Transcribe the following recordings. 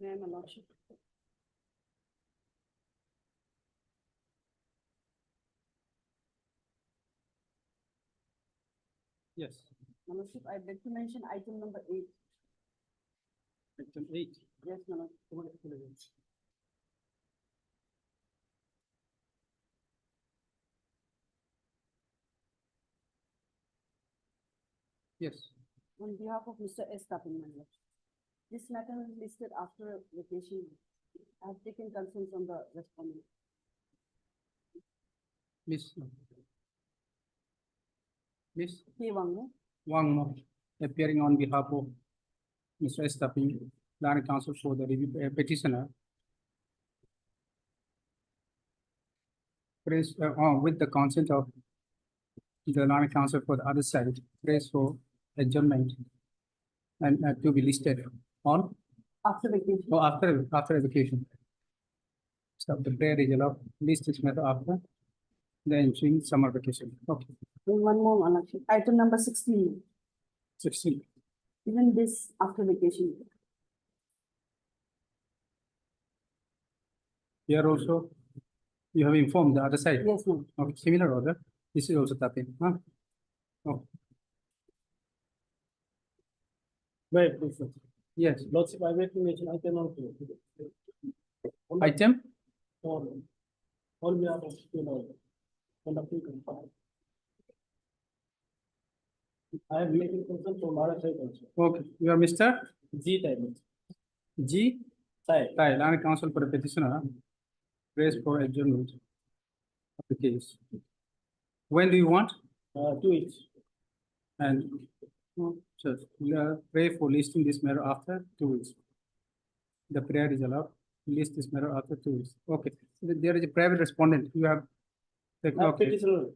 May I, my lordship? Yes. My lordship, I'd like to mention item number 8. Item 8. Yes, my lordship. Yes. On behalf of Mr. S. Tapin, my lordship. This matter is listed after vacation. I have taken consent from the respondent. Miss K. Wangmo. Wang, appearing on behalf of Mr. S. Tapin, Land Council for the review petitioner. Praise with the consent of the Land Council for the other side, praise for adjournment and to be listed on After vacation. or after vacation. So the prayer is allowed, list this matter after the ensuing summer vacation. Okay. And one more, my lordship. Item number 16. 16. Even this after vacation. Here also, you have informed the other side. Yes, ma'am. Okay, similar order. This is also Tapin. Huh? Oh. Right, please, sir. Yes. Lordship, I make mention item on Item on behalf of Juvenile, conducting complaint. I am making consent from our side also. okay. You are Mr. G time. G. Sai. Thai, Land Council for the petitioner. Praise for adjournment of the case. When do you want? 2 weeks. And so we are pray for listing this matter after 2 weeks. The prayer is allowed. List this matter after 2 weeks. Okay. So there is a private respondent. You have. Okay. Petitioner.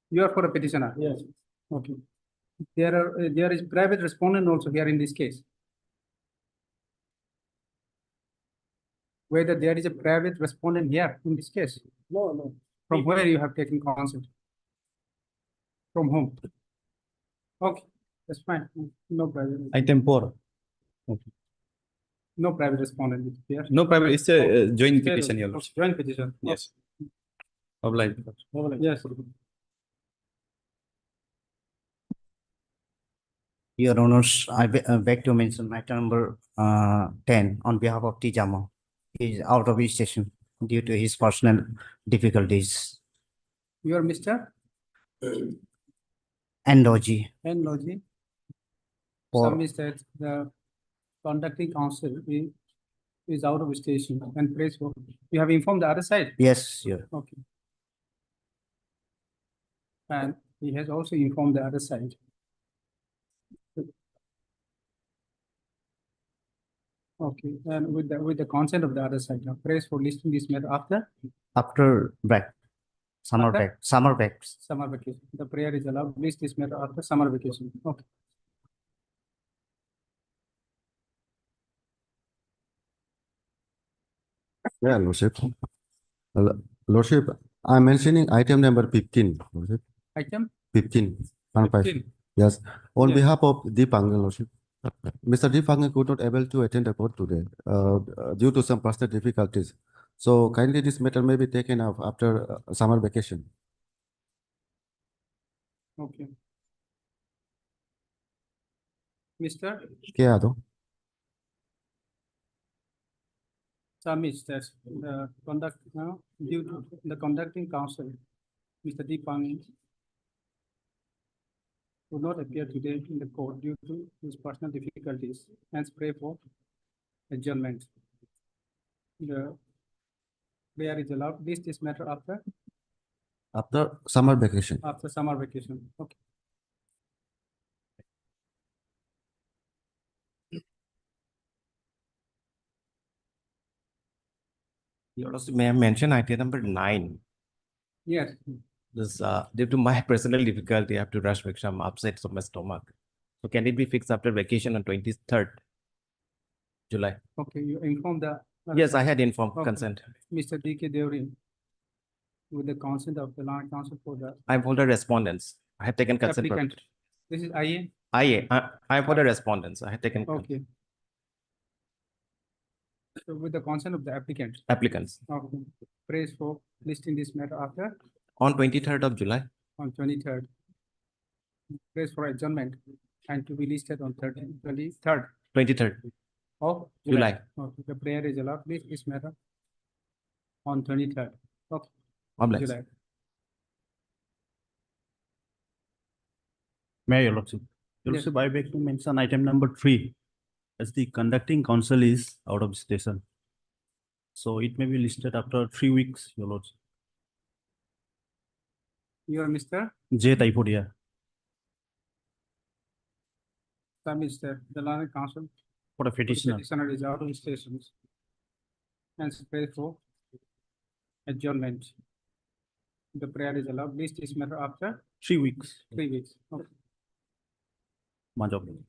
You are for a petitioner. Yes. Okay. There is private respondent also here in this case. Whether there is a private respondent here in this case. No, no. From where you have taken consent? From whom? Okay, that's fine. No private. Item 4. No private respondent is here. No private, it's a joint There- petition, Your okay, Lordship. joint petition. Yes. Obliged. Okay. Yes. Your Honors, I beg to mention item number 10 on behalf of Tijama. He is out of his station due to his personal difficulties. You are Mr. Endoji. N. Logi. For- Submit that the conducting council is out of station and praise for. You have informed the other side. Yes, Your. Okay. And he has also informed the other side. Okay, and with the consent of the other side, now praise for listing this matter after break. Summer After? break. Summer breaks. summer vacation. The prayer is allowed, list this matter after summer vacation. Okay. Yeah, Lordship. Lordship, I'm mentioning item number 15. Lordship. Item 15. 15. 15. Yes. On Yeah. behalf of Deepangan, Lordship. Mr. Deepangan could not able to attend the court today due to some personal difficulties. So kindly this matter may be taken up after summer vacation. Okay. Mr. क्या है तो? Submits that the due to the conducting council, Mr. Deepang would not appear today in the court due to his personal difficulties. Hence, pray for adjournment. The prayer is allowed. List this matter after Summer vacation. summer vacation. Okay. Your Lordship, may I mention item number 9? Yes. This due to my personal difficulty, I have to rush because I'm upset of my stomach. So can it be fixed after vacation on 23rd July? Okay. You inform the. Yes, I had informed Okay. consent. Mr. D.K. Devri, with the consent of the land council for the I'm for the respondents. I have taken consent. applicant. This is IA. I'm for the respondents. I have taken. Okay. So with the consent of the applicant, applicants praise for listing this matter after on 23rd of July. on 23rd. Praise for adjournment and to be listed on 23rd 23rd of July. Okay, the prayer is allowed. List this matter on 23rd of Obliged. July. May Your Lordship. Your Yes. Lordship, I beg to mention item number 3, as the conducting counsel is out of station. So it may be listed after 3 weeks, Your Lordship. You are Mr. J. Taipodia. Mr. The learned counsel. For a petitioner. Petitioner is out of stations. And pray for adjournment. The prayer is allowed. List this matter after 3 weeks. 3 weeks. Okay. Much obliged.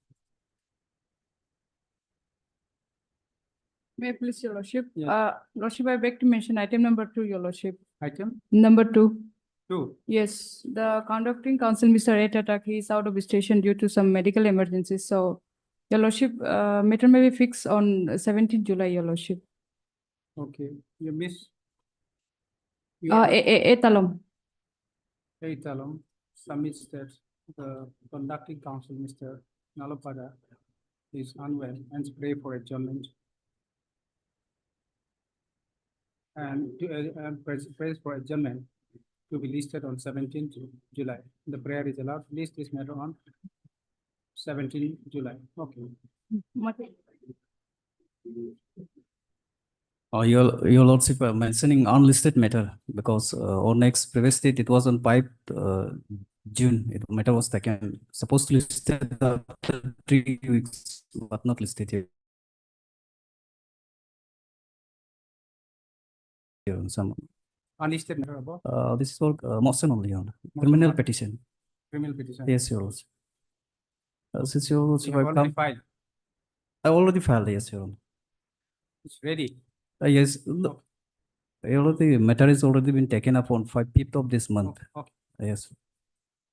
May I please, Your Lordship? Yeah. Lordship, I beg to mention item number 2, Your Lordship. Item Number 2. 2. Yes, the conducting counsel, Mr. Atatak, is out of station due to some medical emergencies. So, Your Lordship, matter may be fixed on 17th July, Your Lordship. Okay. You miss. You are Talam. Talam submits that the conducting counsel, Mr. Nalapada, is unwell and pray for adjournment. And prays for adjournment to be listed on 17th July. The prayer is allowed. List this matter on 17th July. Okay. Your Lordship, mentioning unlisted matter because on next previous date it was on 5 June. Matter was taken supposed to listed after 3 weeks, but not listed here. Some Unlisted matter about this is all motion only on criminal petition. criminal petition. Yes, Your Lordship. Since Your Lordship, You have I already come, filed. I already filed. Yes, Your Honor. It's ready. Yes, look, the matter is already been taken up on 5th of this month. Okay. Yes.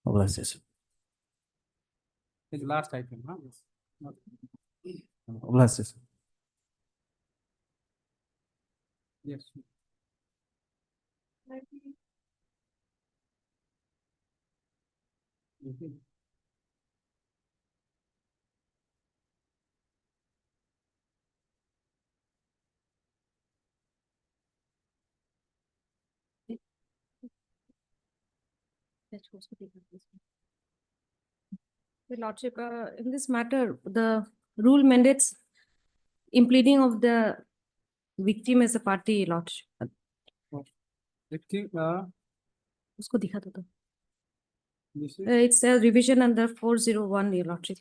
Obliged, yes. It's the last item, huh? Okay. Obliged, yes. Yes. Okay. Your Lordship, in this matter, the rule mandates impleading of the victim as a party, Lordship. Victim, Usko dikha do to. this is It's a revision under 401, Your Lordship.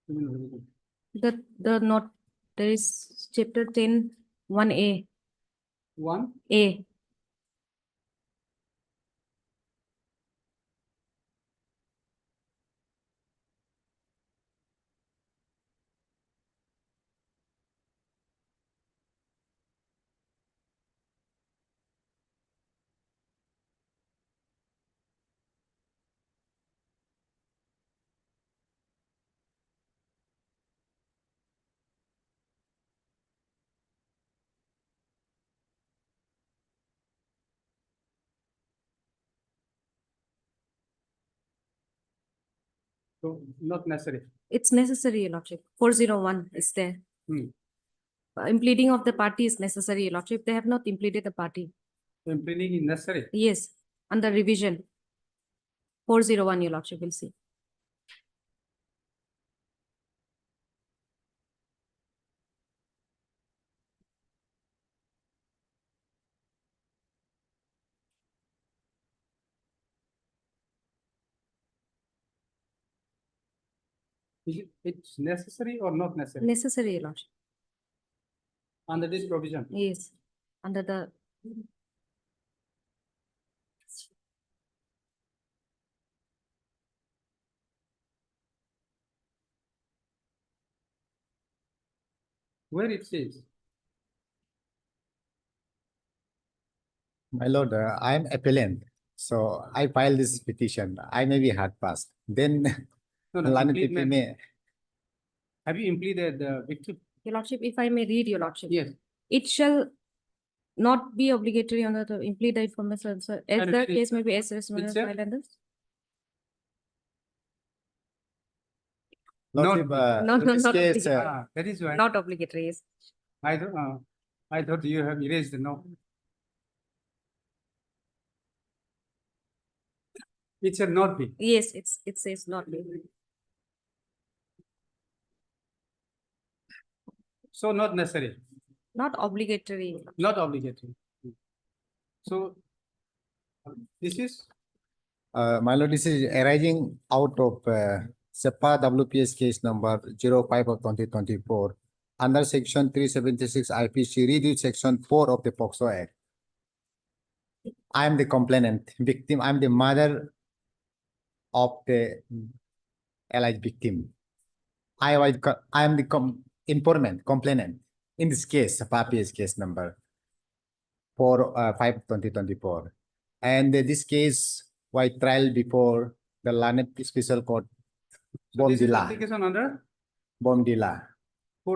criminal petition. The not, there is chapter 10, 1A, One, A. so not necessary. It's necessary, Your Lordship. 401 is there. Hmm. Impleading of the party is necessary, Your Lordship. They have not impleaded the party. Impleading is necessary. Yes, under revision. 401, Your Lordship, will see. It's necessary or not necessary Necessary, Your Lordship. under this provision? Yes, under the. Where it says, My lord, I am appellant, so I filed this petition. I may be hard passed. Then no, learned people impleadment. may. Have you impleaded the victim? Your Lordship, if I may read, Your Lordship. Yes. It shall not be obligatory under the implead the information, so as And the it is- case may be assessed. Which, sir? Lordship, Not- No, in no, this not case, obligatory. That is why. Not obligatory, yes. I thought you have erased the no. It shall not be. Yes, it says not be. So not necessary, Not obligatory. not obligatory. So this is, My lord, this is arising out of SEPA WPS case number 05 of 2024 under section 376 IPC read section 4 of the POCSO Act. I am the complainant victim. I am the mother of the alleged victim. I am the informant complainant in this case, SEPA PS case number 4/5/2024, and this case was trial before the Lanet Special Court, so this is Bomdila. application under Bomdila.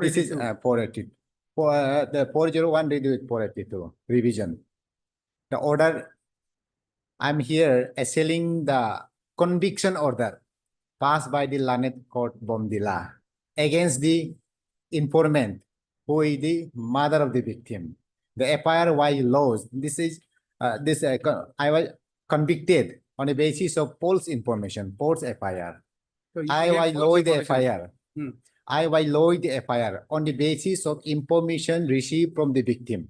This is 482. 482. For the 401 redo it 482 revision. The order, I'm here assailing the conviction order passed by the Lanet Court Bomdila against the informant who is the mother of the victim. The FIR was lodged. I was convicted on the basis of false information, false FIR. So you I get was false lodged the information. FIR. Hmm. I was lodged the FIR on the basis of information received from the victim.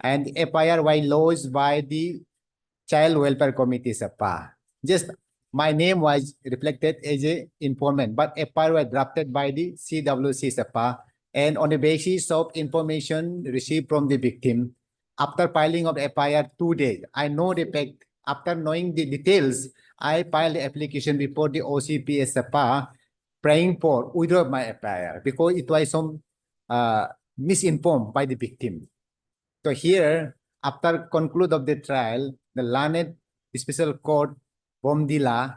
And the FIR was lodged by the Child Welfare Committee SEPA. Just my name was reflected as a informant, but FIR was drafted by the CWC SEPA. And on the basis of information received from the victim, after filing of the FIR 2 days, I know the fact. After knowing the details, I filed the application before the OCPS SEPA, praying for withdraw my FIR because it was some misinformed by the victim. So here, after conclude of the trial, the Lanet Special Court Bomdila,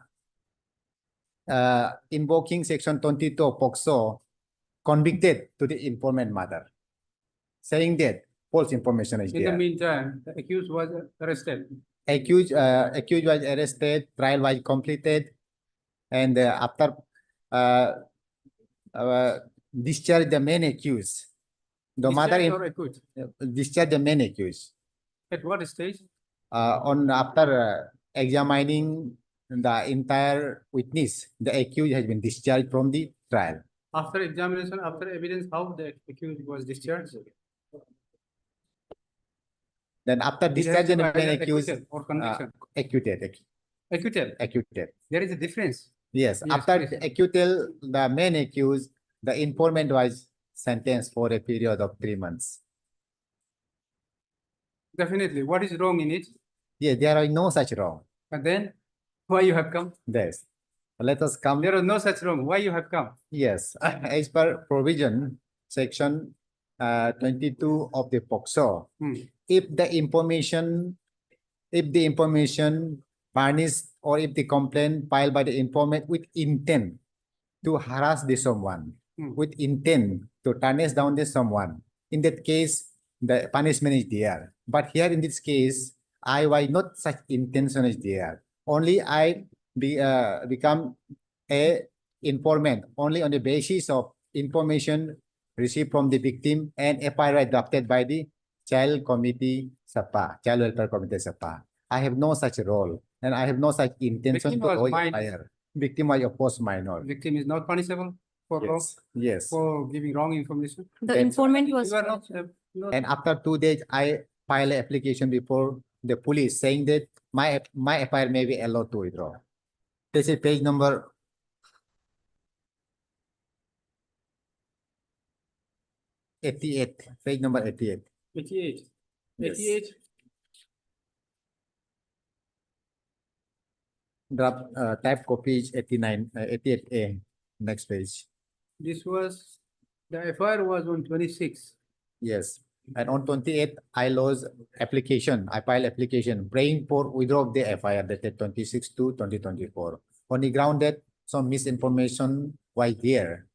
invoking section 22 of POCSO, convicted to the informant mother, saying that false information is In the there. meantime, the accused was arrested. Accused was arrested, trial was completed, and after discharge the main accused, the mother Discharged or acquitted? discharge the main accused. At what stage? After examining the entire witness, the accused has been discharged from the trial. After examination, after evidence, how the accused was discharged? Then after It has discharging to the be main either accused, acquittal or conviction. acquitted. Acquittal. There is a difference. Yes, Yes, after please. acquittal, the main accused, the informant was sentenced for a period of 3 months. Definitely. What is wrong in it? Yeah, there are no such wrong. And then why you have come? Yes. Let us come. There is no such wrong. Why you have come? Yes, as per provision, section 22 of the POCSO, Hmm. if the information furnished or if the complaint filed by the informant with intent to harass the someone, Hmm. with intent to tarnish down the someone, in that case, the punishment is there. But here in this case, I was not such intention is there. Only I become a informant only on the basis of information received from the victim and FIR drafted by the Child Committee SEPA, Child Welfare Committee SEPA. I have no such role and I have no such intention Victim to was avoid minor. FIR. Victim was of course minor. Victim is not punishable for wrong, Yes. for giving wrong information. The Then- informant was. You are not. And after 2 days, I filed an application before the police saying that my FIR may be allowed to withdraw. This is page number 88, page number 88. 88. Yes. 88. Draft type copy is 89, 88A, next page. This was, the FIR was on 26. Yes. And on 28th, I lodged application. I filed application praying for withdrawal of the FIR dated 26/2/2024. On the ground that some misinformation was there.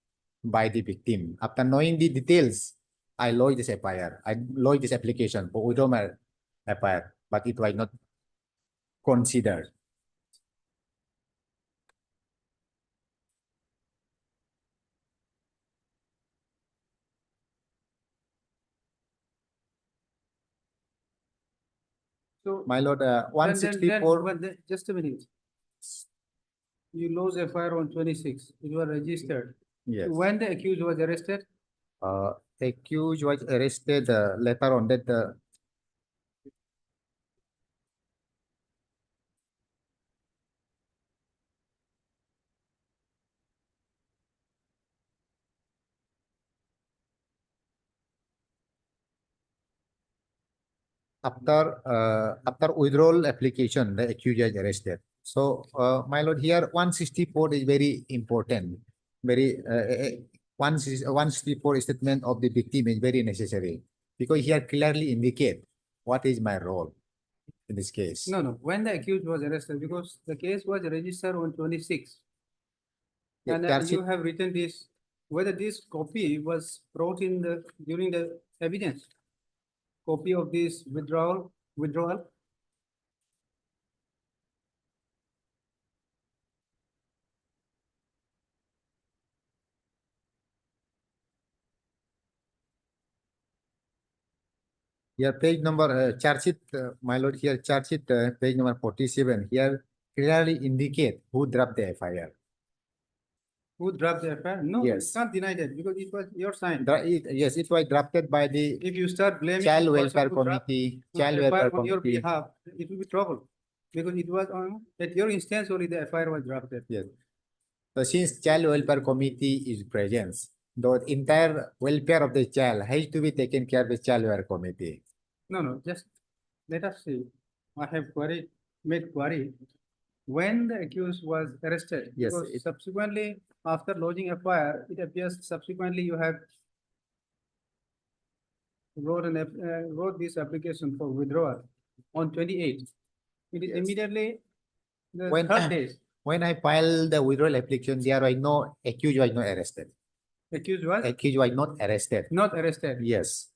by the victim. After knowing the details, I lodged this FIR. I lodged this application for withdrawal my FIR, but it was not considered. So. My lord, then- 164. but just a minute. You lose a fire on 26. It was registered. Yes. When the accused was arrested, Accused was arrested later on that after withdrawal application, the accused is arrested. So, my lord, here 164 is very important. Very 164 statement of the victim is very necessary because here clearly indicate what is my role in this case. no, when the accused was arrested, because the case was registered on 26. Yeah, And charge you sheet- have written this, whether this copy was brought in during the evidence. Copy of this withdrawal. Here page number charge sheet, my lord, here charge sheet page number 47 here clearly indicate who dropped the FIR. Who dropped the FIR? No, you Yes. can't deny that because it was your sign. Yes, it was drafted by the If you start blaming Child the person Welfare who dropped Committee, the Child FIR Welfare on your Committee. behalf, it will be trouble. Because it was on, at your instance only the FIR was drafted. Yes. So since Child Welfare Committee is present, the entire welfare of the child has to be taken care of the Child Welfare Committee. No, just let us see. I have made query. When the accused was arrested, Yes, because subsequently, after lodging FIR, it appears subsequently you have wrote this application for withdrawal on 28. It is Yes. immediately the When- third days. When I filed the withdrawal application, there was no accused was not arrested. Accused was Accused was not arrested. not arrested. Yes.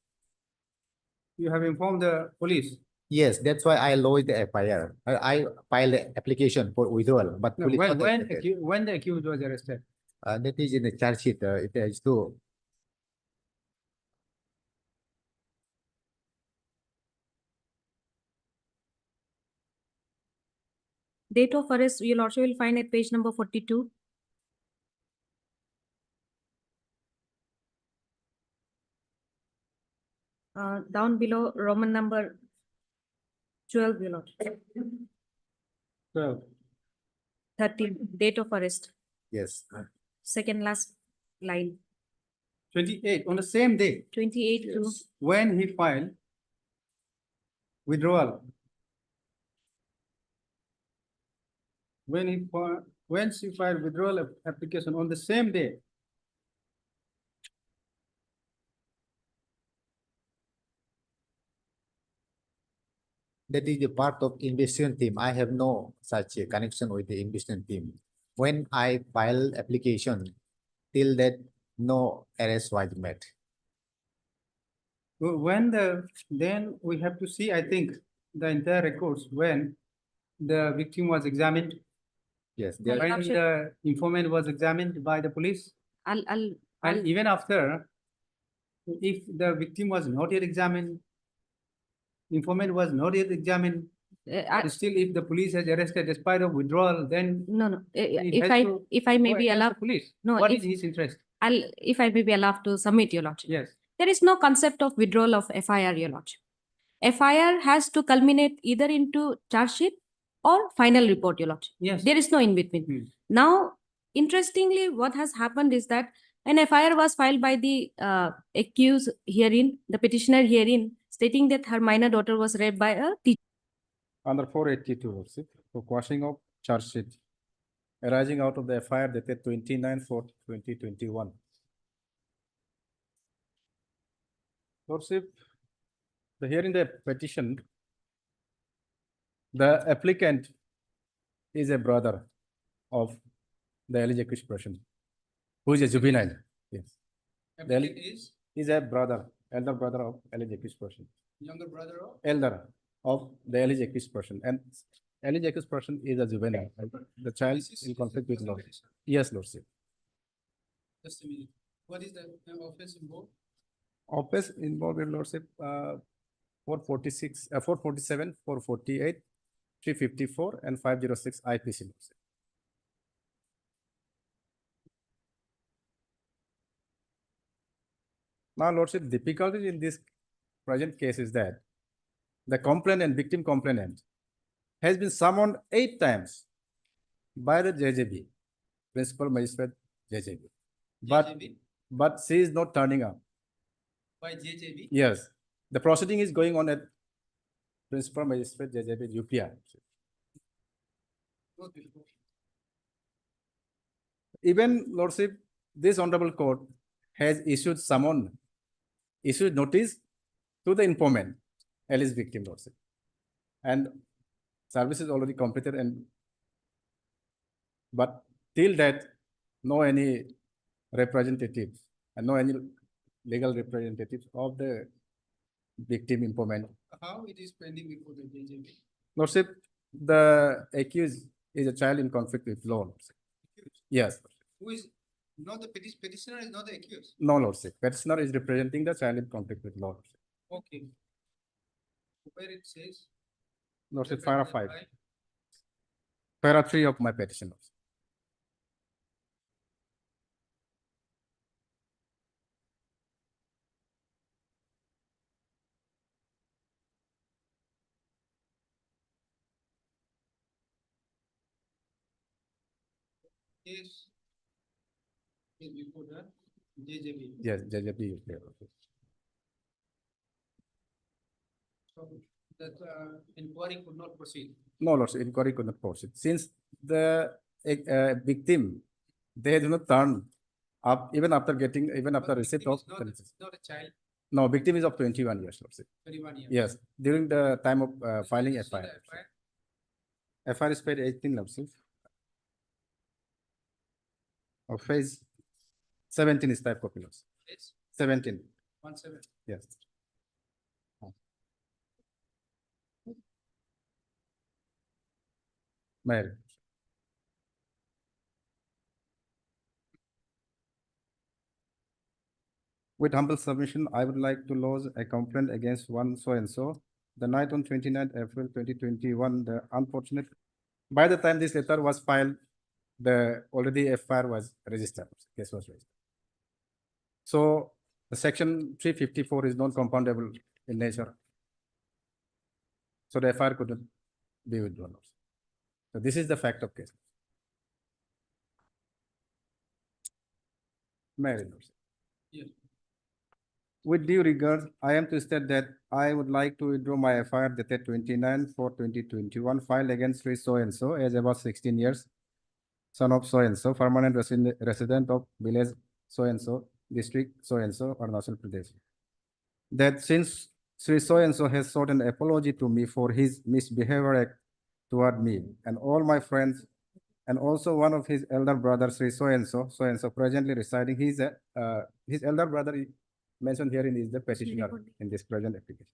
You have informed the police. Yes, that's why I lodged the FIR. I filed the application for withdrawal, but No, police not when accepted. when the accused was arrested. That is in the charge sheet. It has to. Date of arrest, your lordship will find at page number 42. Down below, Roman number 12, your lordship. 12. 13, date of arrest, Yes. second last line, 28 on the same day 28 to when he filed withdrawal. When she filed withdrawal application on the same day. That is the part of investigation team. I have no such a connection with the investigation team. When I file application, till that no arrest was made. Then we have to see, I think, the entire records when the victim was examined, Yes, My there, when lordship- the informant was examined by the police, I'll and even after, if the victim was not yet examined, informant was not yet examined, still if the police has arrested despite of withdrawal, then no, it if has I, to if I may go be against the allowed, police. no, What is if- his interest? if I may be allowed to submit, your lordship. Yes. There is no concept of withdrawal of FIR, your lordship. FIR has to culminate either into charge sheet or final report, your lordship. Yes. There is no in between. Hmm. Now, interestingly, what has happened is that an FIR was filed by the accused herein, the petitioner herein, stating that her minor daughter was raped by a teacher. Under 482, for quashing of charge sheet arising out of the FIR dated 29/4/2021. Lordship, here in the petition, the applicant is a brother of the alleged accused person, who is a juvenile. Applicant is Is a brother, elder brother of alleged accused person. younger brother of? Elder of the alleged accused person, and alleged accused person is a juvenile. And the child This is in conflict with law. petition. Yes, Lordship. Just a minute. What is the offense involved? Offense involved in Lordship, 446, 447, 448, 354, and 506 IPC. Lordship. Now, Lordship, difficulty in this present case is that the complainant, victim complainant, has been summoned 8 times by the JJB, Principal Magistrate JJB. JJB? But she is not turning up. By JJB? Yes, the proceeding is going on at Principal Magistrate JJB UPI. Not before. Even Lordship, this honorable court has issued notice to the informant, alleged victim, Lordship. And service is already completed, but till that, no any representatives and no any legal representatives of the victim informant. How it is pending before the JJB? Lordship, the accused is a child in conflict with law. Lordship. Accused. Yes. Who is, not the petitioner is not the accused. No, Lordship. Petitioner is representing the child in conflict with law. Lordship. Okay. Where it says? Lordship, para 5. By- Para 3 of my petition. Lordship. Is before the JJB. Yes, JJB is there. Lordship. So that inquiry could not proceed. No, Lordship, inquiry could not proceed. Since the victim, they do not turn up even after But receipt victim of. is not a child, No, victim is of 21 years, Lordship. 21 years. Yes, during the time of filing So the FIR. FIR FIR is paid 18, Lordship. Of phase 17 is type copy, Lordship. is 17, 17. yes. Mary. With humble submission, I would like to lodge a complaint against one so and so. The night on 29th April 2021, the unfortunate, by the time this letter was filed, the already FIR was registered, case was registered. So the section 354 is non-compoundable in nature. So the FIR could not be withdrawn. So this is the fact of case. Mary. Yes. With due regard, I am to state that I would like to withdraw my FIR dated 29/4/2021 filed against Sri so and so, as about 16 years, son of so and so, permanent resident of village so and so, district so and so, Arunachal Pradesh. That since Sri so and so has sought an apology to me for his misbehavior toward me and all my friends, and also one of his elder brothers, Sri so and so, presently residing, his elder brother mentioned herein is the petitioner in this present application.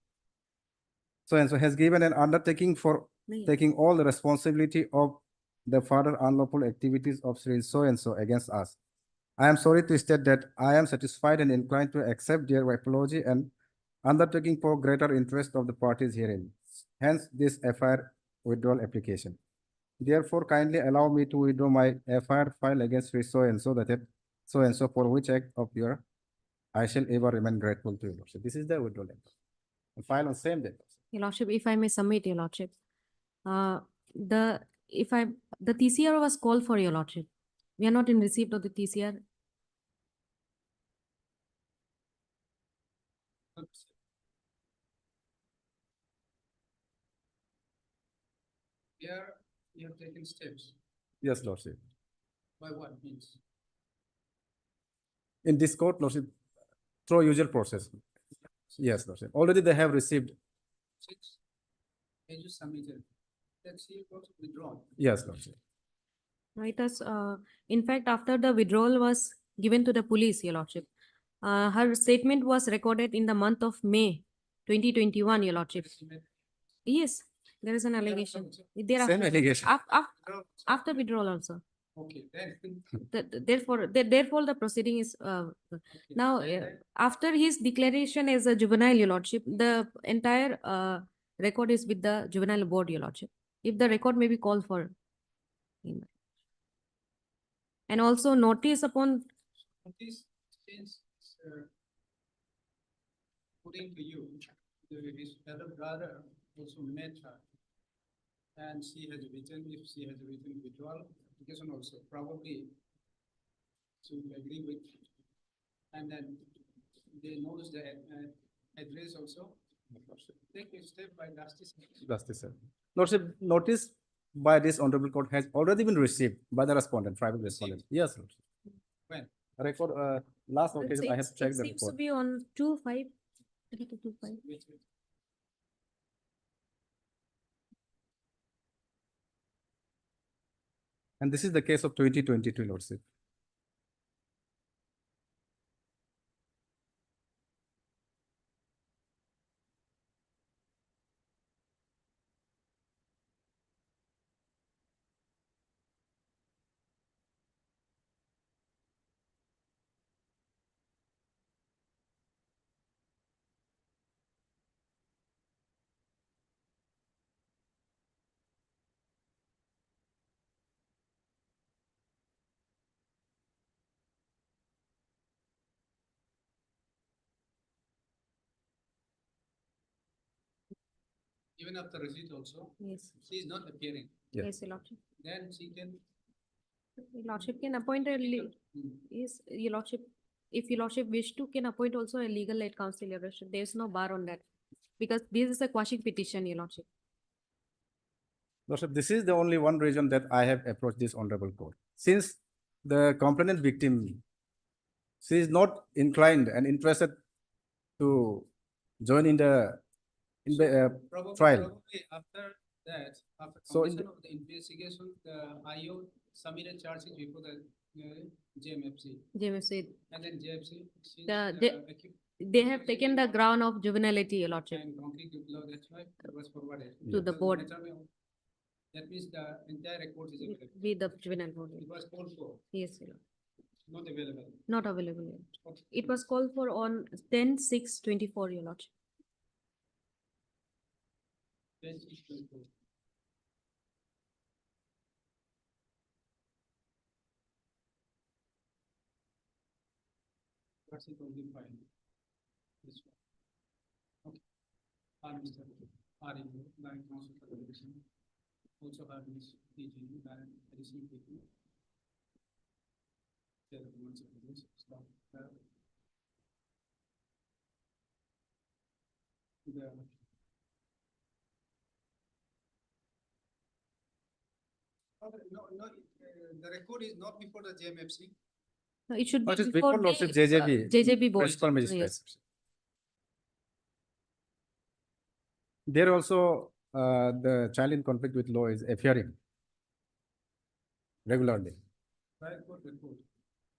So and so has given an undertaking for taking all the responsibility of the further unlawful activities of Sri so and so against us. I am sorry to state that I am satisfied and inclined to accept their apology and undertaking for greater interest of the parties herein. Hence this FIR withdrawal application. Therefore, kindly allow me to withdraw my FIR file against Sri so and so for which act of your I shall ever remain grateful to you, Lordship. This is the withdrawal letter. File on same date. Your Lordship, if I may submit, Your Lordship. The TCR was called for, Your Lordship. We are not in receipt of the TCR. Here you have taken steps. Yes, Lordship. By what means? In this court, Lordship, through usual process. Yes, Lordship. Already they have received. 6 pages submitted. Let's see it was withdrawn. Yes, Lordship. It was, in fact, after the withdrawal was given to the police, Your Lordship, Her statement was recorded in the month of May 2021, Your Lordship. Yes, there is an allegation. Same allegation. After withdrawal also. Okay, then. Therefore, the proceeding is now after his declaration as a juvenile, Your Lordship, the entire record is with the juvenile board, Your Lordship. If the record may be called for. And also notice upon This since putting to you, his elder brother also met her. And she has written, if she has written withdrawal application also, probably she will agree with. And then they knows the address also. Take a step by justice. Justice, sir. Lordship, notice by this honorable court has already been received by the respondent, private respondent. Yes, Lordship. When? Record, last occasion I have checked the It seems to report. be on 2/5. 2/5. Wait. And this is the case of 2022, Lordship. Even after receipt also, Yes. she is not appearing. Yeah. Yes, Your Lordship. Then she can. Your Lordship can appoint a yes, Your Lordship. If Your Lordship wish to, can appoint also a legal aid counsel, Your Lordship. There is no bar on that. Because this is a quashing petition, Your Lordship. Lordship, this is the only one reason that I have approached this honorable court. Since the complainant victim, she is not inclined and interested to join in the trial. Probably after that, after So in completion of the investigation, the IO submitted charges before the JMFC. JMFC. And then JFC. They have taken the ground of juvenility, Your Lordship. And concrete law, that's why it was forwarded. To the board. That means the entire record is available. With the juvenile board. It was called for, Yes, Your Lord. not available. Not available yet. Okay. It was called for on 10/6/24, Your Lordship. Then it will go. What's it only fine? This one. Okay. Mr. in by council for the division. Also have Ms. PG by additional people. The ones of this stuff. The record is not before the JMFC. No, it should be What is before before Lordship the JJB? JJB board. Principal Magistrate. Yes. There also, the child in conflict with law is appearing regularly. Trial court report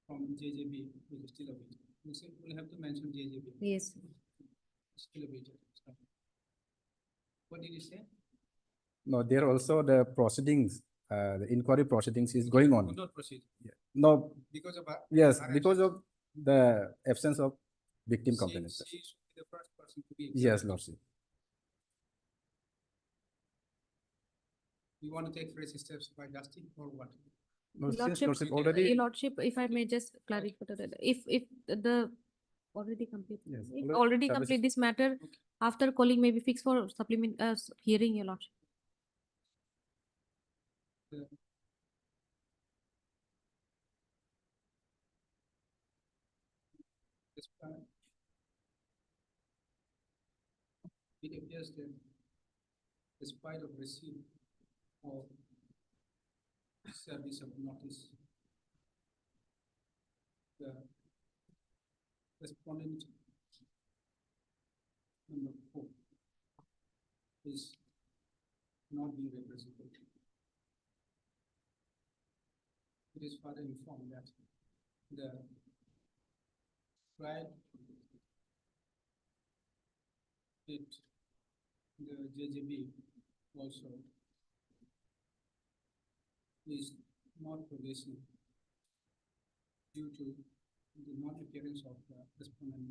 from JJB is still awaited. You see, we'll have to mention JJB. Yes. Still awaited. What did you say? No, there also the proceedings, the inquiry proceedings is going on. Could not proceed. Yeah. No, Because of. yes, our because absence. of the absence of victim She complainants. should be the first person to be. Yes, examined. Lordship. You want to take fresh steps by Dusty or what? No, since Lordship, Lordship already, Your Lordship, if I may just clarify that, if the already complete, Yes, if already already services- complete this matter, after calling may be fixed for supplement, hearing, Your Lordship. It appears that despite of receipt of service of notice, the respondent number 4 is not being represented. It is further informed that the trial it the JJB also is not progressing due to the non-appearance of the respondent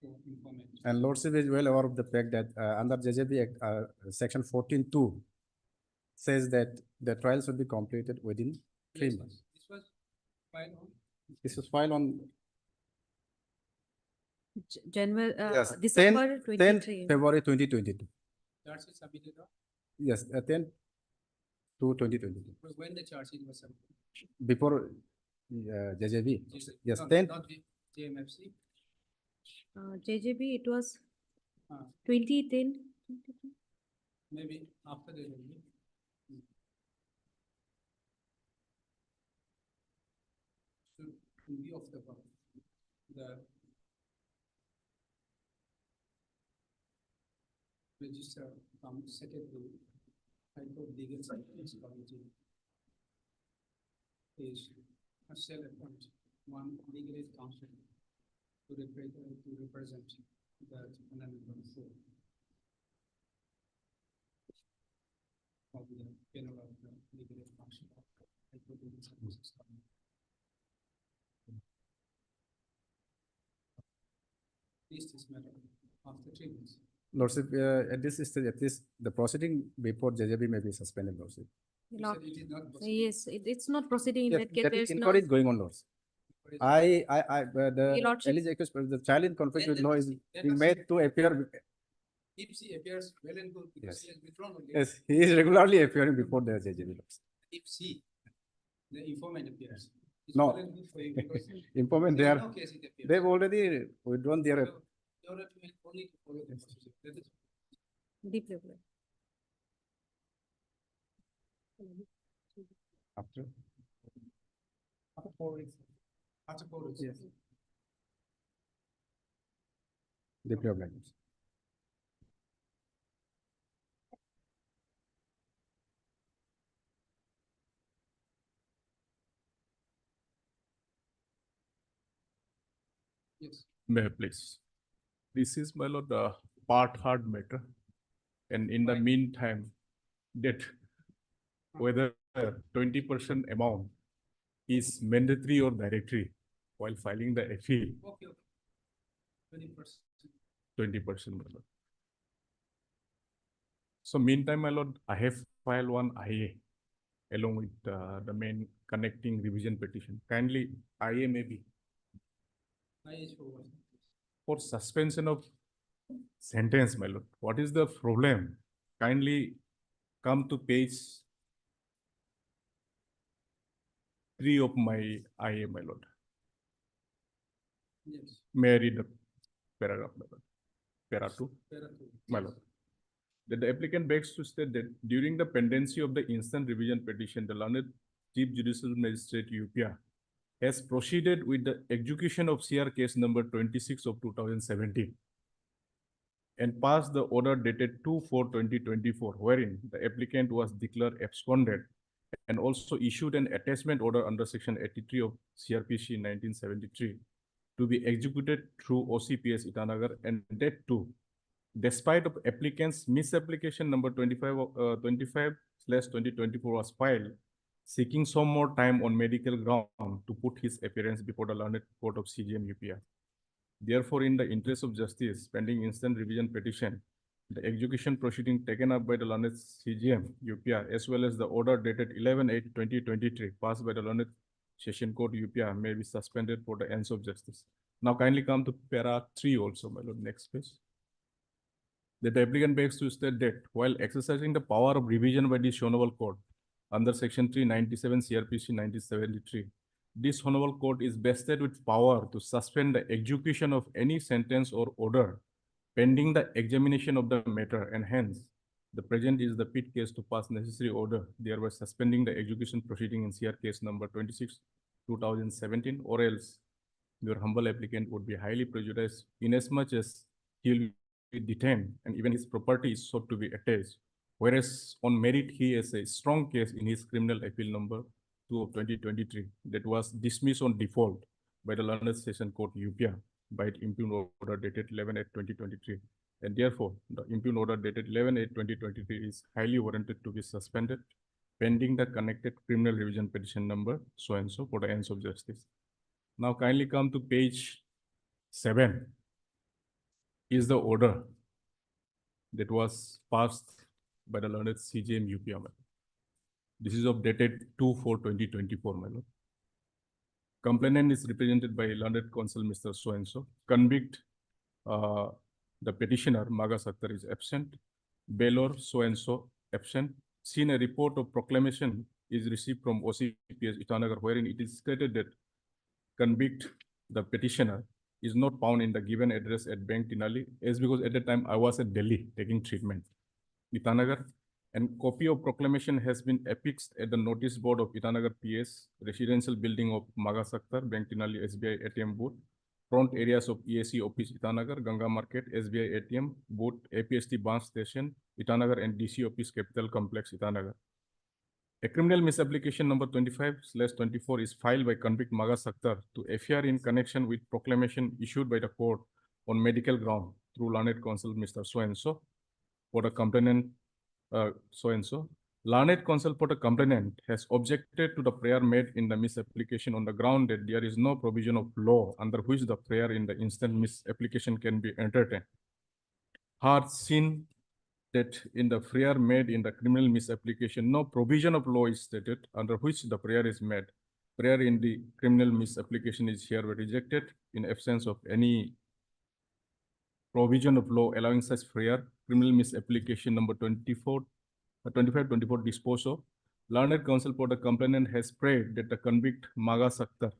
for informant. And Lordship is well aware of the fact that under JJB Act, section 14(2) says that the trial should be completed within 3 Yes, months. this was filed on This was filed on January, yes, December 10th 23. February 2022. charge sheet submitted on Yes, 10th to 2022. when the charge sheet was submitted. Before JJB. Yes, No, 10th. not the JMFC. JJB, it was Uh, 2010. maybe after the review. So in view of the above, the register from Secretary High Court Legal Services Committee is a shall appoint one legal aid counsel to represent the amendment 4 of the panel of the legal aid counsel of High Court Legal Services Committee. This matter after 3 months. Lordship, at this stage, at least the proceeding before JJB may be suspended, Lordship. You Not- said it is not proceeding. Yes, it's not proceeding in Yes, that case. that is There's no. inquiry is going on, Lordship. The Lordship. alleged accused, the child in conflict Then with law is let being us- made to appear. If she appears well and good, because Yes. she has withdrawn only. Yes, he is regularly appearing before the JJB, Lordship. If she, the informant appears. it's No. well and good for you because Informant, they there is are, no case it appears. they've already withdrawn their, So, you have to only to follow the procedure. That is Deep level. after. after 4 weeks. After 4 weeks. Yes. The problems. Yes. May I please? This is my lord, part hard matter. And in the Right. meantime, that whether 20% amount is mandatory or directory while filing the appeal, Okay, okay. 20%. 20%, my lord. So meantime, my lord, I have filed one IA along with the main connecting revision petition. Kindly, IA may be I is for what? for suspension of sentence, my lord. What is the problem? Kindly come to page 3 of my IA, my lord. Yes. May I read the paragraph, my lord? Para 2, Para two. my lord. That the applicant begs to state that during the pendency of the instant revision petition, the learned Chief Judicial Magistrate UPA has proceeded with the execution of CR case number 26 of 2017 and passed the order dated 2/4/2024, wherein the applicant was declared absconded and also issued an attachment order under section 83 of CRPC 1973 to be executed through OCPS Itanagar, and that too, despite of applicant's misapplication number 25/2024 was filed, seeking some more time on medical ground to put his appearance before the learned court of CGM UPA. Therefore, in the interest of justice, pending instant revision petition, the execution proceeding taken up by the learned CGM UPA, as well as the order dated 11/8/2023 passed by the learned Session Court UPA, may be suspended for the ends of justice. Now kindly come to para 3 also, my lord, next page. That the applicant begs to state that while exercising the power of revision by this honorable court under section 397 CRPC 1973, this honorable court is vested with power to suspend the execution of any sentence or order pending the examination of the matter, and hence the present is the fit case to pass necessary order, thereby suspending the execution proceeding in CR case number 26/2017, or else your humble applicant would be highly prejudiced inasmuch as he will be detained and even his property is sought to be attached. Whereas on merit, he has a strong case in his criminal appeal number 2 of 2023 that was dismissed on default by the learned session court UPIA by its impugned order dated 11/8/2023. And therefore, the impugned order dated 11/8/2023 is highly warranted to be suspended pending the connected criminal revision petition number so and so for the ends of justice. Now kindly come to page 7 is the order that was passed by the learned CJM UPIA. This is of dated 2/4/2024, my lord. Complainant is represented by learned counsel Mr. So and so. Convict, the petitioner Maga Sattar is absent. Bailor so and so absent. Seen a report of proclamation is received from OCPS Itanagar, wherein it is stated that convict, the petitioner, is not found in the given address at Bank Tinali, as because at the time I was at Delhi taking treatment. Itanagar, and copy of proclamation has been affixed at the notice board of Itanagar PS, residential building of Maga Sakhtar, Bank Tinali SBI ATM booth, front areas of EAC office Itanagar, Ganga Market, SBI ATM booth, APST bus station, Itanagar, and DC office Capital Complex Itanagar. A criminal misapplication number 25/24 is filed by convict Maga Sakhtar to FIR in connection with proclamation issued by the court on medical ground through learned counsel Mr. So and so for the complainant so and so. Learned counsel for the complainant has objected to the prayer made in the misapplication on the ground that there is no provision of law under which the prayer in the instant misapplication can be entertained. Hard seen that in the prayer made in the criminal misapplication, no provision of law is stated under which the prayer is made. Prayer in the criminal misapplication is hereby rejected in absence of any provision of law allowing such prayer. Criminal misapplication number 25/24 disposed of. Learned counsel for the complainant has prayed that the convict Maga Sakhtar,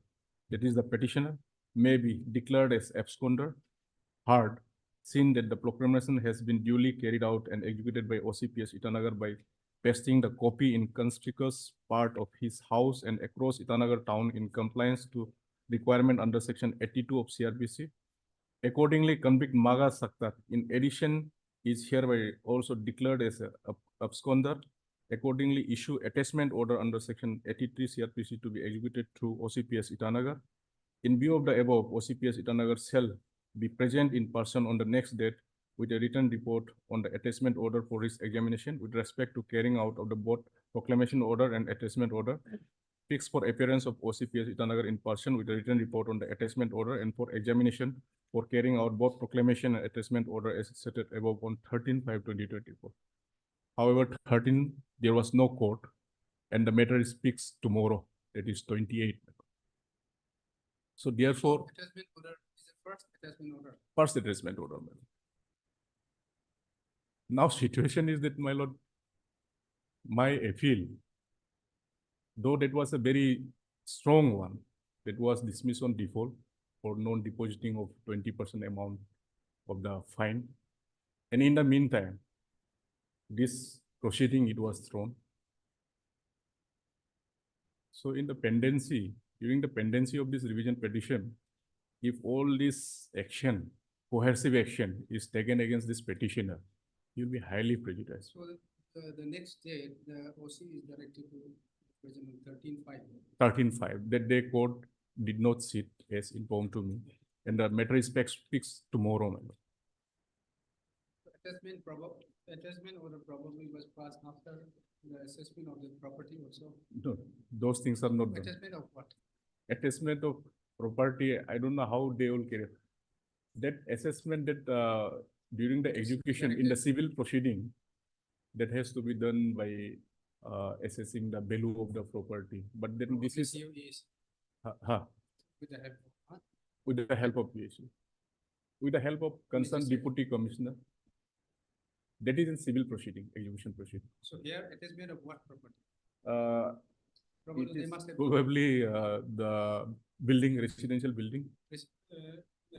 that is the petitioner, may be declared as absconder. Hard, seen that the proclamation has been duly carried out and executed by OCPS Itanagar by pasting the copy in conspicuous part of his house and across Itanagar town in compliance to requirement under section 82 of CRPC. Accordingly, convict Maga Sakhtar, in addition, is hereby also declared as a absconder. Accordingly, issue attachment order under section 83 CRPC to be executed through OCPS Itanagar. In view of the above, OCPS Itanagar shall be present in person on the next date with a written report on the attachment order for his examination with respect to carrying out of the both proclamation order and attachment order. Fixed for appearance of OCPS Itanagar in person with a written report on the attachment order and for examination for carrying out both proclamation and attachment order as stated above on 13/5/2024. However, 13, there was no court and the matter is fixed tomorrow, that is 28. So therefore, Attachment order is the first attachment order. first attachment order. Now situation is that, my lord, my appeal, though that was a very strong one, that was dismissed on default for non-depositing of 20% amount of the fine. And in the meantime, this proceeding, it was thrown. So in the pendency, during the pendency of this revision petition, if all this action, coercive action is taken against this petitioner, you'll be highly prejudiced. So the next day, the OC is directed to present on 13/5. 13/5, that day court did not sit as informed to me, and the matter is fixed tomorrow. My lord. Attachment order probably was passed after the assessment of the property also. No, those things are not done. Attachment of what? Assessment of property, I don't know how they will carry. That assessment that during the execution in the civil proceeding, that has to be done by assessing the value of the property. But then this is With the help of, huh? with the help of PSU, with the help of concerned deputy commissioner. That is in civil proceeding, execution proceeding. So here attachment of what property? It They is must have. probably the building, residential building. The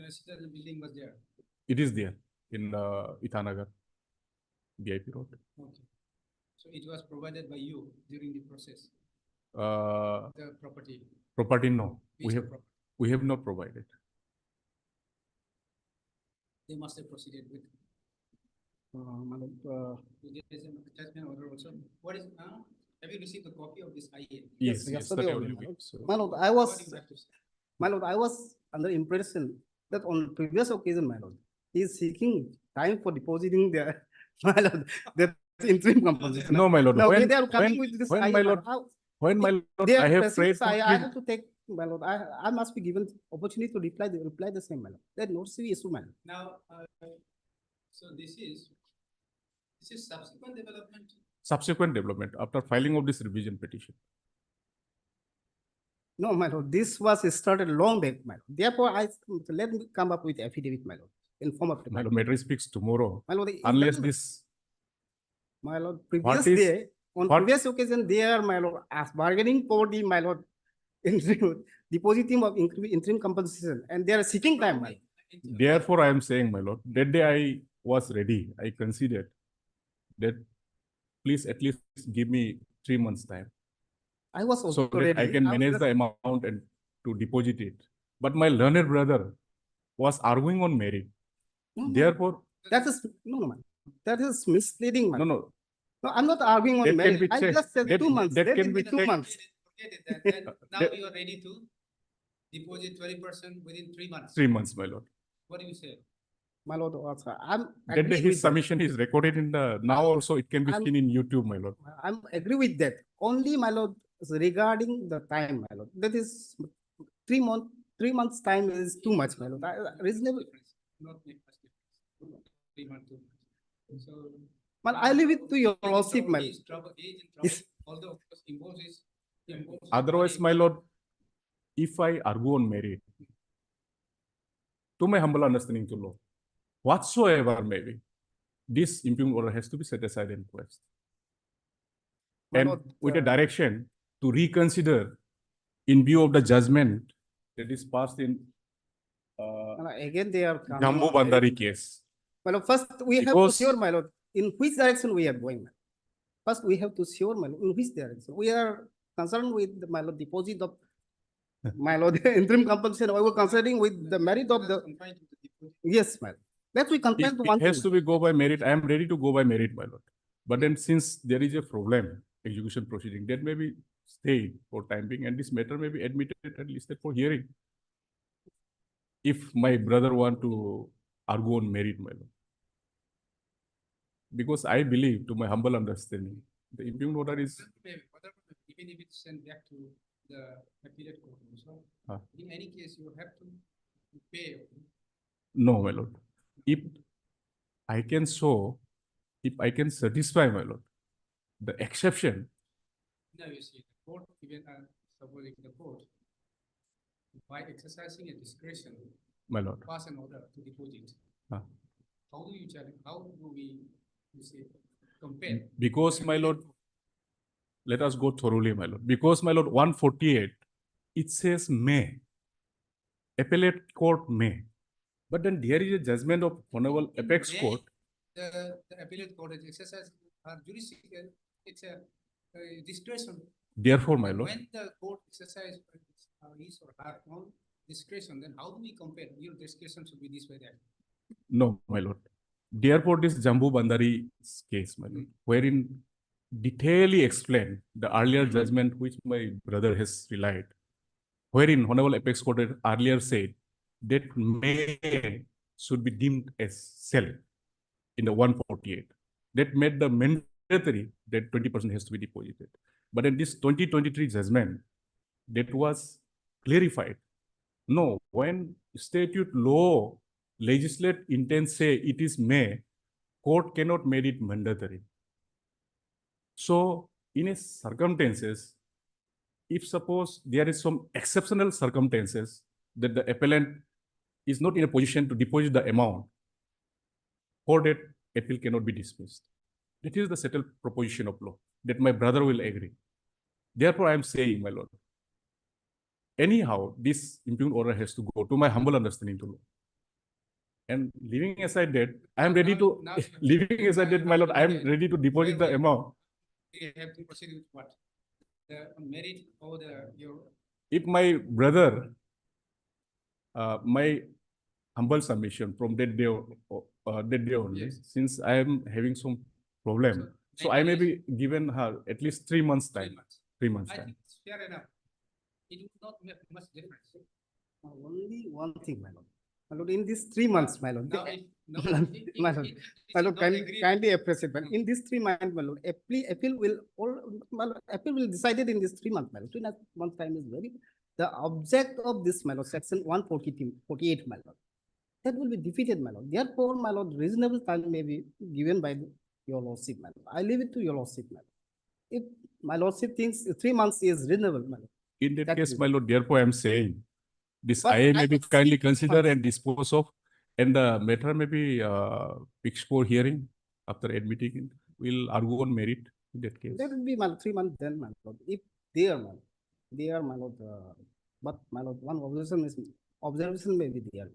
residential building was there. It is there in Itanagar, VIP road. Okay. So it was provided by you during the process, Uh, the property. Property, no, Piece of property. we have not provided. They must have proceeded with. There is an attachment order also. What is, have you received a copy of this IA? Yes, yes, that I will yesterday give. So, My lord, I What was do you have to say? My lord, I was under impression that on previous occasion, my lord, he is seeking time for depositing the, my lord, the interim compensation. No, my lord. Now, When, they are coming when, with this. when, my lord, when, my lord, They I are have pressing, prayed for I three, have to take, my lord, I must be given opportunity to reply the same, my lord. That not serious issue, my lord. Now, so this is subsequent development. subsequent development after filing of this revision petition. No, my lord, this was started long back, my lord. Therefore, let me come up with affidavit, my lord, in form of. My lord, matter speaks tomorrow, My lord, unless this. My lord, What previous is- day, on what- previous occasion, they are, my lord, as bargaining for the, my lord, depositing of interim compensation, and they are seeking time, my lord. Therefore, I am saying, my lord, that day I was ready. I considered that please at least give me 3 months time I was also so that I ready. can I was manage just- the amount and to deposit it. But my learned brother was arguing on merit. No, no, Therefore, that is, no, man, that is misleading, man. no. No, I'm not arguing on That can merit. be I checked. just said That- 2 months. that Let can it be be 2 checked. months. Then now That- you are ready to deposit 20% within 3 months. 3 months, my lord. What do you say? My lord, also, I'm That day agree his with that. submission is recorded in the, now also it can be I'm- seen in YouTube, my lord. I'm agree with that. Only, my lord, regarding the time, my lord, that is 3 months time is too much, my lord. Reasonable. Not make much difference. 3 months, 2 months. So. But I leave it to your lordship, my He lord. is trouble, he is in trouble, Yes. although of course imposes. Otherwise, my lord, if I argue on merit, to my humble understanding to law, whatsoever may be, this impugned order has to be set aside and quashed. My And lord, with a direction to reconsider in view of the judgment that is passed in again, they are coming Jambu on merit. Bandari case. My lord, first we have to Because- sure, my lord, in which direction we are going. First, we have to sure, my lord, in which direction. We are concerned with, my lord, deposit of, my lord, interim compensation. We were considering with the merit of the, yes, my lord. Let we compare If to one it has thing. to be go by merit, I am ready to go by merit, my lord. But then since there is a problem, execution proceeding, that may be stayed for time being, and this matter may be admitted and listed for hearing. If my brother want to argue on merit, my lord. Because I believe, to my humble understanding, the impugned order is, Even if it's sent back to the appellate court also, in any case, you have to pay. no, my lord. If I can show, if I can satisfy, my lord, the exception, Now you see, the court, even supposing the court, by exercising a discretion, my lord. pass an order to deposit. Ah. How do you challenge? How do we, you say, compare? Because, my lord, let us go thoroughly, my lord. Because, my lord, 148, it says may. Appellate court may. But then there is a judgment of Honorable Apex May, Court. The appellate court has exercised jurisdiction, it's a discretion. Therefore, my And lord, when the court exercises his or her own discretion, then how do we compare? Your discretion should be this way, that. no, my lord. Therefore, this Jambu Bandari case, my lord, wherein detailedly explained the earlier judgment which my brother has relied, wherein Honorable Apex Court had earlier said that may should be deemed as sell in the 148. That made the mandatory that 20% has to be deposited. But in this 2023 judgment, that was clarified. No, when statute law legislate intent say it is may, court cannot make it mandatory. So in a circumstances, if suppose there is some exceptional circumstances that the appellant is not in a position to deposit the amount, for that appeal cannot be dismissed. That is the settled proposition of law that my brother will agree. Therefore, I am saying, my lord, anyhow, this impugned order has to go to my humble understanding to law. And leaving aside that, I am ready to, leaving aside that, my lord, I am ready to deposit the amount. We have to proceed with what? The merit or your. If my brother, my humble submission from that day, only, Yes. since I am having some problem, so I may be given her at least 3 months time. 3 months I time. think it's fair enough. It would not make much difference. Only one thing, my lord. My lord, in these 3 months, my lord. Now, if, no, My lord, my lord, kindly appreciate, my lord. In these 3 months, my lord, appeal will all, my lord, appeal will decided in these 3 months, my lord. 2.5 months time is very, the object of this, my lord, section 148, my lord, that will be defeated, my lord. Therefore, my lord, reasonable time may be given by your lordship, my lord. I leave it to your lordship, my lord. If my lordship thinks 3 months is reasonable, my lord. In that That case, will my be. lord, therefore I am saying, this But IA I may be don't kindly see consider 3 months. and dispose of, and the matter may be fixed for hearing after admitting it. We'll argue on merit in that case. There will be, my lord, 3 months then, my lord. If they are, my lord, they are, my lord, but my lord, one observation may be there.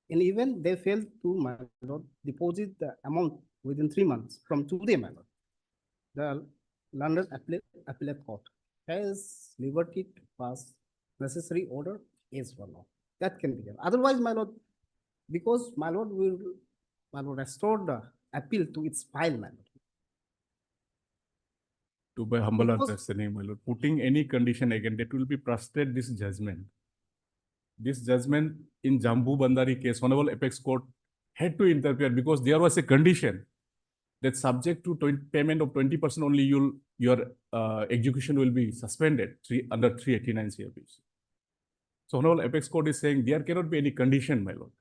And even they fail to, my lord, deposit the amount within 3 months from today, my lord. The London appellate court has liberty to pass necessary order as well. That can be done. Otherwise, my lord, because my lord will, my lord, restore the appeal to its file, my lord. To by humble Because- understanding, my lord, putting any condition again, that will be frustrate this judgment. This judgment in Jambu Bandari case, Honorable Apex Court had to interfere because there was a condition that subject to payment of 20% only, your execution will be suspended under 389 CRPC. So Honorable Apex Court is saying there cannot be any condition, my lord.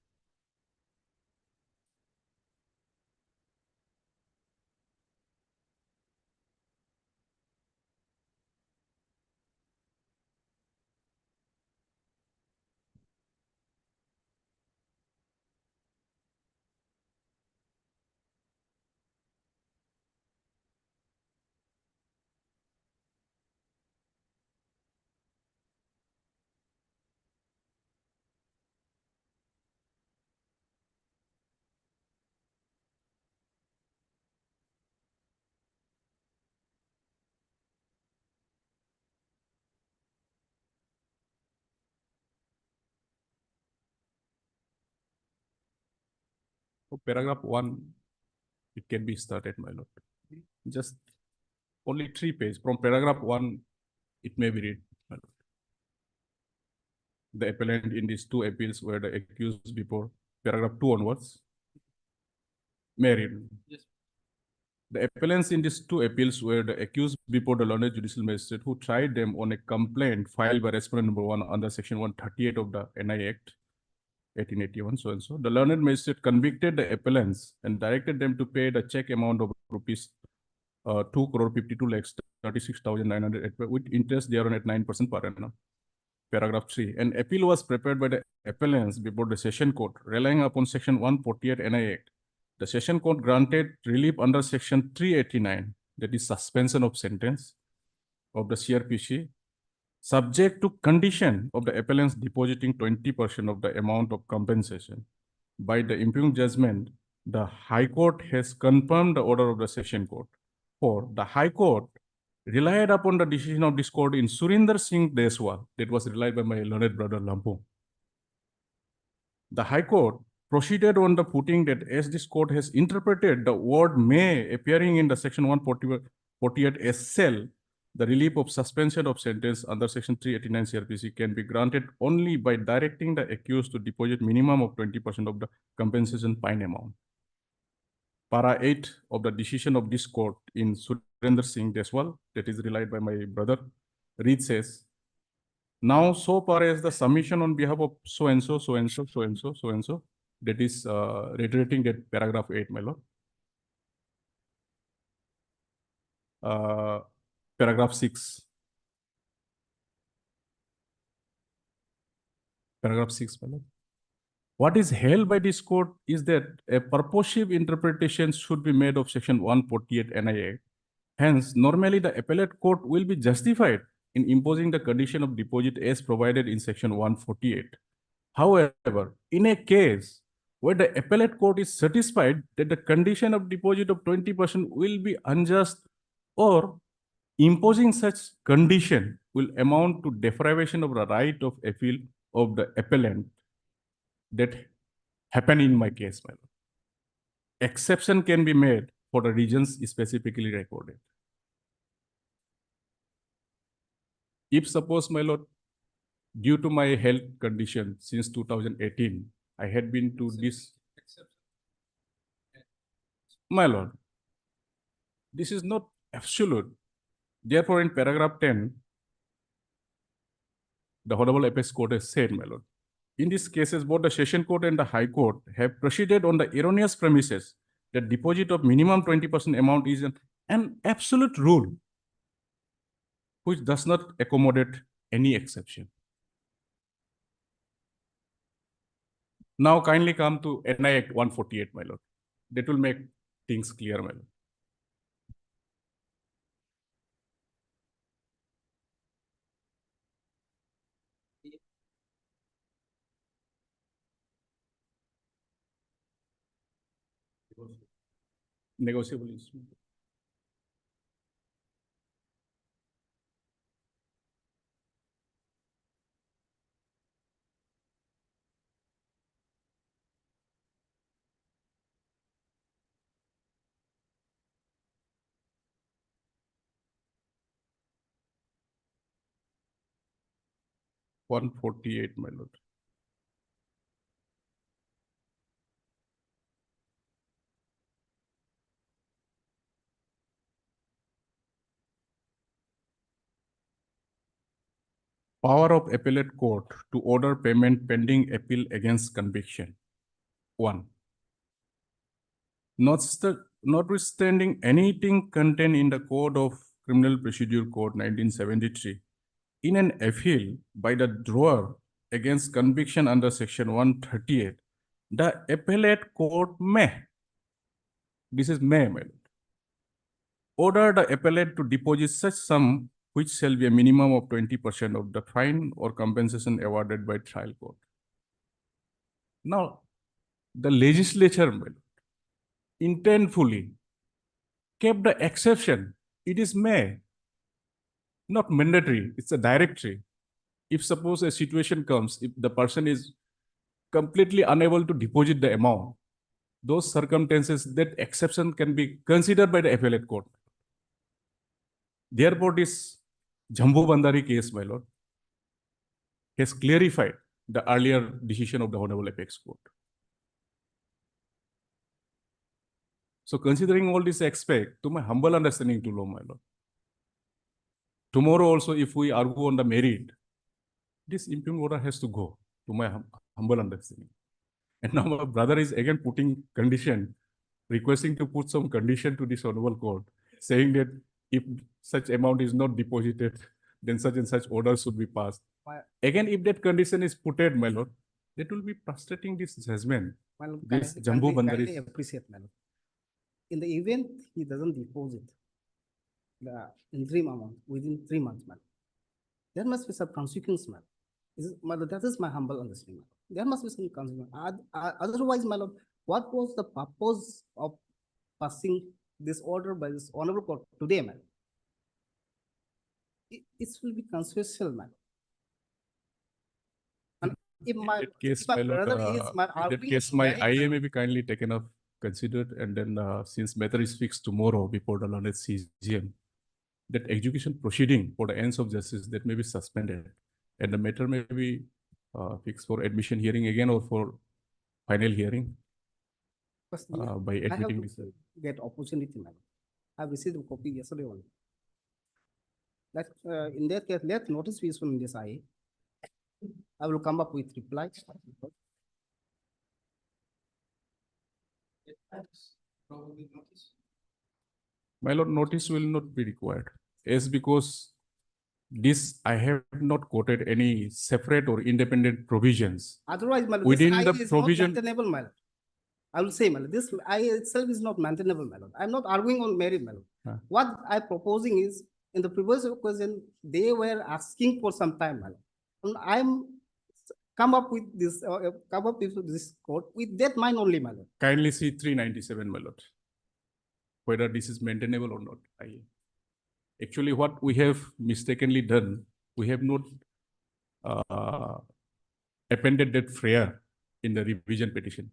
So paragraph 1, it can be started, my lord. Just only 3 pages. From paragraph 1, it may be read, my lord. The appellant in these 2 appeals were the accused before paragraph 2 onwards. May I read? Yes. The appellants in these 2 appeals were the accused before the learned judicial magistrate who tried them on a complaint filed by respondent number 1 under section 138 of the NI Act 1881, so and so. The learned magistrate convicted the appellants and directed them to pay the check amount of rupees 2 crore 52 lakhs 36,900 with interest thereon at 9% per annum. Paragraph 3. An appeal was prepared by the appellants before the session court, relying upon section 148 NI Act. The session court granted relief under section 389, that is suspension of sentence of the CRPC, subject to condition of the appellants depositing 20% of the amount of compensation. By the impugned judgment, the High Court has confirmed the order of the session court. For the High Court relied upon the decision of this court in Surinder Singh Deswal, that was relied by my learned brother Lampung. The High Court proceeded on the footing that as this court has interpreted the word may appearing in the section 148 as cell, the relief of suspension of sentence under section 389 CRPC can be granted only by directing the accused to deposit minimum of 20% of the compensation fine amount. Para 8 of the decision of this court in Surendra Singh Deswal, that is relied by my brother, read says, now so far as the submission on behalf of so and so, so and so, so and so, so and so, that is reiterating that paragraph 8, my lord. Paragraph 6. Paragraph 6, my lord. What is held by this court is that a purposive interpretation should be made of section 148 NIA. Hence, normally the appellate court will be justified in imposing the condition of deposit as provided in section 148. However, in a case where the appellate court is satisfied that the condition of deposit of 20% will be unjust, or imposing such condition will amount to deprivation of the right of appeal of the appellant, that happened in my case, my lord. Exception can be made for the reasons specifically recorded. If suppose, my lord, Due to my health condition since 2018, I had been to this. My lord, this is not absolute. Therefore, in paragraph 10, the Honorable Apex Court has said, my lord, in these cases, both the Session Court and the High Court have proceeded on the erroneous premises that deposit of minimum 20% amount is an absolute rule which does not accommodate any exception. Now kindly come to NI Act 148, my lord. That will make things clear, my lord. Negotiable instrument. $148, my lord. Power of appellate court to order payment pending appeal against conviction. 1. Notwithstanding anything contained in the Code of Criminal Procedure Code 1973, in an appeal by the drawer against conviction under Section 138, the appellate court may, this is may, my lord, order the appellate to deposit such sum which shall be a minimum of 20% of the fine or compensation awarded by trial court. Now, the legislature, my lord, intentfully kept the exception. It is may, not mandatory. It's a directory. If suppose a situation comes, if the person is completely unable to deposit the amount, those circumstances, that exception can be considered by the appellate court. Therefore, this Jambu Bandari case, my lord, has clarified the earlier decision of the Honorable Apex Court. So considering all this aspect, to my humble understanding to law, my lord, tomorrow also if we argue on the merit, this impugned order has to go, to my humble understanding. And now my brother is again putting condition, requesting to put some condition to this Honorable Court, saying that if such amount is not deposited, then such and such order should be passed. Again, if that condition is put at, my lord, that will be frustrating this judgment. This Jambu Bandari. Appreciate, my lord. In the event he doesn't deposit the interim amount within 3 months, man, there must be some consequence, man. That is my humble understanding. There must be some consequence. Otherwise, my lord, what was the purpose of passing this order by this honorable court today, man? It will be consequential, man. And if my, that case, if my my lord, brother is my in that case, my IA may be kindly taken up, considered, and then since matter is fixed tomorrow before the learned CGM, that execution proceeding for the ends of justice, that may be suspended, and the matter may be fixed for admission hearing again or for final hearing by admitting this. Get opportunity, man. I have received a copy yesterday only. That in that case, let notice be from this IA. I will come up with reply. Probably notice. My lord, notice will not be required. Yes, because this I have not quoted any separate or independent provisions. Otherwise, my lord, within this the IA is provision. not maintainable, my lord. I will say, my lord, this IA itself is not maintainable, my lord. I'm not arguing on merit, my lord. What I'm proposing is, in the previous question, they were asking for some time, my lord. And I'm come up with this code with that mind only, my lord. Kindly see 397, my lord, whether this is maintainable or not. Actually, what we have mistakenly done, we have not appended that FREIA in the revision petition.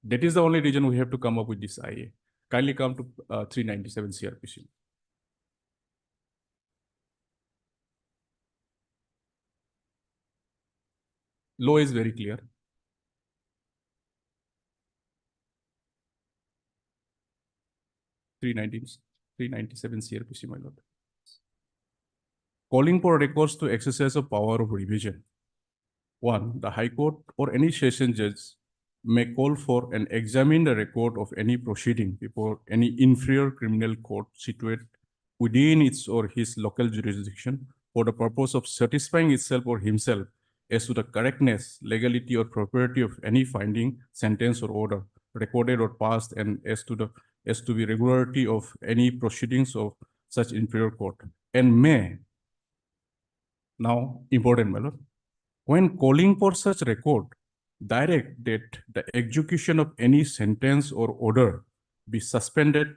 That is the only reason we have to come up with this IA. Kindly come to 397 CRPC. law is very clear. Three ninety-seven CRPC, my lord. Calling for records to exercise a power of revision. 1. The High Court or any session judge may call for and examine the record of any proceeding before any inferior criminal court situated within its or his local jurisdiction for the purpose of satisfying itself or himself as to the correctness, legality, or propriety of any finding, sentence, or order recorded or passed, and as to the regularity of any proceedings of such inferior court, and may. Now, important, my lord. When calling for such record, direct that the execution of any sentence or order be suspended,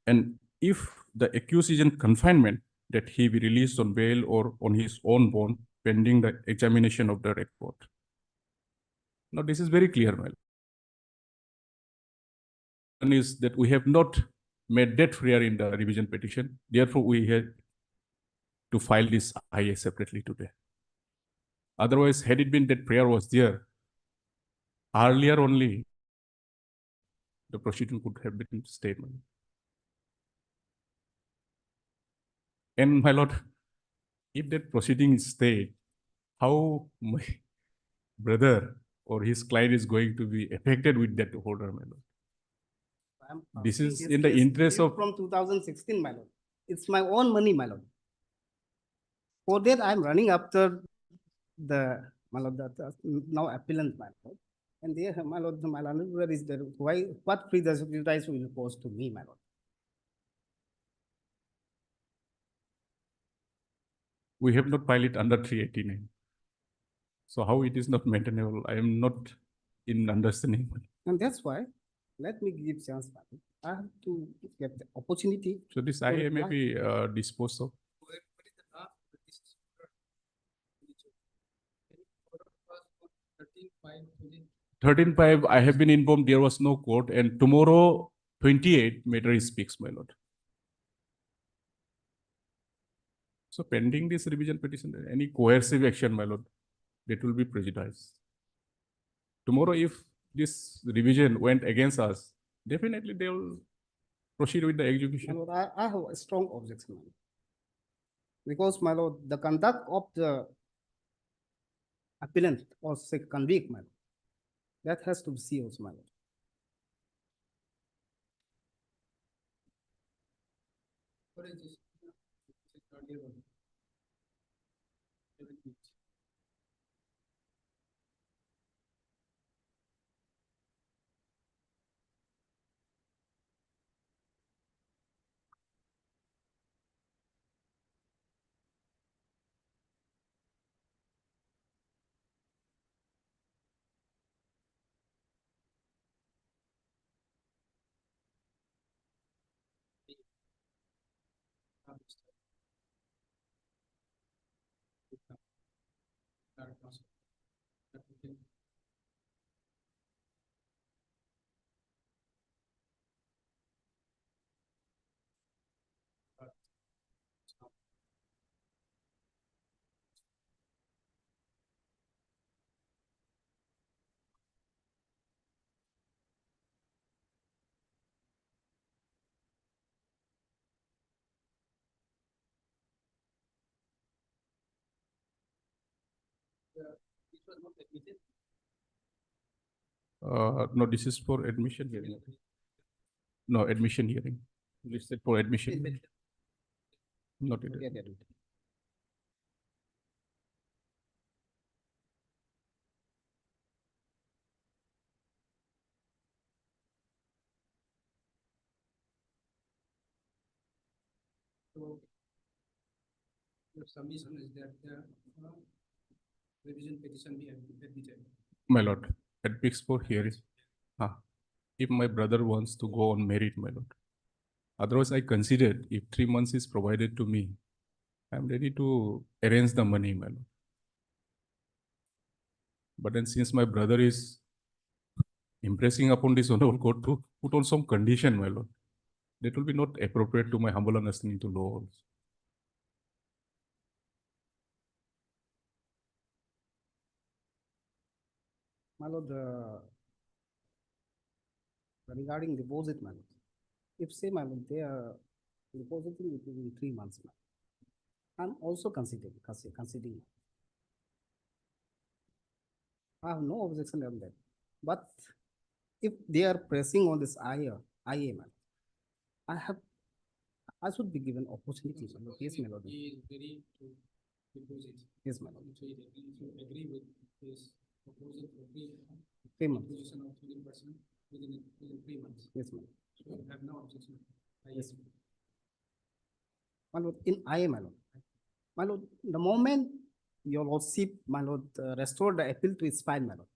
and if the accused is in confinement, that he be released on bail or on his own bond pending the examination of the record. Now, this is very clear, my lord. One is that we have not made that clear in the revision petition. Therefore, we had to file this IA separately today. Otherwise, had it been that prayer was there, earlier only, the proceeding could have been stayed. And my lord, if that proceeding is stayed, how my brother or his client is going to be affected with that order, my lord? This is in the interest of. From 2016, my lord. It's my own money, my lord. For that, I'm running after the, my lord, now appellant, my lord. And there, my lord, where is there? Why, what prejudice will cause to me, my lord? We have not filed it under 389. So how it is not maintainable, I am not in understanding. And that's why, let me give chance, my lord. I have to get the opportunity. So this IA may be disposed of. 13.5, I have been informed there was no court, and tomorrow 28 matter is fixed, my lord. So pending this revision petition, any coercive action, my lord, that will be prejudiced. Tomorrow, if this revision went against us, definitely they will proceed with the execution. My lord, I have a strong objection, my lord. Because, my lord, the conduct of the appellant or say convict, my lord, that has to be serious, my lord. What is this? No, this is for admission hearing. No, admission hearing. Listed for admission. Not yet. So your submission is that the revision petition be admitted. My lord, at fixed for hearing. If my brother wants to go on merit, my lord. Otherwise, I considered if 3 months is provided to me, I'm ready to arrange the money, my lord. But then since my brother is impressing upon this honorable court to put on some condition, my lord, that will be not appropriate to my humble understanding to law also. my lord, regarding deposit, my lord, if say, my lord, they are depositing it within 3 months, my lord, I'm also considering. I have no objection on that. But if they are pressing on this IA, man, I should be given opportunity. My lord. Yes, my lord. He is ready to deposit. Yes, my lord. So you agree with his proposal for 3 months. Position of 20% within 3 months. Yes, my lord. So you have no objection. Yes. My lord, in IA, my lord. My lord, the moment your lordship, my lord, restored the appeal to its file, my lord,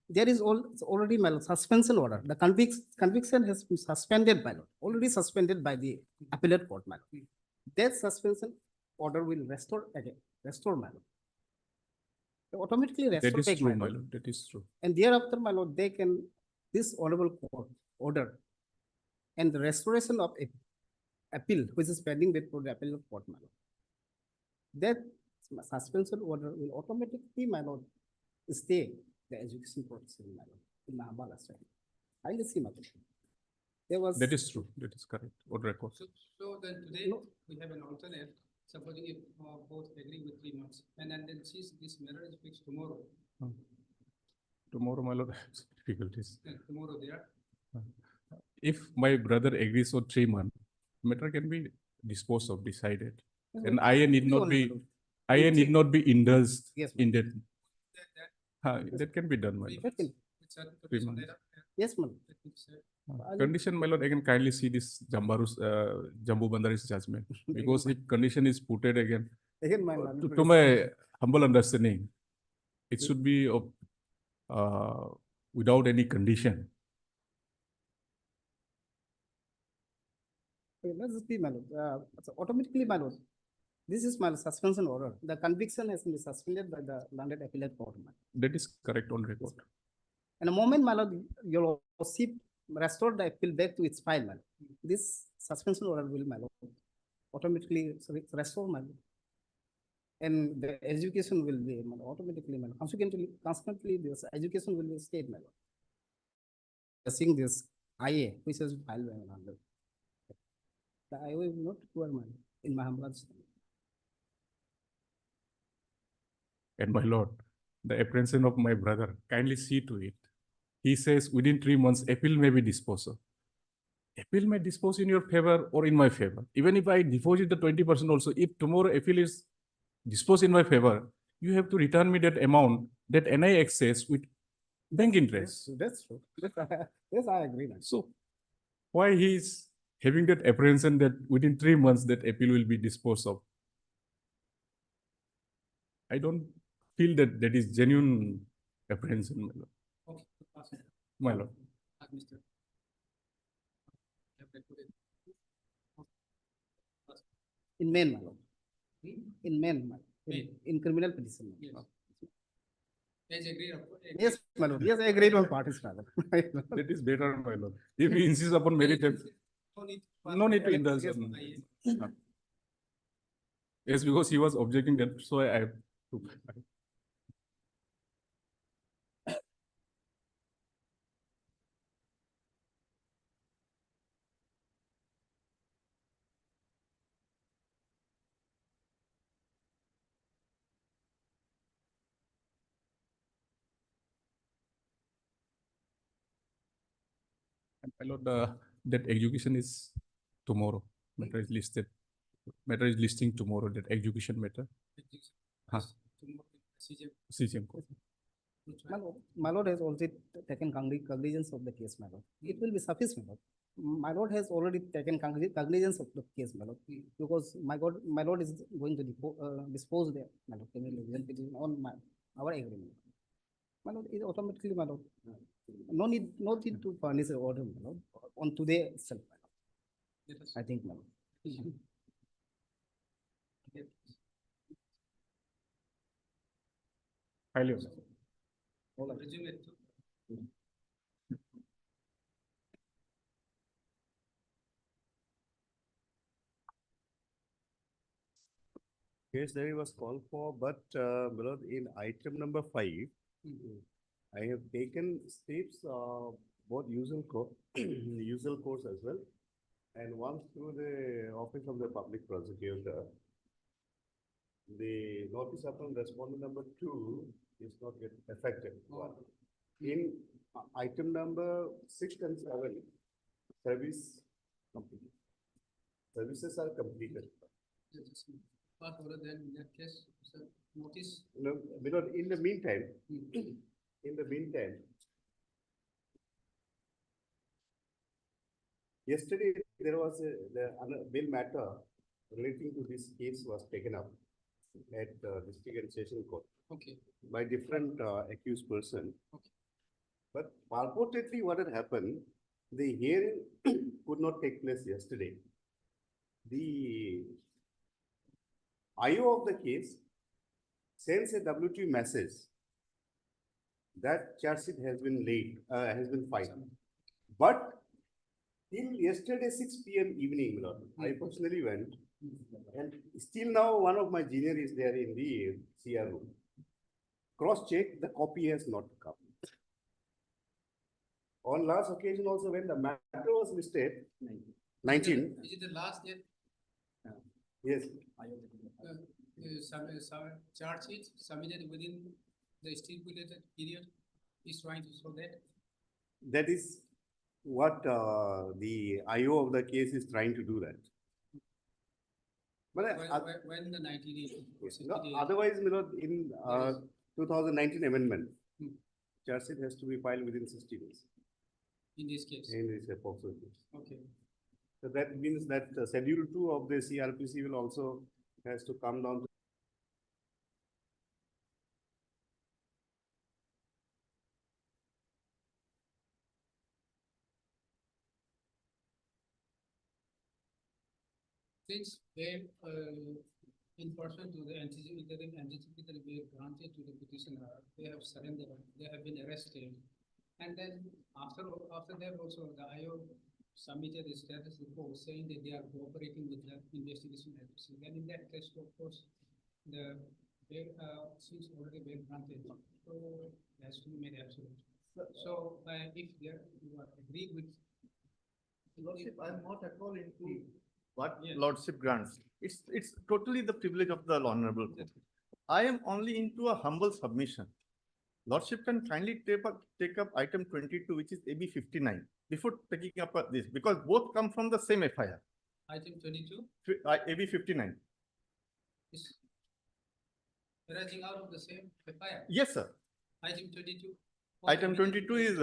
there is already, my lord, suspension order. The conviction has been suspended, my lord, already suspended by the appellate court, my lord. That suspension order will restore again, my lord. They automatically restore That is back, true, my lord. That is true. And thereafter, my lord, they can, this honorable court order and the restoration of appeal, which is pending before the appellate court, my lord. That suspension order will automatically, my lord, stay the education process, my lord, in Mahabala side. I will see, my lord. There was. That is true. That is correct. On record. So then today we have an alternate. Supposing if both agree with 3 months, and then since this matter is fixed tomorrow. Tomorrow, my lord, has difficulties. Tomorrow there. If my brother agrees for 3 months, matter can be disposed of, decided, and I need not be indulged in that. That can be done, my lord. 3 months. Yes, ma'am. Condition, my lord, I can kindly see this Jambu Bandari's judgment, because if condition is put it again, my lord, to my humble understanding, it should be of without any condition. Let's just be, my lord. So automatically, my lord, this is my suspension order. The conviction has been suspended by the landed appellate court. That is correct on record. And the moment, my lord, your lordship restored the appeal back to its file, my lord, this suspension order will, my lord, automatically restore, my lord. And the education will be, my lord, automatically, my lord. Consequently, this education will be stayed, my lord. Seeing this IA, which is filed by my lord. The IA will not require, my lord, in Mahabala. And my lord, the apprehension of my brother, kindly see to it. He says within 3 months, appeal may be disposed of. Appeal may dispose in your favor or in my favor. Even if I deposit the 20% also, if tomorrow appeal is disposed in my favor, you have to return me that amount that NI excess with bank interest. That's true. Yes, I agree. So why he is having that apprehension that within 3 months that appeal will be disposed of? I don't feel that that is genuine apprehension, my lord. Okay. My lord. In main, my lord. In main, my lord. In criminal petition. Yes. Yes, agreed. Yes, my lord. Yes, I agreed on parties, my lord. That is better, my lord. If he insists upon merit, no need to indulge. Yes, because he was objecting that, so I took. My lord, that execution is tomorrow. Matter is listed. Matter is listing tomorrow. That execution matter. CGM court. My lord has already taken cognizance of the case, my lord. It will be sufficient, my lord. My lord has already taken cognizance of the case, my lord, because my lord is going to dispose the my lord, on our agreement. My lord is automatically, my lord. No need to furnish an order, my lord, on today itself, my lord. I think, my lord. Highly. Yes, there was call for, but in item number 5, I have taken steps, both usual usual course as well, and once through the office of the public prosecutor. The notice upon respondent number 2 is not yet effective. One. In item number 6 and 7, service completed. Services are completed. But other than in that case, so notice. No, because in the meantime, yesterday there was the bill matter relating to this case was taken up at district and session court. Okay. By different accused person. Okay. But purportedly what had happened, the hearing could not take place yesterday. The IO of the case sends a W2 message that charge sheet has been filed. But till yesterday 6 p.m. evening, I personally went, and still now one of my junior is there in the CR room. Cross-check, the copy has not come. On last occasion also when the matter was listed, 19. Is it the last date? Yes. Some charge sheet submitted within the stipulated period is trying to show that. That is what the IO of the case is trying to do that. But when the 90 days. no, otherwise, in 2019 amendment, charge sheet has to be filed within 60 days. In this case. In this POCSO case. Okay. So that means that schedule 2 of the CRPC will also has to come down to since bail in person to the anticipated bail granted to the petitioner, they have surrendered, they have been arrested. And then after that also the IO submitted a status report saying that they are cooperating with the investigation agency. Then in that case, of course, the bail since already bail granted, so it has to be made absolute. So if you agree with Lordship, I'm not at all into what Lordship grants. It's totally the privilege of the Honorable Court. I am only into a humble submission. Lordship can kindly take up item 22, which is AB 59, before taking up this, because both come from the same FIR. Item 22? AB 59. Is arising out of the same FIR? Yes, sir. Item 22? Item 22 is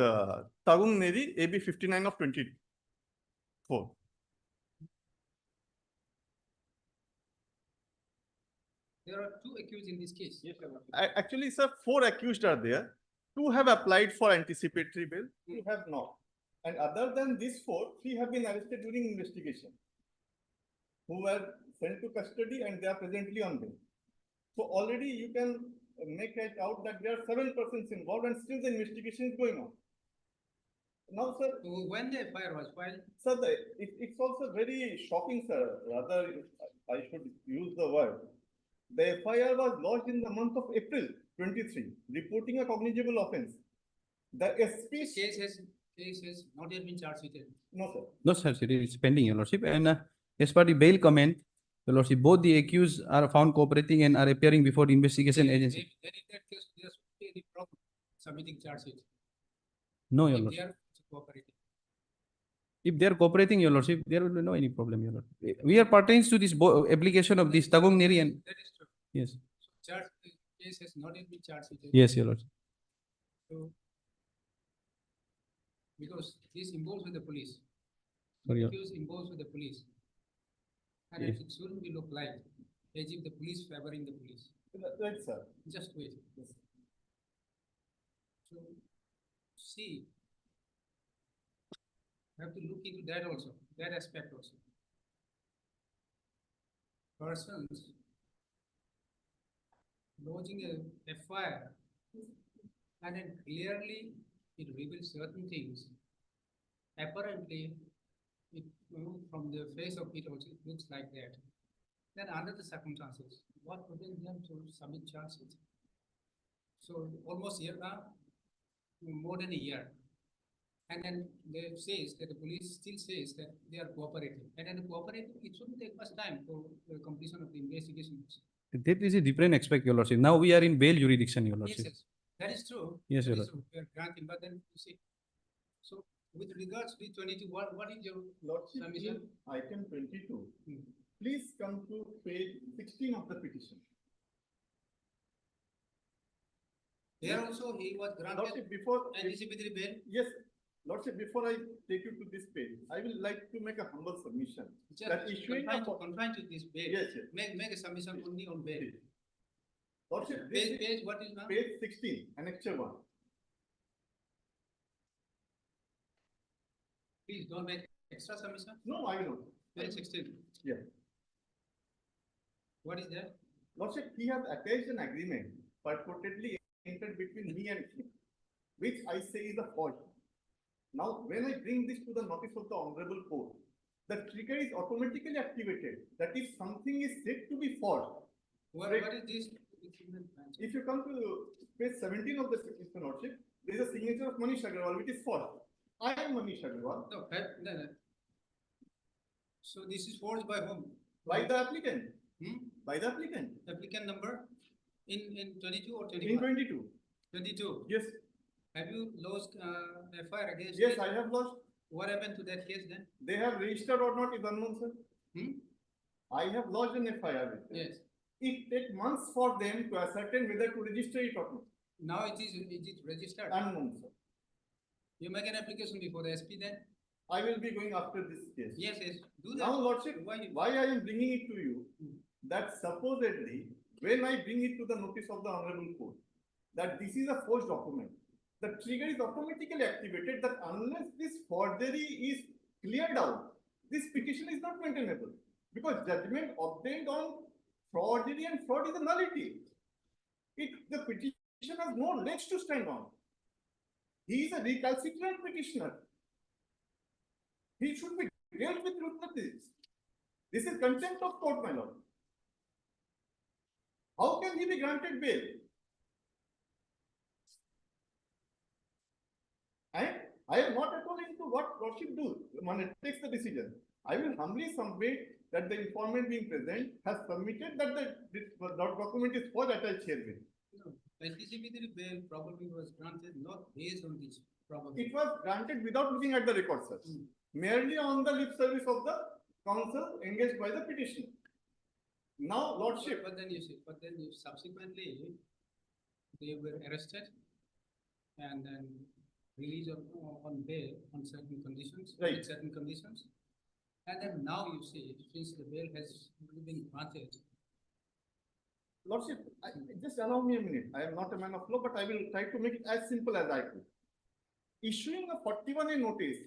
Tagung Neri, AB 59 of 24. There are 2 accused in this case. Yes, Actually, sir, 4 accused are there. 2 have applied for anticipatory bail, 2 have not. And other than these 4, 3 have been arrested during investigation, who were sent to custody and they are presently on bail. So already you can make it out that there are 7 persons involved and still the investigation is going on. Now, sir. When the FIR was filed? Sir, it's also very shocking, sir. Rather, I should use the word. The FIR was lodged in the month of April 23, reporting a cognizable offence. The SP case has not yet been charged sheeted. No, sir. No, sir, it is pending, Your Lordship. And as per the bail comment, Your Lordship, both the accused are found cooperating and are appearing before the investigation agency. Then in that case, there should be any problem submitting charge sheet. No, Your If Lordship. they are cooperating. If they are cooperating, Your Lordship, there will be no any problem, Your Lordship. We are pertains to this application of this Tagung Neri and. That is true. Yes. So charge case has not yet been charged sheeted. Yes, Your Lordship. So, because this involves with the police. Sorry, Your- Accused involves with the police. And Yes. it shouldn't be look like as if the police favoring the police. Right, sir. Just wait. So, see, you have to look into that also, that aspect also. Persons lodging a FIR and then clearly it reveals certain things. Apparently, it from the face of it also it looks like that. Then under the circumstances, what prevents them to submit charges? So almost here now, more than a year. And then they says that the police still says that they are cooperating. And then cooperating, it shouldn't take much time for the completion of the investigation. That is a different aspect, Your Lordship. Now we are in bail jurisdiction, Your Yes, Lordship. yes, that is true. Yes, That Your is true. We are granting, but then you see, so with regards to the 22, what is your Lordship, submission? in item 22, please come to page 16 of the petition. There also he was granted Lordship, before anticipatory bail. yes, Lordship, before I take you to this page, I will like to make a humble submission that issuing Confined to this bail. Yes, yes. Make a submission only on bail. Lordship, this is Page, what is now? page 16, annexure 1. Please don't make extra submission. No, I will not. Page 16. Yeah. What is that? Lordship, he has attached an agreement purportedly entered between me and him, which I say is a fault. Now, when I bring this to the notice of the Honorable Court, the trigger is automatically activated. That if something is said to be false. What is this? If you come to page 17 of the Mr. Lordship, there is a signature of Manish Agarwal, which is false. I am Manish Agarwal. No. So this is forged by whom? By the applicant. By the applicant. Applicant number in 22 or 21? In 22. 22. Yes. Have you lodged FIR against? Yes, it? I have lodged. What happened to that case then? They have registered or not is unknown, sir. I have lodged an FIR with them. Yes. It takes months for them to ascertain whether to register it or not. Now it is registered. Unknown, sir. You make an application before the SP then? I will be going after this case. Yes. Do that. Now, Lordship, why I am bringing it to you, that supposedly, when I bring it to the notice of the Honorable Court, that this is a forged document, the trigger is automatically activated that unless this forgery is cleared out, this petition is not maintainable. Because judgment obtained on forgery and fraud is a nullity. The petition has no legs to stand on. He is a recalcitrant petitioner. He should be dealt with ruthlessness. This is contempt of court, my lord. How can he be granted bail? And I am not at all into what lordship do when it takes the decision. I will humbly submit that the informant being present has submitted that the document is for attached herewith. No, anticipatory bail probably was granted not based on this probably. It was granted without looking at the records, sir. Merely on the lip service of the counsel engaged by the petitioner. Now, lordship. But then you subsequently they were arrested and then released on bail on certain conditions, Right. with certain conditions. And then now you see, since the bail has been granted. Lordship, just allow me a minute. I am not a man of law, but I will try to make it as simple as I could. Issuing a 41A notice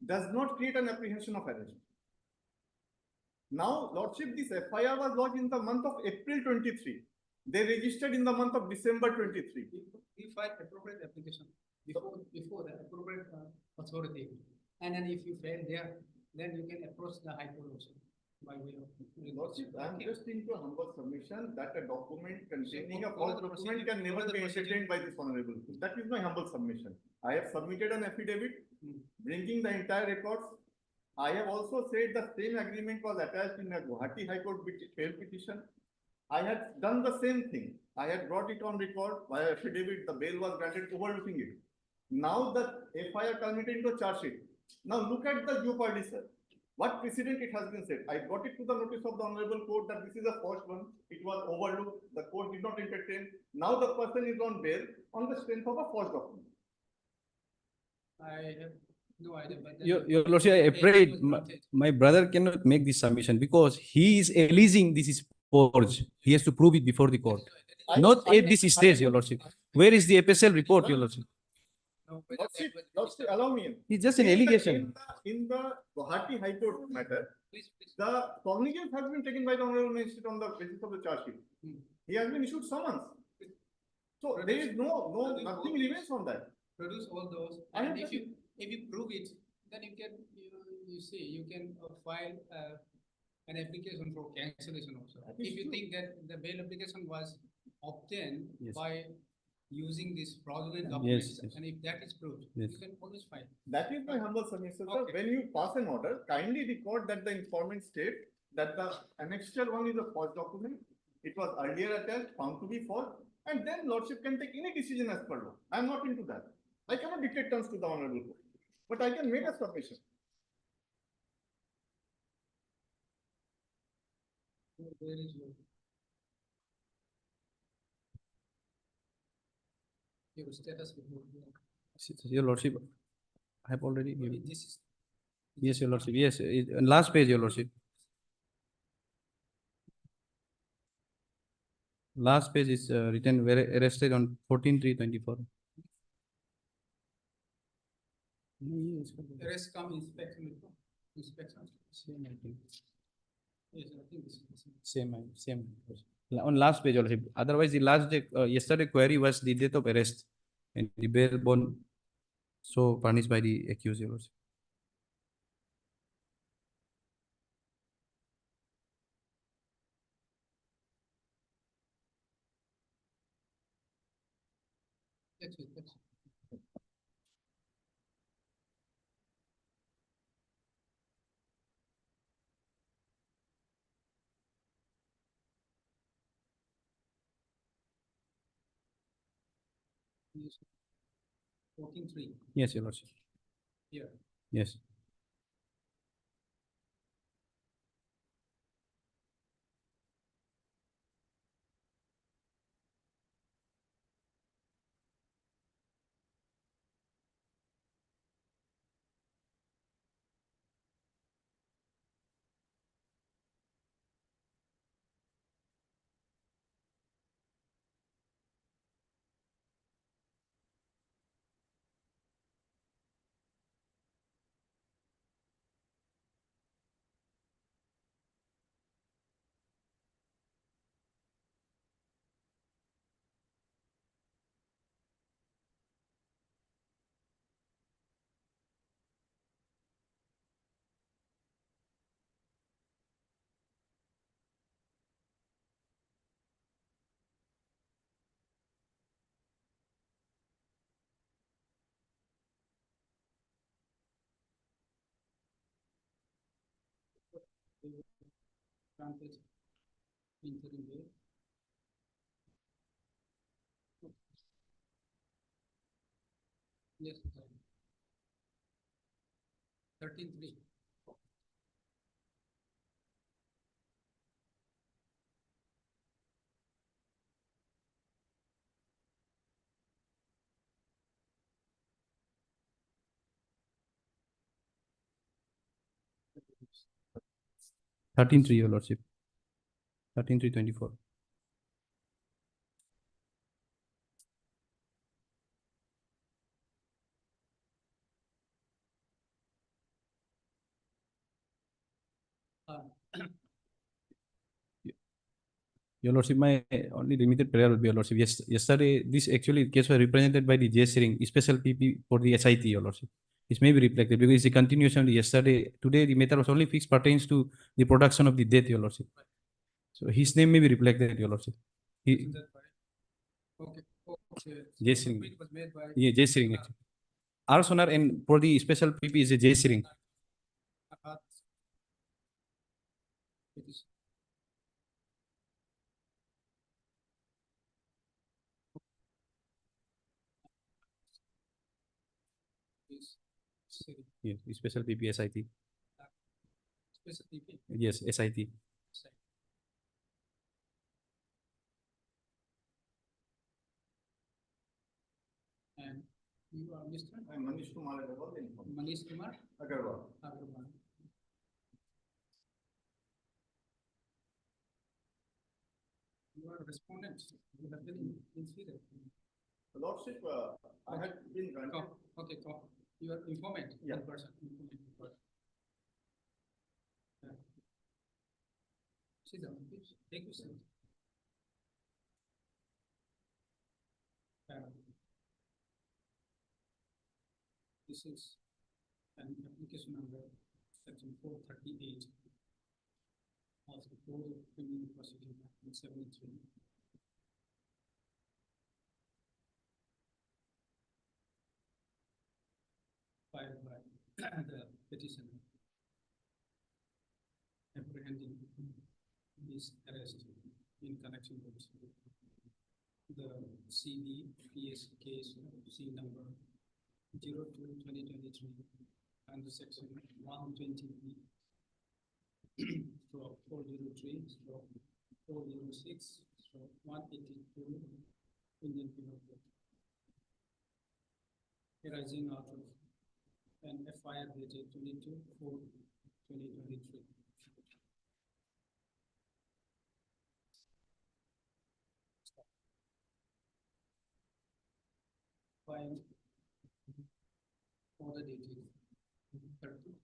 does not create an apprehension of arrest. Now, Lordship, this FIR was lodged in the month of April 23. They registered in the month of December 23. We file appropriate application before the appropriate authority. And then if you fail there, then you can approach the High Court also. By way of Lordship, I am just into a humble submission that a document containing a follow false the document procedure, can never follow the be procedure. entertained by this honorable. That is my humble submission. I have submitted an affidavit bringing the entire records. I have also said the same agreement was attached in a Guwahati High Court bail petition. I had done the same thing. I had brought it on record via affidavit. The bail was granted, overlooking it. Now the FIR culminated into a charge sheet. Now look at the jeopardy, sir. What precedent it has been said? I brought it to the notice of the Honorable Court that this is a false one. It was overlooked. The court did not entertain. Now the person is on bail on the strength of a false document. I have no idea. But Your Lordship, I afraid my brother cannot make this submission because he is alleging this is forged. He has to prove it before the court. Not at this stage, Your Lordship. Where is the FSL report, Your Lordship? Lordship, allow me in. It's just an allegation. In the Guwahati High Court matter, the cognizance has been taken by the Honorable Magistrate on the basis of the charge sheet. He has been issued summons. So there is nothing remains on that. Produce all those, and if you prove it, then you can you can file an application for cancellation also. If you think that the bail application was obtained by using this fraudulent Yes, documents, yes. and if that is proved, Yes. you can always file. That is my humble submission, sir. Okay. When you pass an order, kindly record that the informant state that the annexure one is a false document. It was earlier attached, found to be false, and then lordship can take any decision as per law. I am not into that. I cannot dictate terms to the honorable court, but I can make a submission. Where is your status report? Your lordship, I have already given. This is Yes, your lordship. Yes, last page, your lordship. Last page is written were arrested on 14/3/24. arrest come inspection. Inspection. Same, I think. Yes, I think this is the same. Same. On last page, your lordship. Otherwise, the last day, yesterday query was the date of arrest and the bail bond so furnished by the accused, your lordship. That's it. That's it. Yes. 14.3. Yes, your lordship. Here. Yes. Granted interim bail. Yes. 13.3. Thirteen three, your lordship. 13/3/24. Your lordship, my only limited prayer would be, your lordship. Yes, yesterday, this actually case was represented by the J Sering, special PP for the SIT, your lordship. It may be reflected because it's a continuation of the yesterday. Today, the matter was only fixed pertains to the production of the death, your lordship. So his name may be reflected, your lordship. He, Okay. Okay. J So Sering. it was made by. Yeah, J Sering. Actually. Our sonar and for the special PP is a J Sering. It is. Is Siri. Yeah, special PP SIT. Special PP. Yes, SIT. And you are Mr. I'm Manish Kumar Agarwal. Manish Kumar Agarwal. Agarwal. You are a respondent. You have been in Sweden. Lordship, I had been granted. Okay, you are informant. Yeah. In person. Informant in person. Yeah. Sit down, please. Take your seat. This is an application number section 438 of the Code of Criminal Procedure 1973. the petitioner apprehending his arrest in connection with the CBPS case C number 02/2023 under section 120B stroke 403 stroke 406 stroke 182 Indian Penal Code, arising out of an FIR dated 22/4/2023. By order dated 30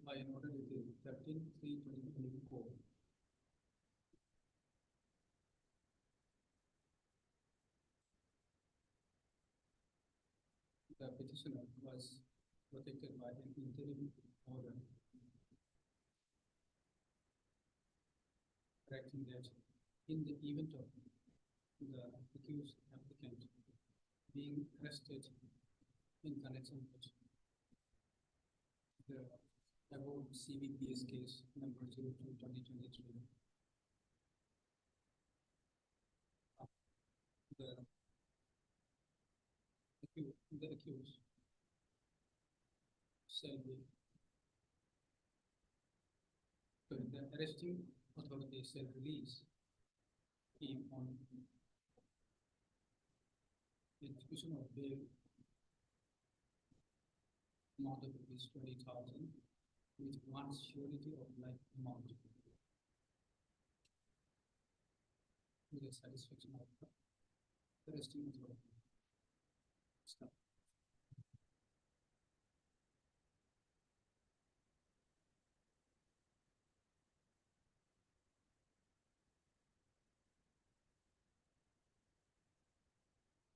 by an order dated 13/3/2024. The petitioner was protected by an interim order correcting that in the event of the accused applicant being arrested in connection with the above CBPS case number 02/2023. The accused shall be, the arresting authority shall release him on execution of bail amount of rupees 20,000 with one surety of like amount to the satisfaction of the arresting authority. Stop.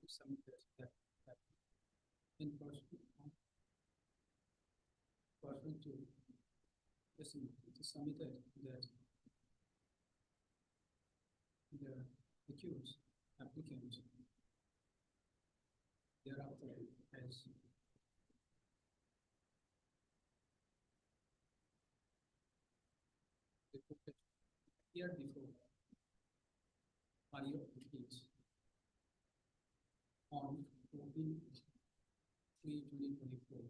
Some that in person to listen to submitted that the accused applicant thereafter has appeared before body of the case on 14/3/2024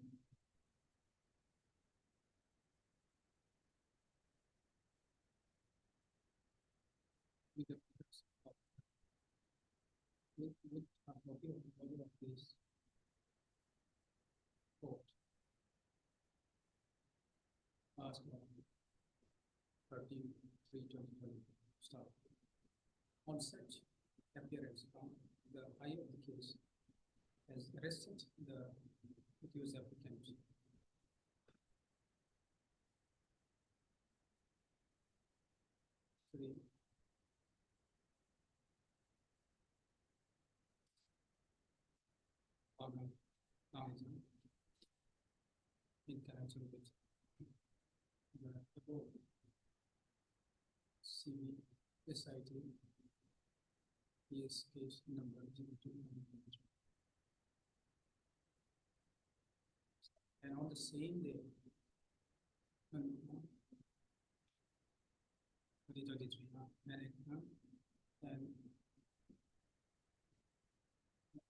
with a copy of the body of this court passed on 13/3/2020 start. On such appearance from the eye of the case has arrested the accused applicant three organism in connection with the above CBSIT PS case number 02/2023. And on the same day, 2023, and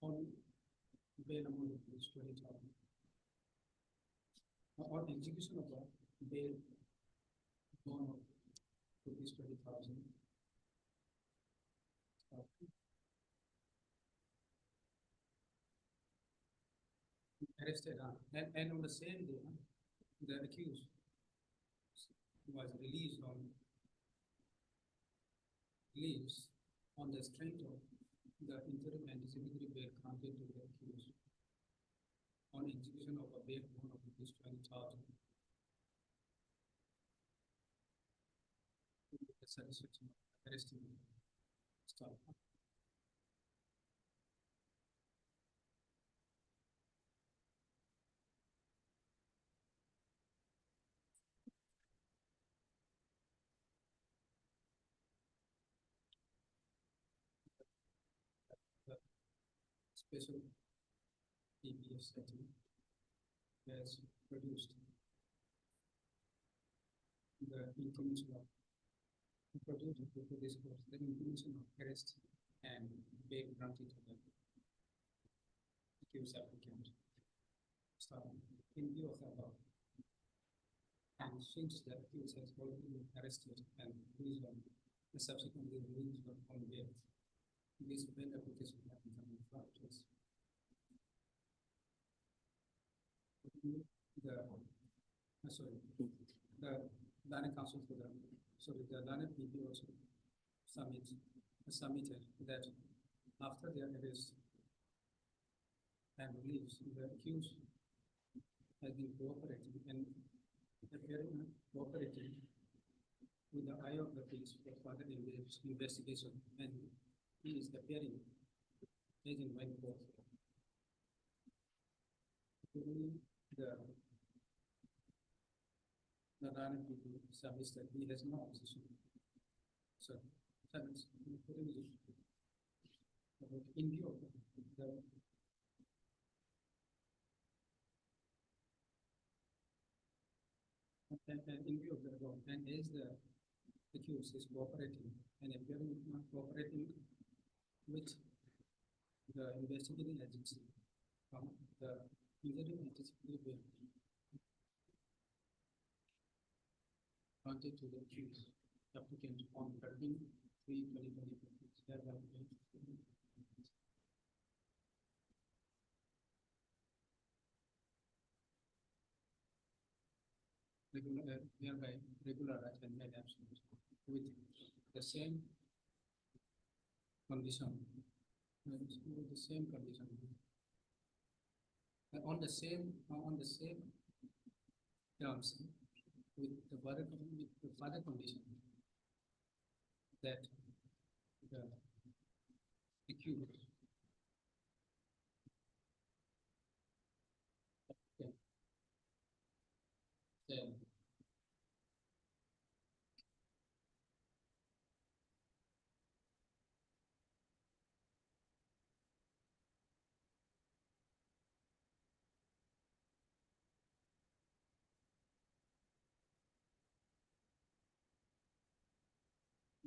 on bail amount is 20,000. On execution of the bail loan of rupees 20,000. Arrested, and on the same day, the accused was released on the strength of the interim anticipatory bail granted to the accused on execution of a bail loan of rupees 20,000. The satisfaction of arresting staff. Special PPS setting has produced the information of produced before this course, the information of arrest and bail granted to the accused applicant. So, in view of the above, and since the accused has already been arrested and released on the subsequently released on bail, this bail application has become fraudulent. The learning council for the learning PP also submitted that after their arrest and release, the accused has been cooperating and appearing cooperating with the eye of the police for further investigation, and he is appearing as in my court. The learning PP submits that he has no opposition. So, in view of the in view of the above, and as the accused is cooperating and appearing not cooperating with the investigating agency from the investigative granted to the accused applicant on 13/3/2024. Whereby regular and made absent with the same condition, with the same condition, on the same terms, with the further condition that the accused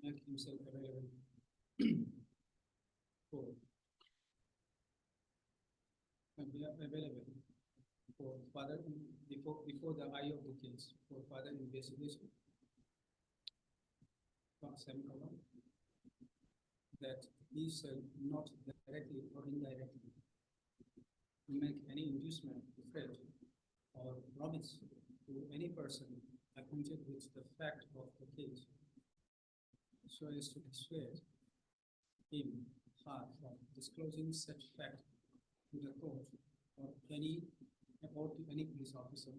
make himself available for further before the eye of the case for further investigation. That he shall not directly or indirectly make any inducement, threat, or promise to any person acquainted with the fact of the case, so as to dissuade him from disclosing such fact to the court or to any police officer.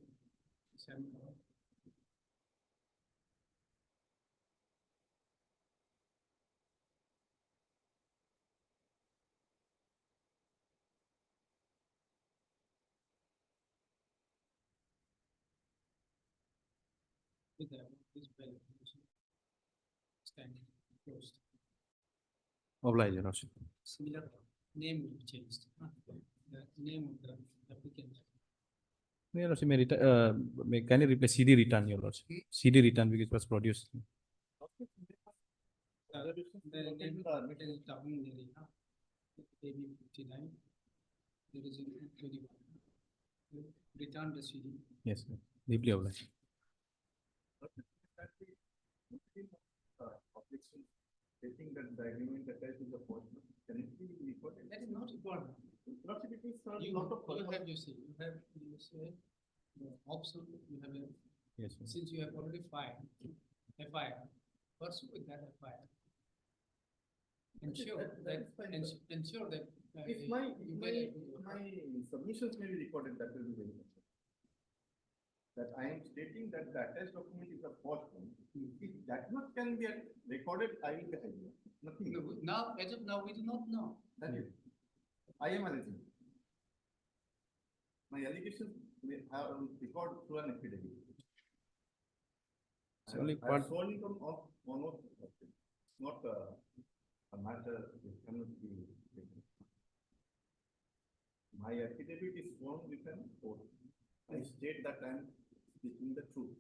With that, this bail application stand closed. Obliged, Your Lordship. Similar name will be changed. The name of the applicant. Your Lordship, may kindly replace CD return, Your Lordship. CD return because it was produced. The name is Tabung Neri, AB 59. There is 21. Return the CD. Yes, sir. Deeply obliged. Stating that the agreement attached to the postman, can it be recorded? That is not important. Not if it is a You lot of. have you say absolutely you have a, yes, sir. Since you have already filed FIR, pursue with that FIR. Ensure that If my submissions may be recorded, that will be very much. That I am stating that the attached document is a false one. If that much can be recorded, I will be happy. Nothing. Now, as of now, we do not know. That is, I am alleging. My allegations may have record through an affidavit. It's only I part. have sworn from one of not a matter which cannot be taken. My affidavit is sworn with an oath. I state that I am speaking the truth.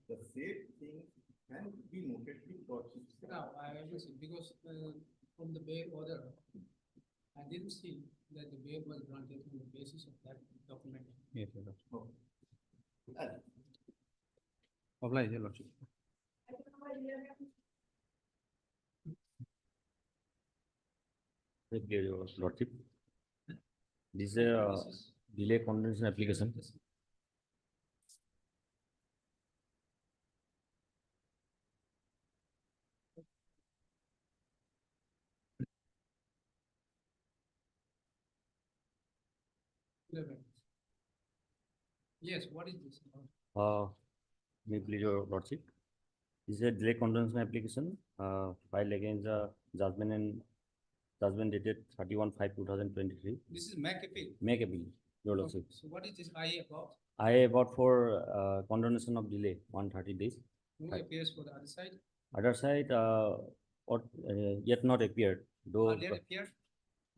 The said thing can be noted with proceedings. Now, I understand, because from the bail order, I didn't see that the bail was granted on the basis of that document. Yes, Your Lordship. And Oblige, Your Lordship. Your Lordship. This is a delay condonation application. Yes, what is this? May please your Lordship. This is a delay condonation application filed against the judgment dated 31/5/2023. This is MAC appeal. Make appeal, Your Lordship. So what is this IA about? I about for condonation of delay 130 days. Who appears for the other side? Other side, yet not appeared, though Earlier appeared?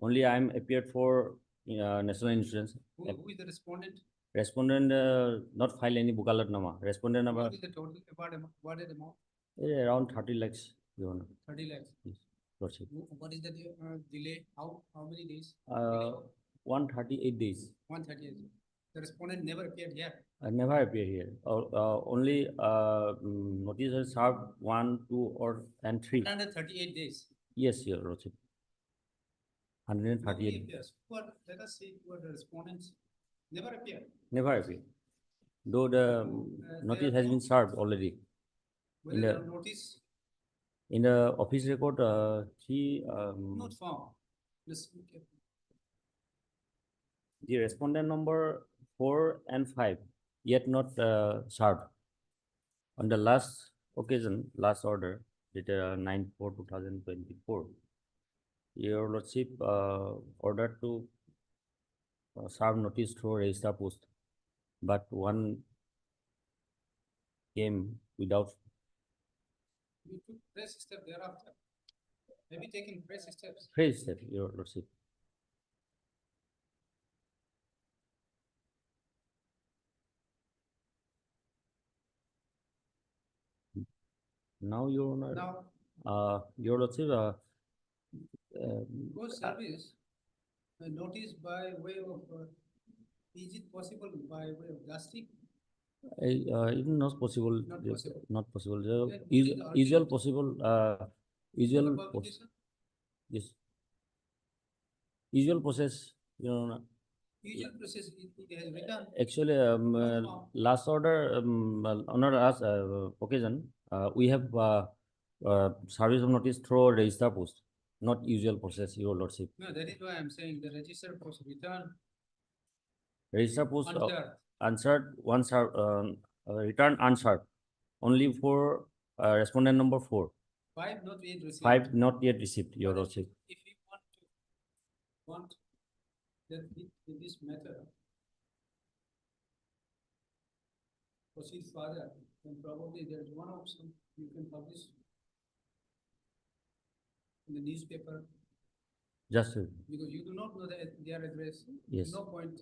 only I am appeared for national insurance. Who is the respondent? Respondent not file any bukalat nama. Respondent What about is the total awarded amount? around 30 lakhs, Your Honor. 30 lakhs. Yes, Lordship. What is the delay? How many days? 138 days. 138. The respondent never appeared here. I never appear here. Only notice is served 1, 2, and 3. 138 days. Yes, Your Lordship. 138. Appears. Let us see who are the respondents. Never appear. Never appear. Though the notice has been served already. Whether the notice In the office record, not found. the respondent number 4 and 5 yet not served. On the last occasion, last order, dated 9/4/2024, Your Lordship ordered to serve notice through register post, but one came without. We took fresh step thereafter. Have you taken fresh steps? Fresh step, Your Lordship. Now, Your Honor, Your Lordship, Post service, notice by way of, is it possible by way of drastic? it not possible. Not possible. Not possible. Then what is the Usual possible. Usual. Publication? Yes. Usual process. Your Honor. Usual process, it has written. Actually, last order, on our last occasion, we have service of notice through register post, not usual process, Your Lordship. No, that is why I'm saying the register post return. Register post Answered. answered, return answered, only for respondent number 4. 5 not yet received. 5 not yet received, Your Lordship. If you want that in this matter proceed further, then probably there is one option you can publish in the newspaper. Just Because you do not know their address. Yes. No point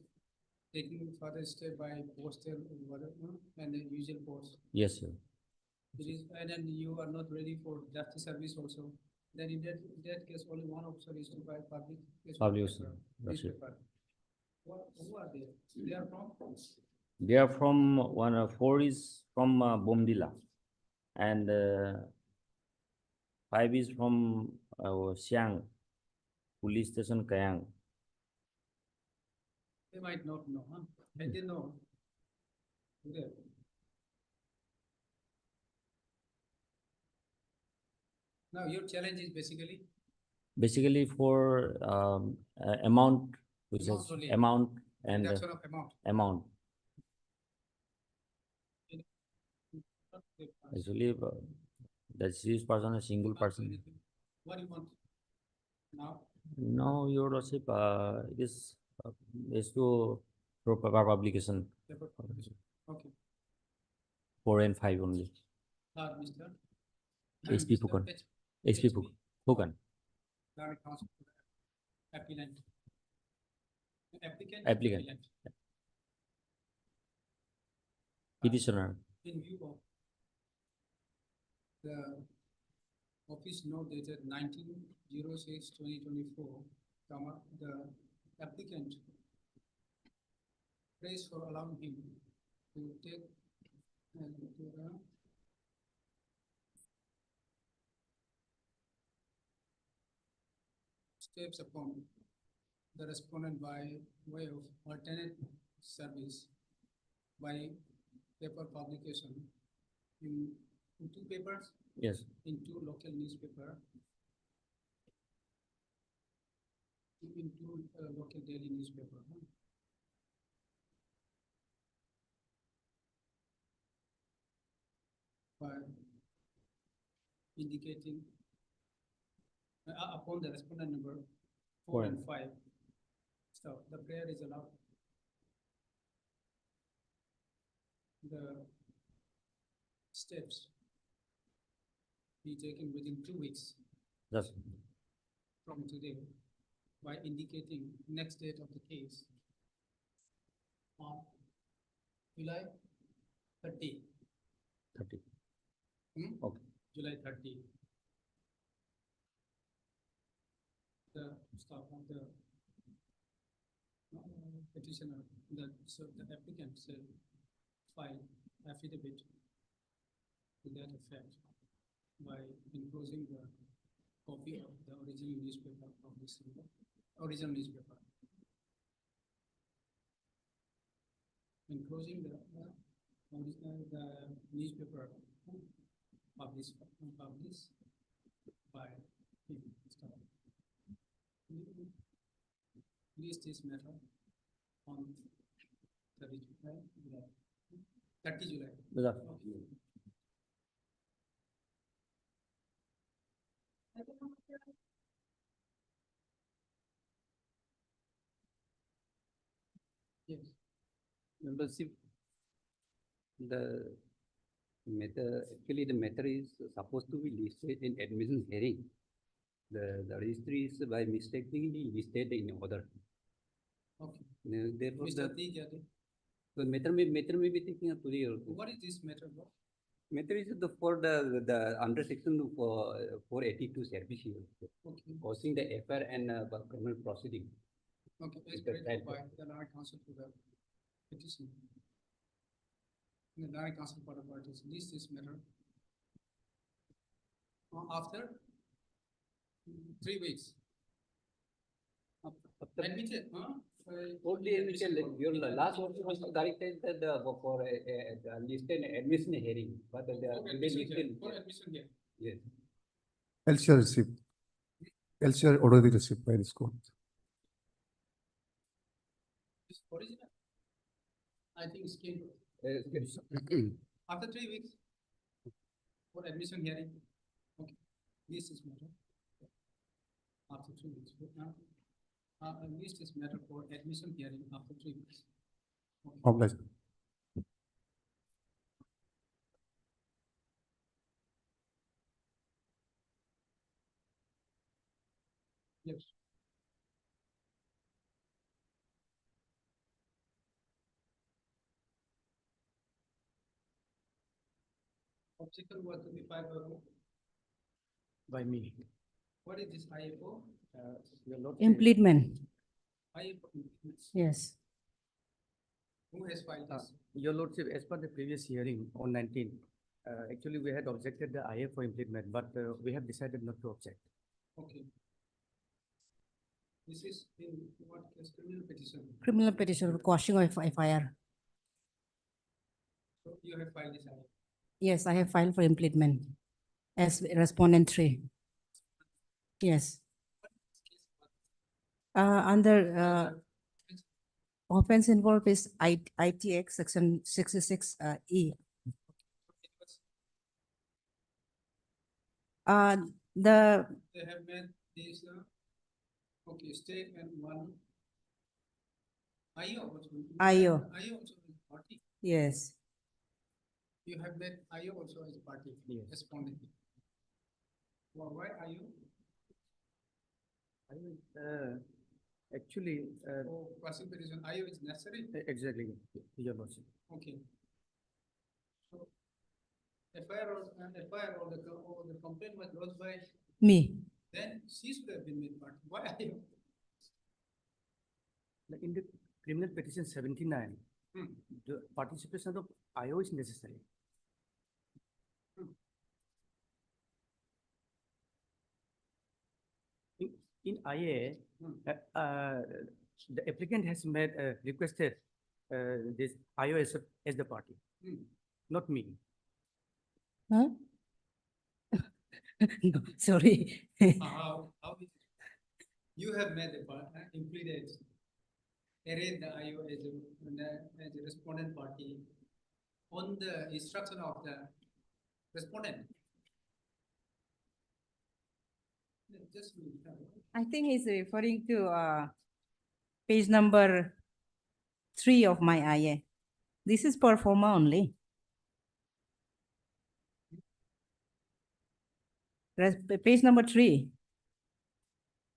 taking further step by postal or whatever, and the usual post. yes, sir. It is, and then you are not ready for justice service also. Then in that case, only one option is to buy public. Newspaper. Who are they? They are from? They are from 4 is from Bomdila, and 5 is from Siang Police Station, Kayang. They might not know, huh? I didn't know. Okay. Now your challenge is Basically for amount, which Amount is only. amount and reduction of amount. amount. Actually, the deceased person, a single person. What do you want now? Now, Your Lordship, it is to paper publication. Paper publication. Okay. 4 and 5 only. Mr. HP Phukan. HP Phukan. Direct counsel. Applicant. Applicant. Applicant. Petitioner. In view of the office note dated 19/06/2024, the applicant prays for allowing him to take steps upon the respondent by way of alternate service by paper publication in two papers. Yes. In two local newspaper. In two local daily newspaper. By indicating upon the respondent number 4 and 5. So the prayer is allowed. The steps be taken within 2 weeks. Yes. From today by indicating next date of the case on July 30. 30. Okay. July 30. The staff of the petitioner, the applicant file affidavit to that effect by enclosing the copy of the original newspaper of this original newspaper. Enclosing the newspaper published by him. Release this matter on 30 July. 30 July. Yes. Membership, the matter, actually the matter is supposed to be listed in admission hearing. The registry is by mistakenly listed in order. Okay. Therefore, the matter may be taken up today. What is this matter about? Matter is for the under section 482 service here. Okay. Causing the FR and criminal proceeding. Okay, it's great by the Nara Council to the petition. The Nara Council for the parties list this matter after 3 weeks. Admitted, huh? Only admitted, your last one was directed for listed admission hearing, but the admission here. Yes. LCR received. LCR already received by this court. This original, I think it's came after 3 weeks for admission hearing. Okay, this is matter after 3 weeks. List is matter for admission hearing after 3 weeks. Obliged. Yes. Obstacle was to be filed by me. What is this IFO? Impleadment. IFO. Yes. Who has filed this? Your Lordship, as per the previous hearing on 19, actually we had objected the IF for impleadment, but we have decided not to object. Okay. This is in what case? Criminal petition. Criminal petition, quashing of FIR. So you have filed this IFO? Yes, I have filed for impleadment as respondent 3. Yes. Under offense involved is ITX section 66 E. The They have made this okay, state and one IO also. IO. IO also is party. Yes. You have made IO also as party. Yes. Respondent. Well, why IO? Actually, quasi petition IO is necessary. exactly, Your Lordship. Okay. FIR or the complaint was lodged by Me. then she should have been made part. Why are you? In the criminal petition 79, the participation of IO is necessary. In IA, the applicant has made requested this IO as the party, not me. Huh? No, sorry. How is it? You have made the part, Impleadment, arrayed the IO as a respondent party on the instruction of the respondent. Just I think he's referring to page number 3 of my IA. This is per forma only. Page number 3.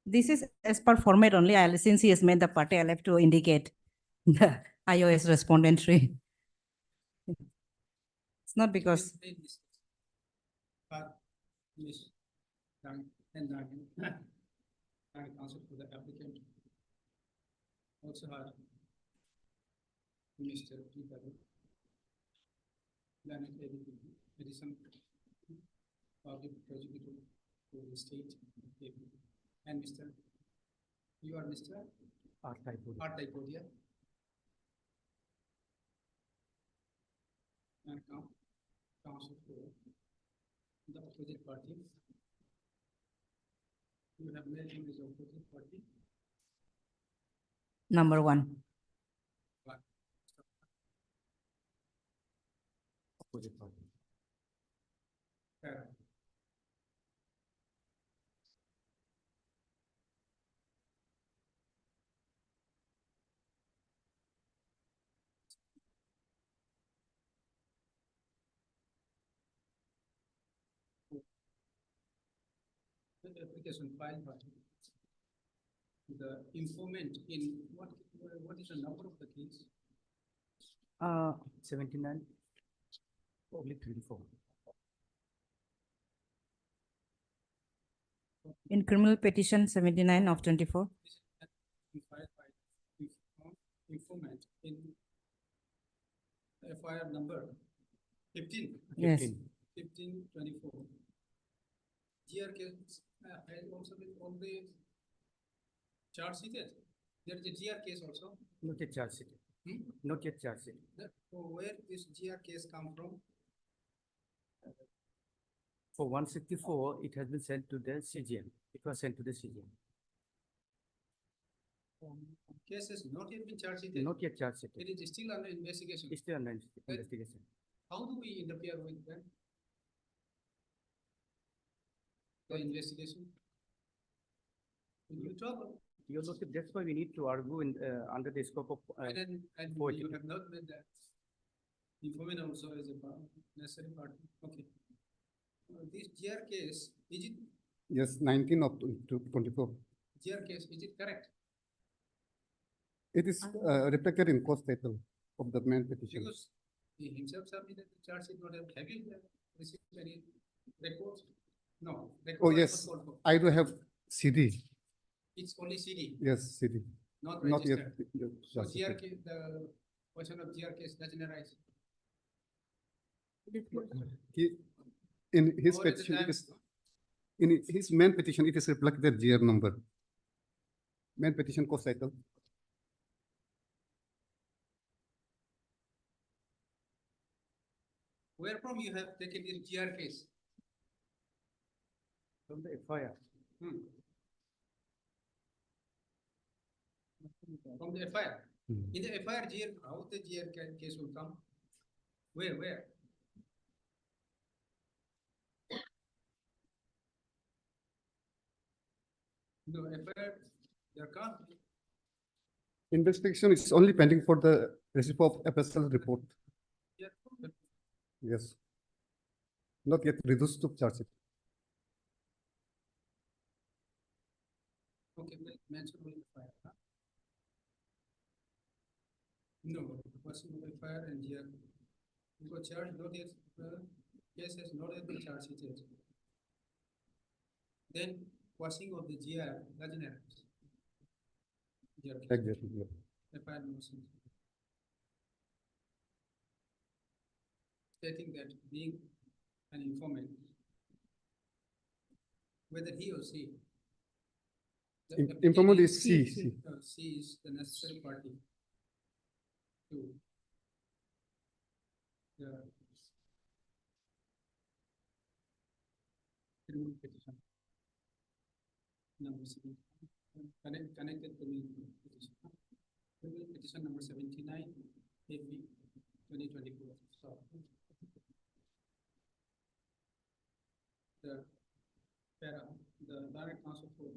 This is as per format only. Since he has made the party, I'll have to indicate the iOS respondent tree. It's not because. And counsel for the applicant. Also had Mr. Planet Edison, public prosecutor for the state, and Mr. You are Mr. Artaipodia. And counsel for the opposite party. You have made him as opposite party. Number 1. Opposite party. The application filed by the informant in what is the number of the case? 79, probably 24. In criminal petition 79 of 24. Filed by informant in FIR number 15. Yes. 1524. GR case has also been on the charge sheeted. There is a GR case also. Not yet charge sheet. Not yet charge sheet. Where this GR case come from? For 164, it has been sent to the CGM. It was sent to the CGM. Case has not yet been charged sheeted. Not yet charge sheet. It is still under investigation. It's still under investigation. How do we interfere with that? The investigation. You trouble. Your Lordship, that's why we need to argue in, under the scope of. And you have not made that. Informant also is a necessary part. Okay. This GR case, is it? Yes, 19 of 24. GR case, is it correct? It is reflected in cost title of the main petition. Because he himself submitted the charge sheet, not have you received any reports? No. Oh, yes, I do have CD. It's only CD. Yes, CD. Not yet. registered. So GR case, the question of GR case doesn't arise. In his petition, in his main petition, it is reflected GR number. Main petition cost title. Where from you have taken this GR case? From the FIR. From the FIR. In the FIR GR, how the GR case will come? Where? No, FIR, there can't be. Investigation is only pending for the receipt of FSL report. Yeah. Yes. Not yet reduced to charge it. Okay, we'll mention only FIR. Huh? No, the question of FIR and GR. Because charge notice, case has noted the charge sheet. Then quashing of the GR doesn't have. Exactly, yeah. FIR motion. Stating that being an informant, whether he or she. the Informant is applicant C. C is the necessary party to the criminal petition. Number 7, connected criminal petition. Criminal petition number 79, AB 2024. So the direct counsel for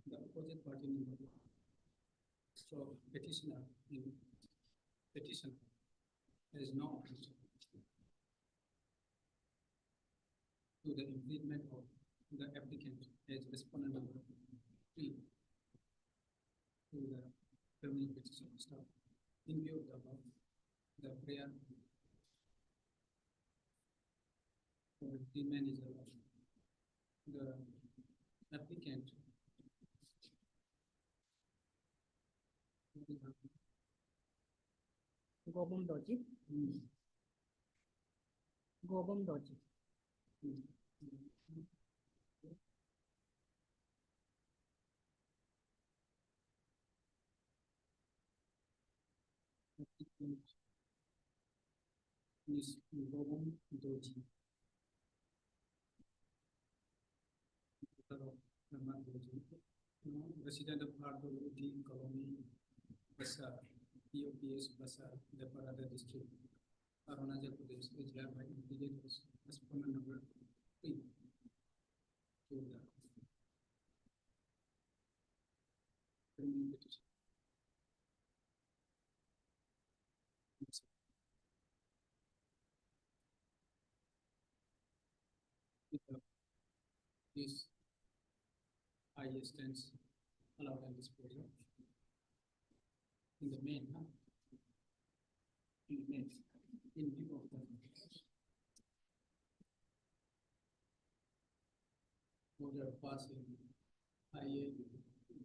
the opposite party member. So petitioner in petition has no objection to the impleadment of the applicant as respondent number 3 to the criminal petition stuff. In view of the above, the prayer for impleadment is allowed. The applicant Gobam Doji. Gobam Doji. Miss Gobam Doji. Resident of Hardwood Colony, Basa, POPS Basa, the Parada district, Arunachal Pradesh, is hereby implemented as respondent number 3 to the criminal petition. This highest stance allowed and disposal in the main, in the main, in view of the order passing IA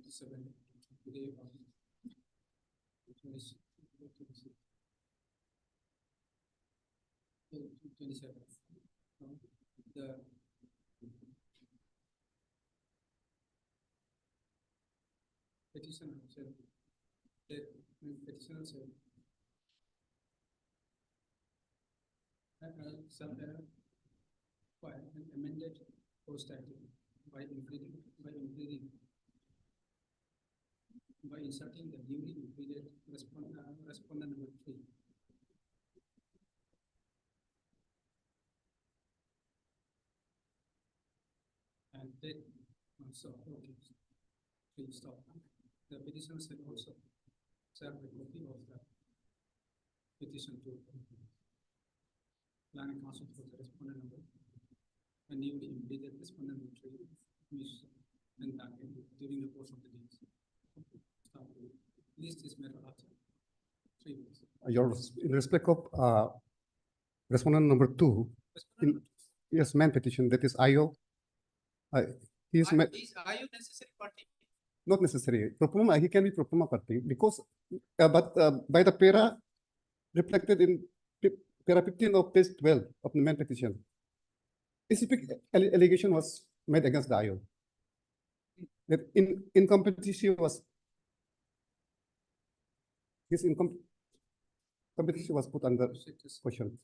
7 today of 27. The petitioner said that petitioner said some by an amended post title by including by inserting the newly included respondent number 3. And then also, okay, please stop. The petitioner said also serve a copy of the petition to planning council for the respondent number, a newly implemented respondent number 3, and that during the course of the days. List is matter after 3 weeks. In respect of respondent number 2, yes, main petition, that is IO. He is IO necessary party? not necessary. He can be pro forma party because, but by the para reflected in para 15 of page 12 of the main petition, specific allegation was made against the IO. That incompetency was his competition was put under question.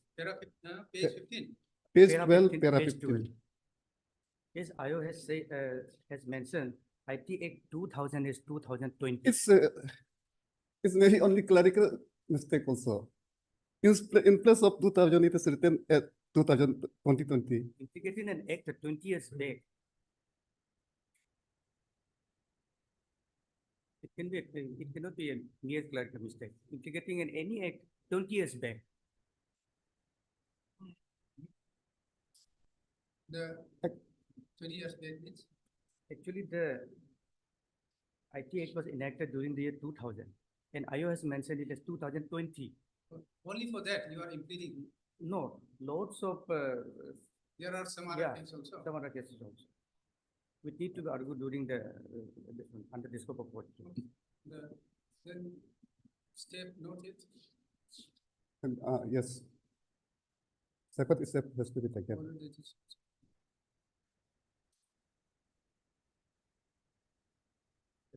Page 15. Page 12, para 15. Yes, IO has say, has mentioned IT Act 2000 is 2020. It's maybe only clerical mistake also. In place of 2000, it is written at 2020. Integrating an act 20 years back. It cannot be a mere clerical mistake. Integrating in any act 20 years back. The 20 years back means? Actually, the IT Act was enacted during the year 2000, and IO has mentioned it as 2020. Only for that you are impleading No, loads of, There are some other yeah, things also. some other cases also. We need to argue during the, under the scope of what. Then step noted. And, yes. Separate step has to be taken. Already it is-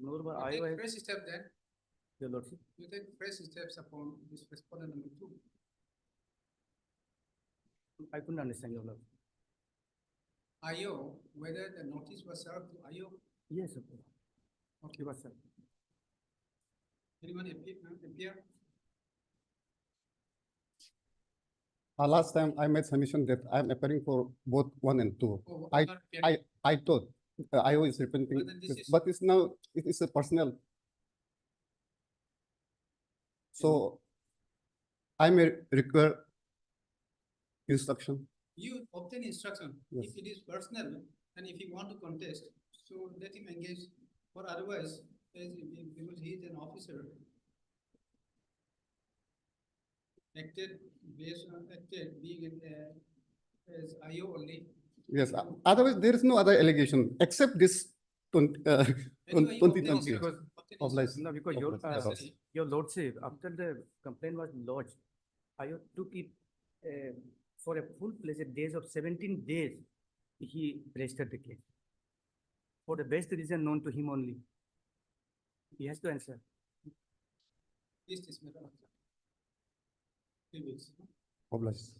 Moreover, You IO take has, fresh step then, Your Lordship. you take fresh steps upon this respondent number 2. I couldn't understand your Lordship. IO, whether the notice was served to IO. Yes, sir. Okay. Yes, sir. Anyone appear? Last time I made submission that I'm appearing for both 1 and 2. Oh, I, you are appearing. I thought IO is repenting, But then this is- but it's now, it is a personal. So I may require instruction. You obtain instruction. Yes. If it is personal and if you want to contest, so let him engage. Or otherwise, because he is an officer, acted being in as IO only. Yes, otherwise there is no other allegation except this 20, Anyway, you obtain 2020 instruction. of license. No, because your Lordship, after the complaint was lodged, IO took it for a full-fledged days of 17 days, he registered the case. For the best reason known to him only. He has to answer. This is matter of 3 weeks. Obliged.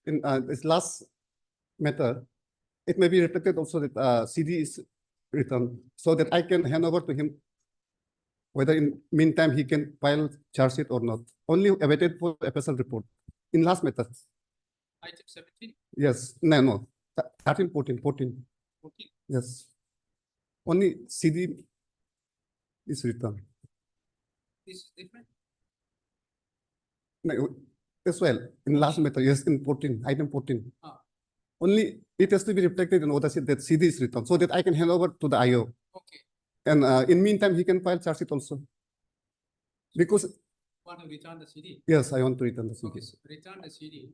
In this last matter, it may be reflected also that CD is written so that I can hand over to him whether in meantime he can file charge sheet or not. Only awaited for FSL report. In last matter. Item 17. Yes, no. 13, 14. 14. Yes. Only CD is written. This is different. No, as well, in last matter, yes, in 14, item 14. Ah. Only it has to be reflected in order that CD is written so that I can hand over to the IO. Okay. And in meantime, he can file charge sheet also. Because, Want to return the CD? yes, I want to return the CD. Okay, so return the CD.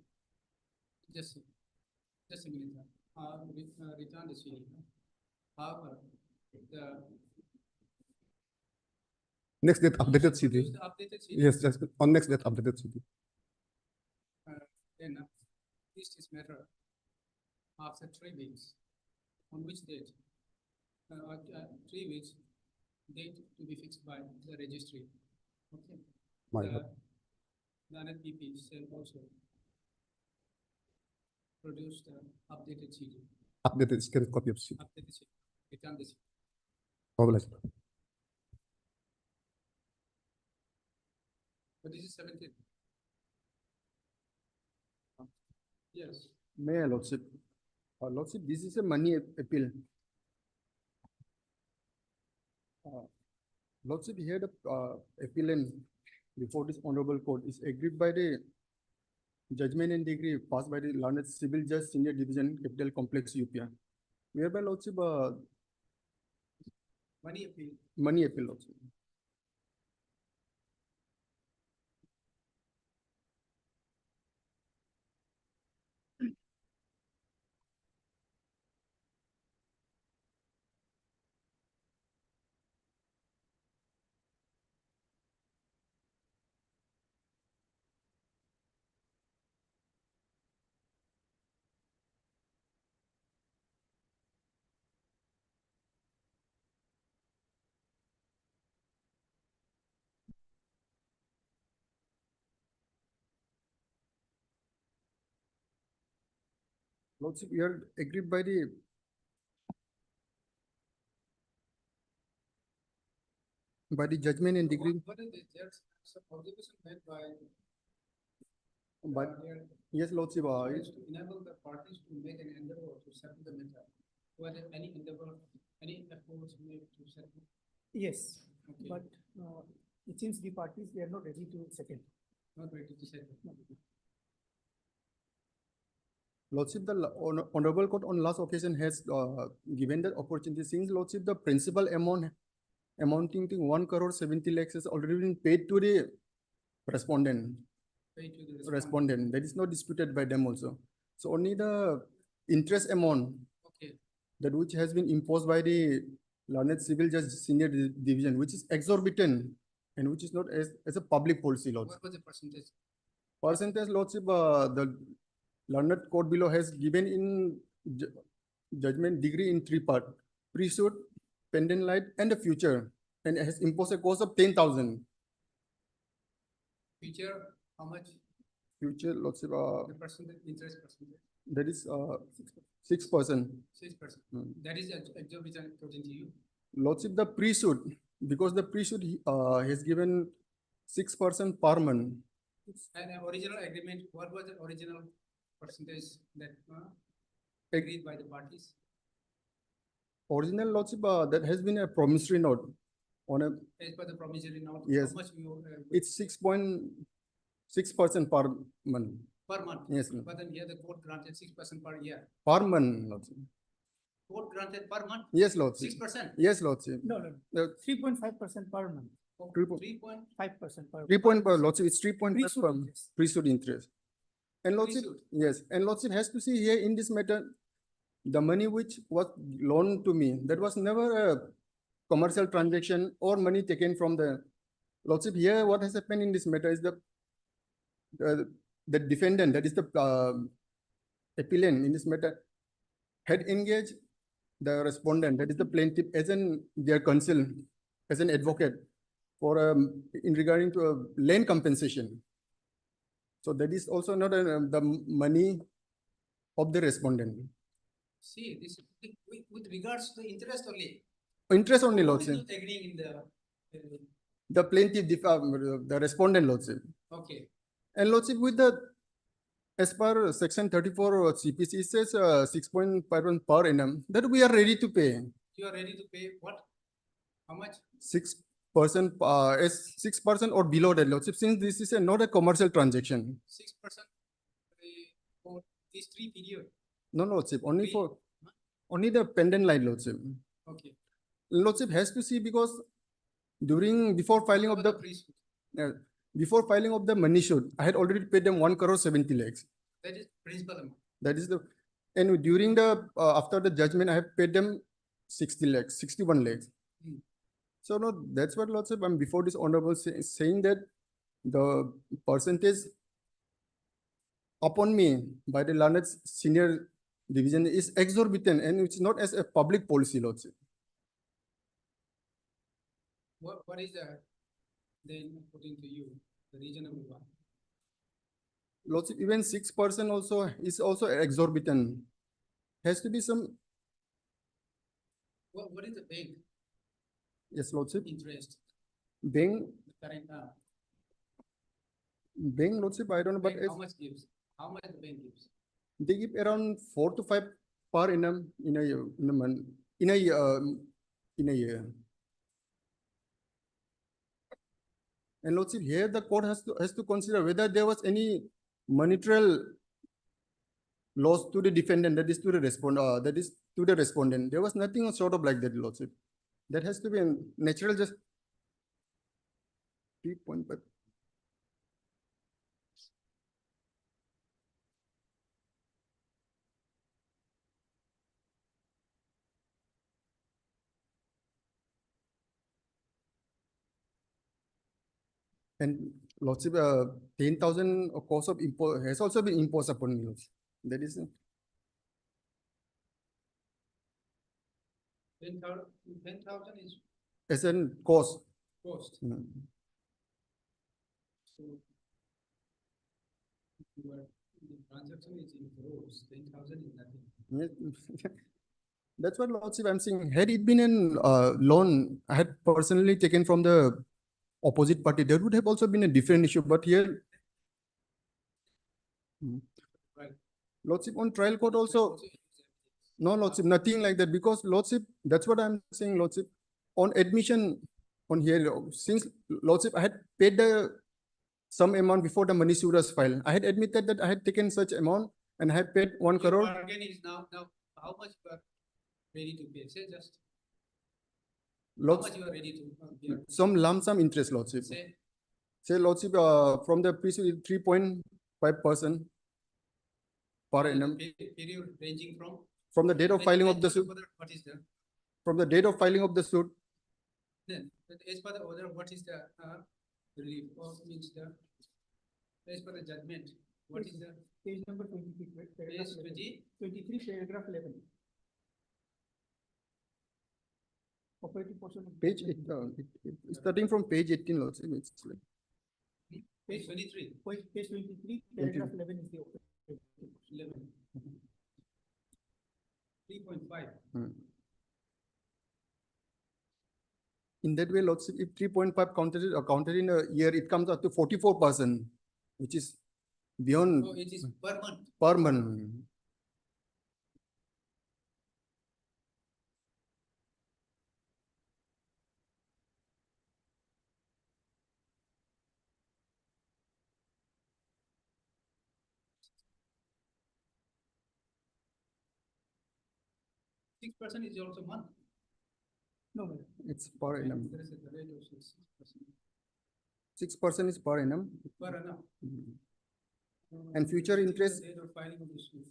Just a minute. Return the CD. However, the Next date updated CD. use the updated CD. Yes, just on next date updated CD. Then this is matter after 3 weeks. On which date? 3 weeks. Date to be fixed by the registry. Okay. My The NPP shall also produce the updated CD. updated scan copy of CD. Updated CD. Return the CD. Obliged. But this is 17. Yes. May I, Lordship? Lordship, this is a money appeal. Lordship, here the appealant before this honorable court is agreed by the judgment and degree passed by the learned civil judge senior division capital complex UPR. Whereby Lordship Money appeal. money appeal Lordship. Lordship, you are agreed by the judgment and degree. What is this? There's some observation made by But yes, Lordship, is to enable the parties to make an endeavor to settle the matter. Whether any endeavor, any efforts made to settle. Yes, Okay. but it seems the parties, they are not ready to settle. Not ready to settle. Lordship, the Honorable Court on last occasion has given that opportunity since Lordship, the principal amount amounting to 1 crore 70 lakhs has already been paid to the respondent. Paid to the Respondent. That is not disputed by them also. So only the interest amount Okay. that which has been imposed by the learned civil judge senior division, which is exorbitant and which is not as a public policy, Lordship. What was the percentage? Percentage, Lordship, the learned court below has given in judgment degree in 3 parts: pre-suit, pending light, and the future, and has imposed a cost of 10,000. Future, how much? Future, Lordship, The percentage, interest percentage? that is 6%. 6%. That is exorbitant according to you? Lordship, the pre-suit, because the pre-suit has given 6% per month. And the original agreement, what was the original percentage that agreed by the parties? Original, Lordship, that has been a promissory note on a, As per the promissory note, yes, how much you it's 6.6% per month. per month? Yes. But then here the court granted 6% per year. Per month, Lordship. Court granted per month? Yes, Lordship. 6%? Yes, Lordship. No, no, 3.5% per month. 3.5% per. 3 point per, Lordship, it's 3.5 Pre-suit per interest. pre-suit interest. And Lordship, yes, and Lordship has to see here in this matter, the money which was loaned to me, that was never a commercial transaction or money taken from the Lordship. Here, what has happened in this matter is the defendant, that is the appellant in this matter, had engaged the respondent, that is the plaintiff, as their counsel, as an advocate for in regarding to a land compensation. So that is also not the money of the respondent. See, this with regards to the interest only. Interest only, Who is Lordship. not agreeing in the The plaintiff, the respondent, Lordship. okay. And Lordship, with the, as per section 34 CPC, it says 6.5% per annum, that we are ready to pay. You are ready to pay what? How much? 6%, as 6% or below that, Lordship, since this is not a commercial transaction. 6% for these 3 periods. No, Lordship, only for, only the pendant line, Lordship. Okay. Lordship has to see because before filing of the, before filing of the money suit, I had already paid them 1 crore 70 lakhs. That is principal amount. That is the, and during the, after the judgment, I have paid them 60 lakhs, 61 lakhs. So no, that's what Lordship, I'm before this honorable saying that the percentage upon me by the learned senior division is exorbitant and it's not as a public policy, Lordship. What is then according to you, the reasonable one? Lordship, even 6% also is also exorbitant. Has to be some. What is the bank? Yes, Lordship. Interest. Bank, Current, Lordship, I don't know, but bank, how much gives? How much the bank gives? they give around 4 to 5 per annum in a year, in a month, in a year. And Lordship, here the court has to consider whether there was any monetary loss to the defendant, that is to the respondent, that is to the respondent. There was nothing sort of like that, Lordship. That has to be a natural, just 3 point, but and Lordship, 10,000 cost of import has also been imposed upon me. That is 10,000 is as a cost. cost. Mm. So the transaction is in crores, 10,000 is nothing. Yes. That's what Lordship I'm saying. Had it been a loan I had personally taken from the opposite party, there would have also been a different issue. But here, Right. Lordship, on trial court also, no, Lordship, nothing like that. Because Lordship, that's what I'm saying, Lordship. On admission on here, since Lordship, I had paid some amount before the money suit was filed. I had admitted that I had taken such amount and I had paid 1 Your crore. bargain is now, how much you are ready to pay? Say just, how Lots, much you are ready to pay? some lump sum interest, Lordship. Say, Say, Lordship, from the preceding 3.5% per annum, period ranging from the date of filing of the suit, what is the, from the date of filing of the suit, then, as per the order, what is the, relief, or means the, as per the judgment, what is the? Page number 23, paragraph Page 11. 23, paragraph 11. Operating portion of page, it's starting from page 18, Lordship. It's like Page 23. Page 23, paragraph 11 is the operating. 11. 3.5. In that way, Lordship, if 3.5 counted in a year, it comes up to 44%, which is beyond. So it is per month. Per month. Six percent is also month. No, no. It's per annum. There is a rate of 6%. 6% is per annum. Per annum. And future interest. Date of filing of the suit,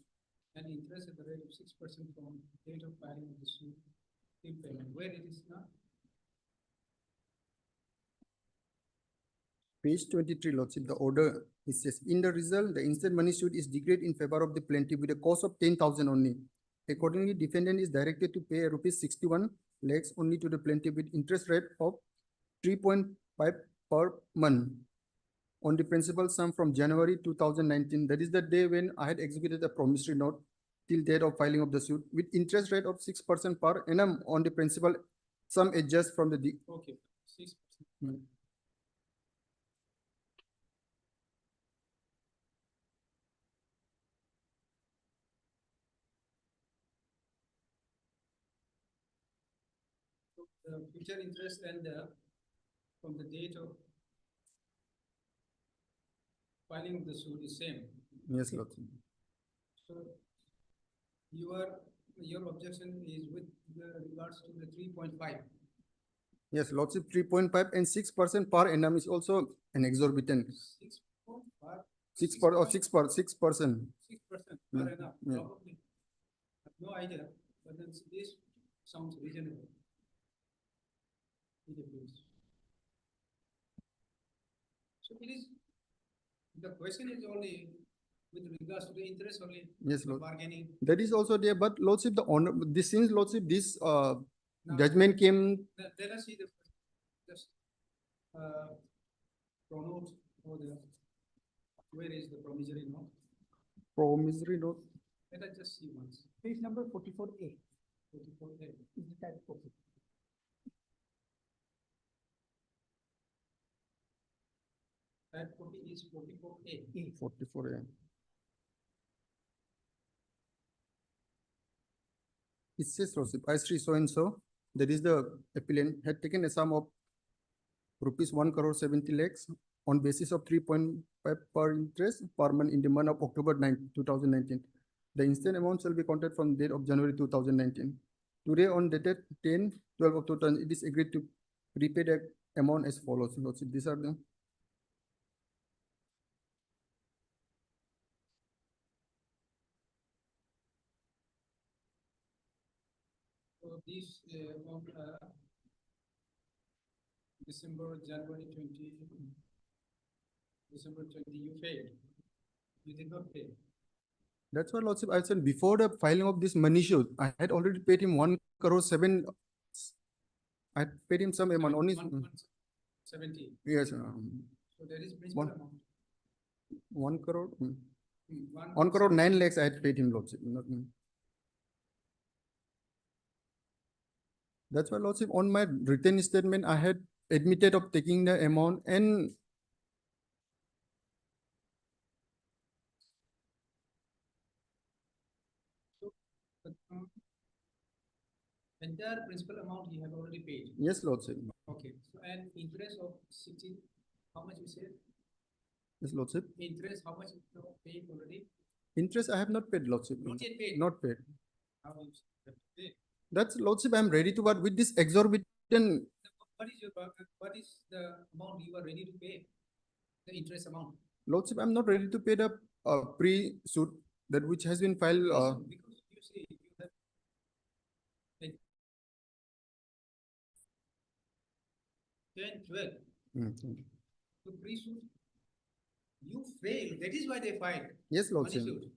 and interest at the rate of 6% from date of filing of the suit till payment. Where it is now? Page 23, Lordship, the order, it says, in the result, the instant money suit is declared in favor of the plaintiff with a cost of 10,000 only. Accordingly, defendant is directed to pay rupees 61 lakhs only to the plaintiff with interest rate of 3.5 per month on the principal sum from January 2019. That is the day when I had executed a promissory note till date of filing of the suit with interest rate of 6% per annum on the principal sum adjust from the. Okay, 6%. The future interest and from the date of filing of the suit is same. Yes, Lord. So your objection is with regards to the 3.5. Yes, Lordship, 3.5 and 6% per annum is also an exorbitant. 6.5. 6% or 6%. 6% per annum, Yeah. probably. I have no idea, but then this sounds reasonable. So it is, the question is only with regards to the interest only. Yes, the Lord. bargaining. That is also there, but Lordship, the honor, this since Lordship, this Now, judgment came. Let us see the just pronote or the where is the promissory note? Promissory note. Let us just see once. Page number 44A. 44A. Is the type copy. Type copy is 44A. 44A. It says, Lordship, I Sri so and so, that is the appellant, had taken a sum of rupees 1 crore 70 lakhs on basis of 3.5 per interest per month in the month of October 9, 2019. The instant amount shall be counted from the date of January 2019. Today on dated 10/12 of 2000, it is agreed to repay the amount as follows. Lordship, these are the. So this on January 20, December 20, you paid. You did not pay. That's why, Lordship, I said before the filing of this money shoot, I had already paid him 1 crore 7. I paid him some amount only. 70. Yes. So there is principal amount. 1 crore. 1 1 crore 9 lakhs I had paid him, Lordship. That's why, Lordship, on my written statement, I had admitted of taking the amount and entire principal amount you have already paid. yes, Lordship. Okay. So and interest of 60, how much you said? Yes, Lordship. Interest, how much you have paid already? Interest I have not paid, Lordship. Not yet paid. Not paid. How you have to pay? That's, Lordship, I'm ready to, but with this exorbitant, What is the amount you are ready to pay? The interest amount. Lordship, I'm not ready to pay the pre-suit that which has been filed. Because you see, you have like 10, 12. So pre-suit, you fail. That is why they filed. Yes, Lordship. money suit.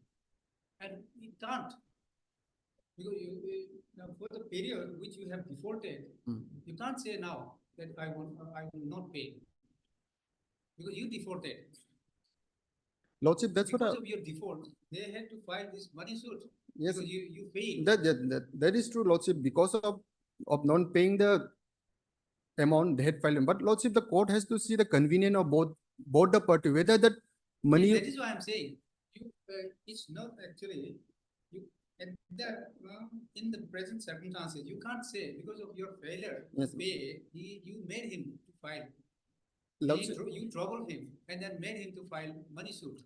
And it can't. Because now for the period which you have defaulted, you can't say now that I will not pay. Because you defaulted. Lordship, that's because what of your default, they had to file this money suit. Yes, Because you failed. that is true, Lordship. Because of not paying the amount they had filed, but Lordship, the court has to see the convenience of both the party, whether that money. Yes, that is why I'm saying you. It's not actually you. At the in the present circumstances, you can't say because of your failure to pay, you made him to file. You troubled him and then made him to file money suit.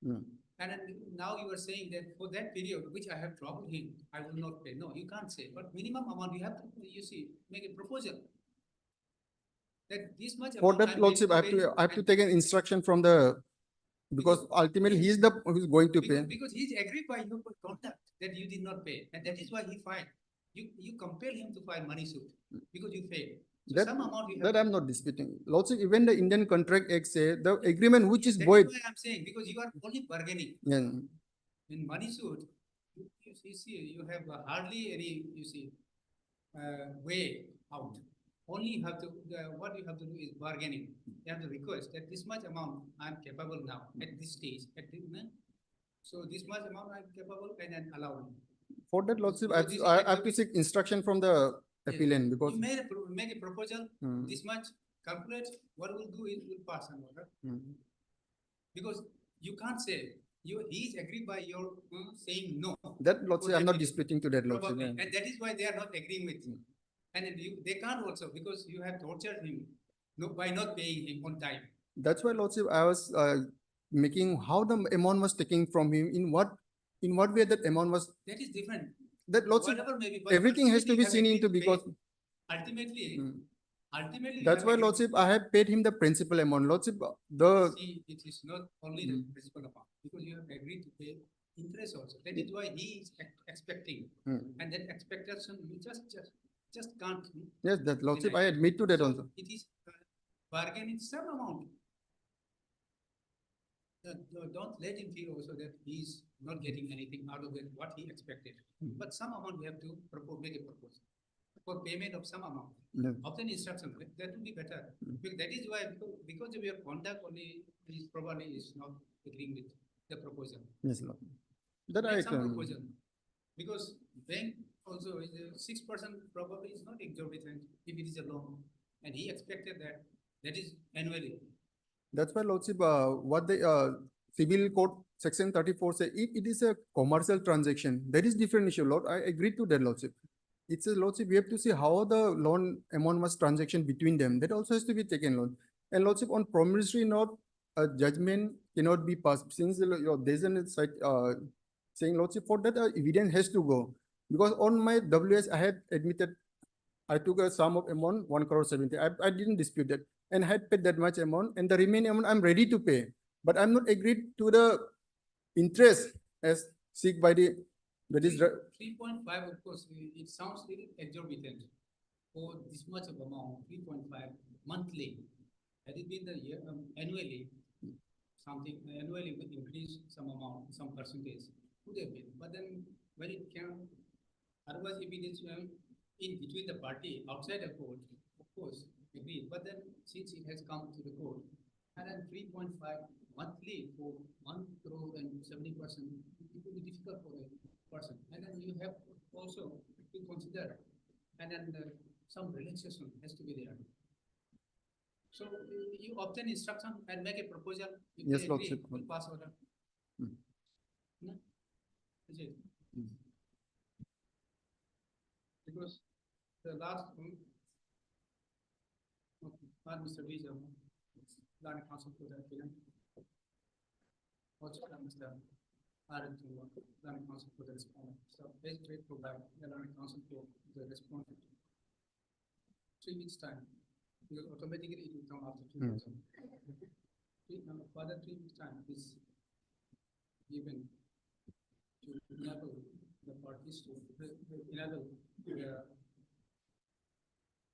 And then now you are saying that for that period which I have troubled him, I will not pay. No, you can't say. But minimum amount you have to, you see, make a proposal. That this much For amount that, I'm Lordship, I ready have to take an instruction from the, because ultimately he is the who's going to pay. because he's agreed by your conduct that you did not pay, and that is why he filed. You compel him to file money suit because you failed. So some amount you have That I'm not disputing. Lordship, even the Indian Contract Act say the agreement which is that void. is why I'm saying because you are only bargaining. Yeah. In money suit, you see, you have hardly any, you see, way out. Only you have to, what you have to do is bargaining. You have to request that this much amount I'm capable now at this stage, so this much amount I'm capable and then allow me. For that, Lordship, I have to seek instruction from the appellant because You make a proposal, this much, calculate, what we'll do is we'll pass an order. Because you can't say, he is agreed by your saying no. that, Lordship, I'm not disputing to that, Lordship. Probably, and that is why they are not agreeing with you. And they can't also because you have tortured him by not paying him on time. That's why, Lordship, I was making how the amount was taken from him, in what way that amount was. That is different. That, Lordship, Whatever may be, but everything has to be you have seen agreed into to pay. because. Ultimately, you That's have why, agreed. Lordship, I have paid him the principal amount. Lordship, the. See, it is not only the principal amount because you have agreed to pay interest also. That is why he is expecting, and that expectation you just can't. Yes, that, Lordship, I admit to that also. It is bargaining some amount. Don't let him feel also that he is not getting anything out of it, what he expected. But some amount we have to make a proposal for payment of some amount. Obtain instruction, that will be better. Because that is why, because of your conduct only, he probably is not agreeing with the proposal. Yes, Lord. That Make I some can. proposal. Because bank also is 6% probably is not exorbitant if it is a loan. And he expected that is annually. That's why, Lordship, what the civil code section 34 say, if it is a commercial transaction, that is different issue, Lord. I agree to that, Lordship. It's a, Lordship, we have to see how the loan amount was transaction between them. That also has to be taken, Lord. And Lordship, on promissory note, a judgment cannot be passed since there's an site saying, Lordship, for that evidence has to go. Because on my WS, I had admitted I took a sum of amount 1 crore 70. I didn't dispute that and had paid that much amount, and the remaining amount I'm ready to pay, but I'm not agreed to the interest as seek by the, that is 3.5, of course, it sounds little exorbitant for this much of amount, 3.5 monthly. Had it been the year, annually, something annually would increase some amount, some percentage, could have been. But then when it came, otherwise if it is in between the party outside the court, of course, agreed. But then since it has come to the court, and then 3.5 monthly for 1 crore and 70%, it will be difficult for a person. And then you have also to consider, and then some relaxation has to be there. So you obtain instruction and make a proposal. If yes, they Lordship. agree, we'll pass order. No? Is it? Because the last one, Mr. Visa, Line Council for that film. Also, Mr. are to learning council for the respondent. So page 3 provide the learning council for the respondent. 3 weeks time, because automatically it will come after 2 weeks. Further 3 weeks time is given to enable the parties to enable the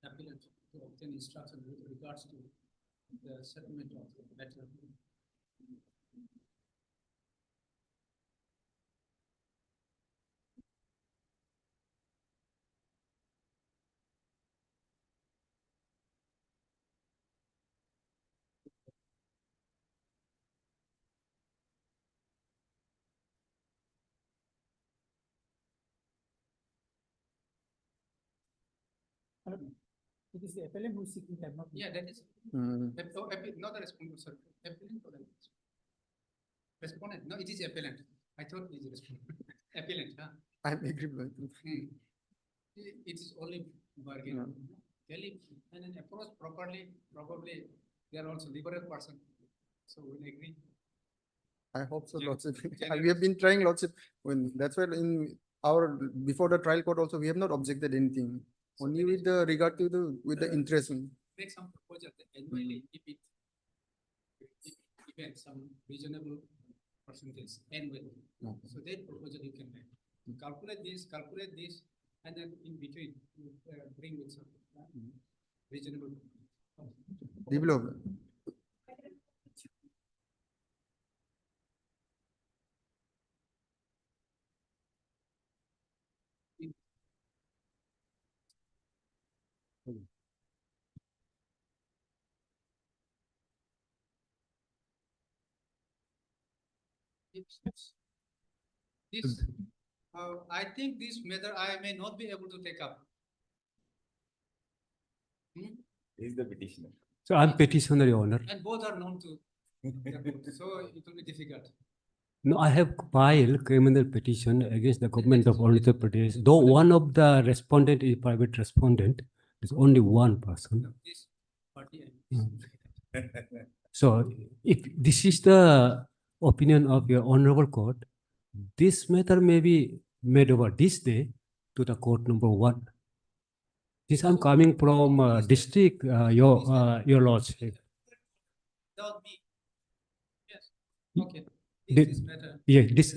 applicant to obtain instruction with regards to the settlement of the matter. It is the appellant who is seeking time, not. Yeah, that is. Mm. Not the respondent, sorry. Appellant or the respondent? No, it is appellant. I thought it is respondent. Appellant, huh? I'm agreeable. It is only bargain. Tell him and then approach properly. Probably they are also liberal person, so we'll agree. I hope so. Gen- Lots of generous. we have been trying lots of that's why in our before the trial court also we have not objected anything. Only with the regard to the interest. Make some proposal that annually if it event some reasonable percentage annually. So that proposal you can make. Calculate this, and then in between you bring with some reasonable. Develop. This, I think this matter I may not be able to take up. He's the petitioner. So I'm petitioner, Your Honor. And both are known to the court, so it will be difficult. No, I have filed criminal petition against the government of Arunachal Pradesh. Though one of the respondent is private respondent, there's only one person. This party. So if this is the opinion of your honorable court, this matter may be made over this day to the court number 1. This I'm coming from district, your lordship. Without me. Yes. Okay. This This matter. Yeah, this.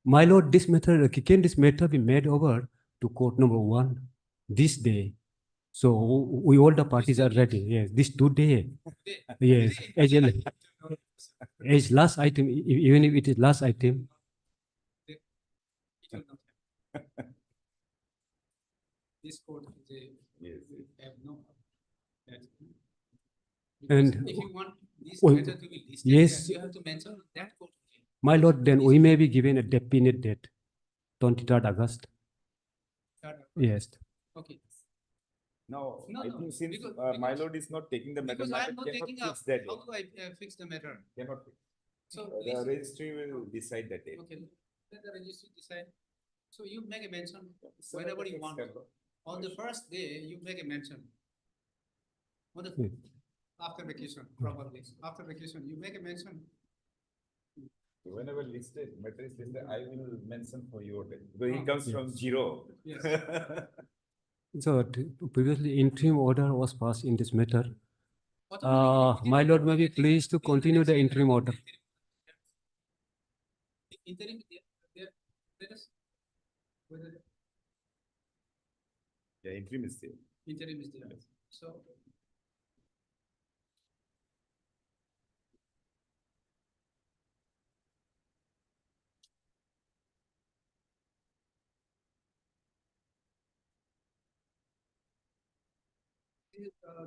My lord, this matter, can this matter be made over to court number 1 this day? So we all the parties are ready. Yes, this today. Yes, as last item, even if it is last item. This court, they have no. And if you want this well, matter to be listed, yes, you have to mention that court. my lord, then we may be given a definite date, 23rd August. Yes. Okay. No, No, I no, think since because- my lord is not taking the matter, Because I am not cannot taking up, fix that how date. do I fix the matter? Cannot fix. So The please- registry will decide that date. Okay, let the registry decide. So you make a mention So whenever that you want. makes sense. On the first day, you make a mention. On the, Hmm. after vacation, probably. After vacation, you make a mention. Whenever listed, matter is listed, I will mention for your date. Because he comes Yes. from 0. Yes. So previously interim order was passed in this matter. Automatically, My lord may be pleased to continue the interim order. Interim, let us, whether Yeah, interim is there. interim is there. So.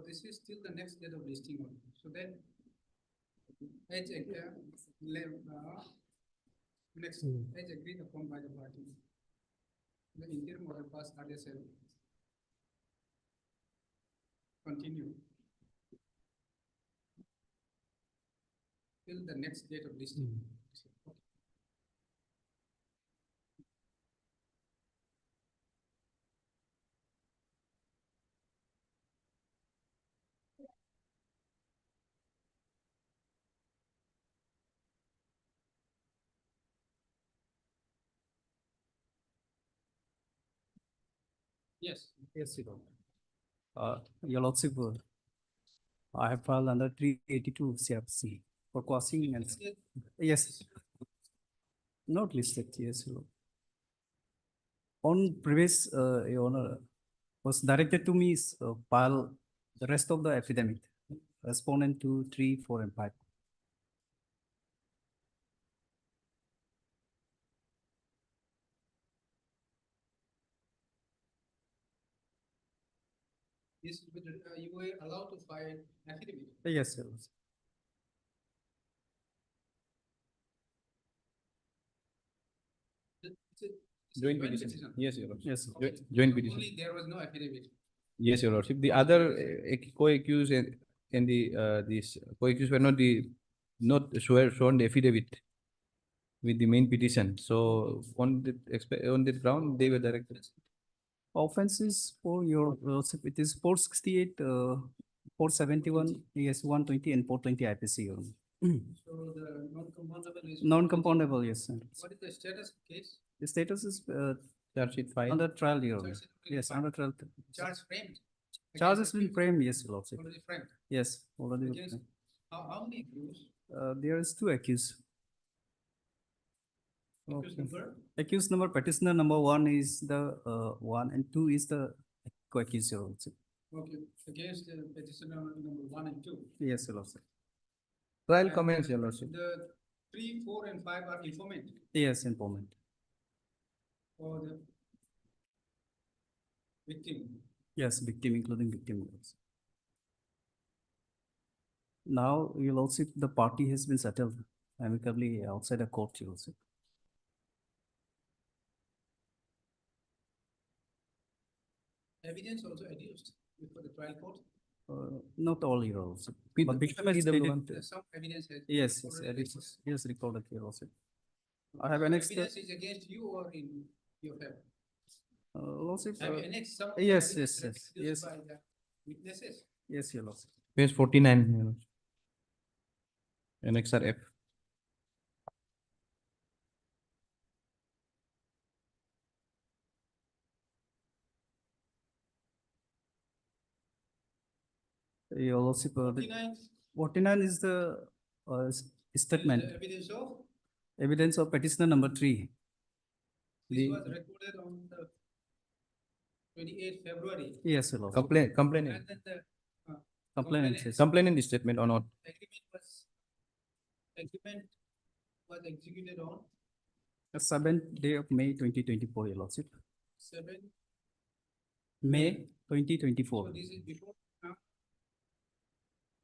This is still the next date of listing only. So then, as next, as agreed upon by the parties, the interim order pass RSL continue till the next date of listing. Yes. Yes, Your Uh, Your Lordship, I have filed under 382 CRC for quashing and, yes, not listed, yes, Your Lord. On previous, Your Honor, was directed to me, file the rest of the affidavit, respondent 2, 3, 4, and 5. This, you were allowed to file affidavit. Yes, Your Lord. Joint petition. Yes, Your Lordship. Yes. Joint petition. Only there was no affidavit. Yes, Your Lordship. The other co-accused and these co-accused were not shown the affidavit with the main petition. So on the ground, they were directed. Offenses for Your Lordship, it is 468, 471, yes, 120 and 420 IPC, Your Honor. So the non-compoundable is. Non-compoundable, yes, sir. What is the status of case? The status is Charge sheet filed. under trial, Your Honor. Charge sheet Yes, filed. under trial. Charge framed. Charge has been framed, yes, Your Lordship. Already framed. Yes, already. Against, how many accused? There is 2 accused. Accused number? Accused number, petitioner number 1 is the 1 and 2 is the co-accused, Your Lordship. Okay, against the petitioner number 1 and 2. Yes, Your Lordship. Trial And comments, Your Lordship. The 3, 4, and 5 are informant Yes, informant. for the victim. Yes, victim, including victim. Your Lordship. Now, Your Lordship, the party has been settled amicably outside the court, Your Lordship. Evidence also adduced before the trial court. Not all, Your Lordship. With But the victim has PW1. stated- Some evidence has. Yes, yes, already evidence adduced. is recorded, Your Lordship. I have annexed the, Evidence is against you or in your favor? Lordship. Have you annexed some? of the Yes, evidence yes, yes, produced yes, by the witnesses? yes, Your Lordship. Page 49, Your Lordship. Annexer F. Your Lordship, 49 49 is the statement, the evidence of, evidence of petitioner number 3. this The, was recorded on the 28th February. yes, Your Lordship. Complainant. And then the Complainant says. Complainant statement or not? agreement was executed on The 7th day of May 2024, Your Lordship. 7. May 2024. So this is before,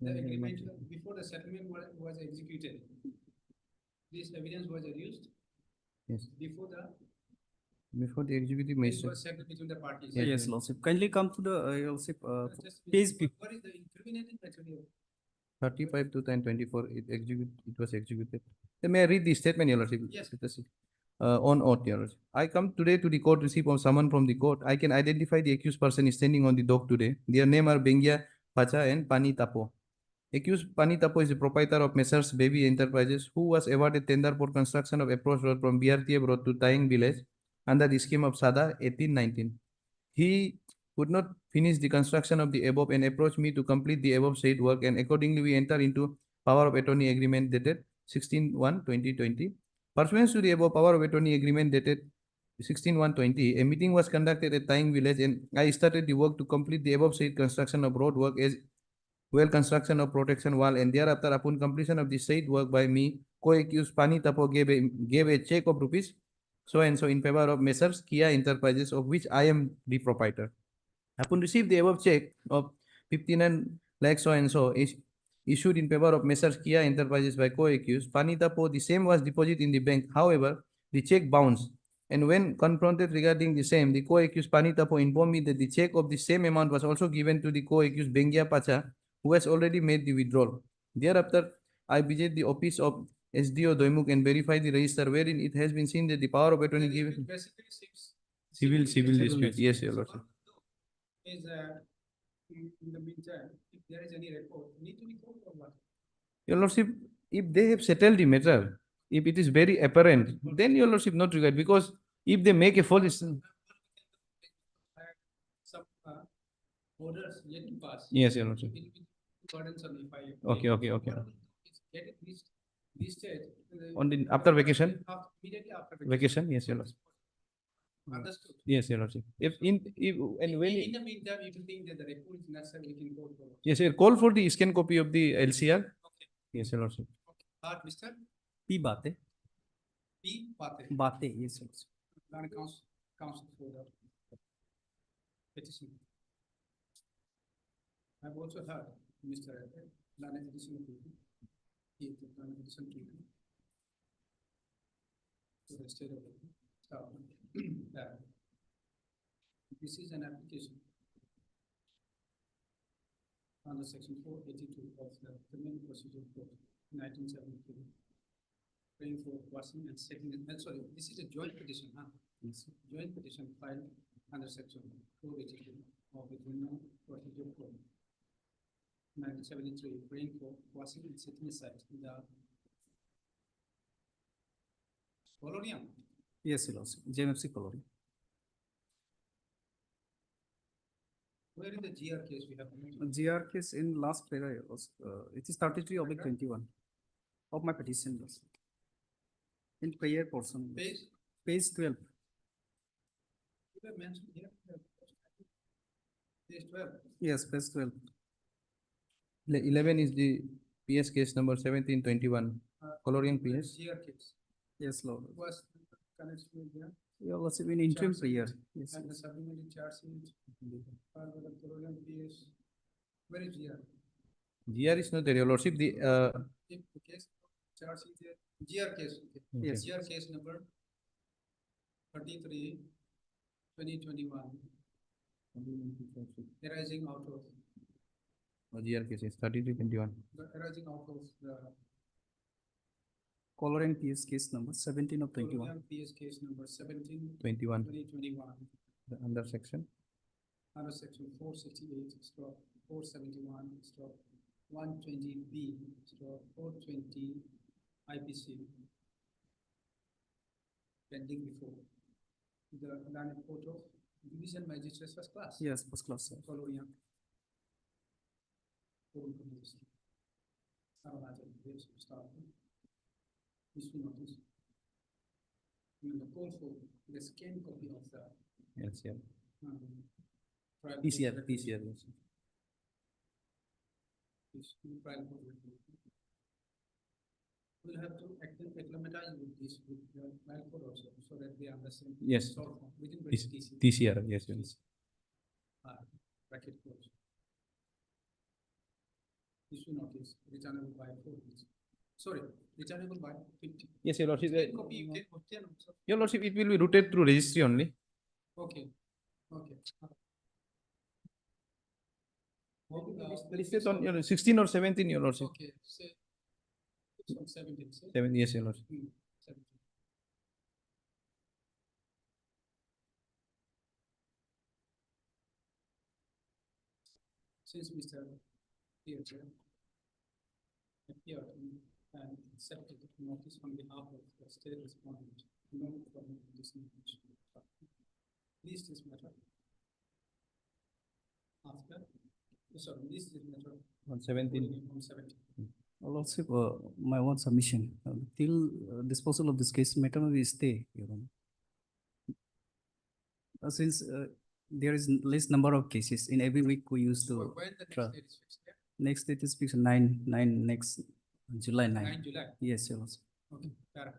the agreement, before the settlement was executed. This evidence was used Yes. before Before the executive this magistrate. was settled between the parties. Yes, Lordship. Kindly come to the, Your Lordship, Just- case What is the incriminating material? 35 to 24, it was executed. Then may I read the statement, Your Lordship? Yes. Let us see. On oath, Your Lordship. I come today to the court, receive of summon from the court. I can identify the accused person standing on the dock today. Their name are Bengia Pacha and Pani Tapo. Accused Pani Tapo is the proprietor of Messrs. Baby Enterprises, who was awarded tender for construction of approach road from BRTF road to Taing village under the scheme of SADA 1819. He could not finish the construction of the above and approached me to complete the above said work, and accordingly we enter into power of attorney agreement dated 16/1/2020. Pursuant to the above power of attorney agreement dated 16/1/20, a meeting was conducted at Taing village and I started the work to complete the above said construction of road work as well construction of protection wall, and thereafter upon completion of the said work by me, co-accused Pani Tapo gave a check of rupees so and so in favor of Messrs. Kia Enterprises, of which I am the proprietor. Upon receive the above check of 59 lakhs so and so is issued in favor of Messrs. Kia Enterprises by co-accused Pani Tapo, the same was deposited in the bank. However, the check bounced, and when confronted regarding the same, the co-accused Pani Tapo informed me that the check of the same amount was also given to the co-accused Bengia Pacha, who has already made the withdrawal. Thereafter, I visited the office of SDO Doimuk and verified the register, wherein it has been seen that the power of attorney given. Basically seems. Civil dispute. Yes, Your Lordship. Is, in the meantime, if there is any record, need to be called or what? Your Lordship, if they have settled the matter, if it is very apparent, then Your Lordship not required, because if they make a false. orders yet to pass. Yes, Your Lordship. It will be burdensome if I. Okay, okay, okay. What I will do is get it listed. On the, after vacation? Immediately after Vacation, yes, Your Lordship. Understood. Yes, Your Lordship. If and when, In the meantime, if you think that the report is necessary, we can go for it. yes, sir, call for the scan copy of the LCR. Yes, Your Lordship. Mr. P Bate. P. Pate. Bate, yes, sir. Council for the petition. I've also heard Mr. Lana addition to the state of this is an application under section 482 of the Criminal Procedure Code 1973. Praying for quashing and second, sorry, this is a joint petition, huh? Yes. Joint petition filed under section 482 of the Criminal Procedure Code 1973, praying for quashing and setting aside the Colonium. Yes, Your Lordship. JMFC Colony. Where in the GR case we have? GR case in last paragraph, it is 33/21 of my petition. Your Lordship. In prayer portion. Page 12. You have mentioned here. Page 12. Yes, page 12. 11 is the PS case number 1721, Colorian PS. GR case. Yes, Lord. Was connected with the. Your Lordship, in interim prayer. Yes. And the supplementary charge sheet. The Colonial PS. Where is GR? GR is not there, Your Lordship. The If the case charge sheet, GR case. Okay. Yes. GR case number 33, 2021. Arising out of. GR case is 3321. Arising out of the. Colorian PS case number 17 of 21. Colonial PS case number 17. 21. 2021. The under section. Under section 468, stroke 471, stroke 120B, stroke 420 IPC. Pending before the Land Court of Division Magistrates First Class. Yes, first class, sir. Colonial. Arunachal Pradesh, start. Issue notice. And the call for the scan copy of the. Yes, yeah. Trial PCR, court PCR. Yes. Trial court recommendation. We'll have to acclimatize with this with the trial court also, so that they understand. Yes. Short form, within TCR, yes, yes. Bracket close. Issue notice returnable by 4 weeks. Sorry, returnable by 50. Yes, Your Lordship. Scan copy you can obtain also. Your Lordship, it will be routed through registry only. Okay, okay. Listed on your 16 or 17, Your Lordship. Okay, say it's on 17. Say. 7, yes, Your Lordship. 17. Since Mr. Theatre appeared and accepted notice on behalf of the state respondent, known from this knowledge. Please this matter. After, sorry, this matter. On 17. On 17. Lordship, my one submission, till disposal of this case, matter may stay, Your Honor. Since there is less number of cases, in every week we used to. When the try. next date is fixed, yeah? Next date is fixed 9 next July 9. 9 July. Yes, Your Lordship. Okay, fair.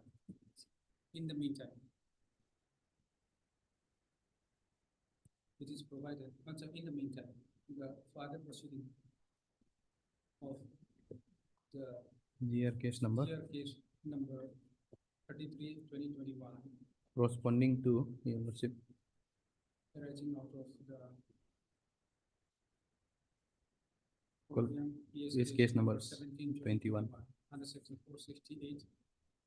In the meantime, it is provided, in the meantime, the further proceeding of the GR case number. GR case number 33, 2021, Corresponding to Your Lordship. arising out of the Col- PS case number 17, 21. under section 468,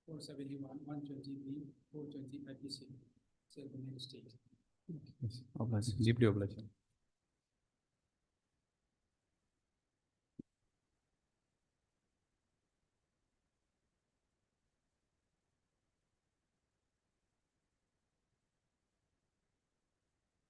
471, 120B, 420 IPC, Self State. Yes, obliged, deeply obliged.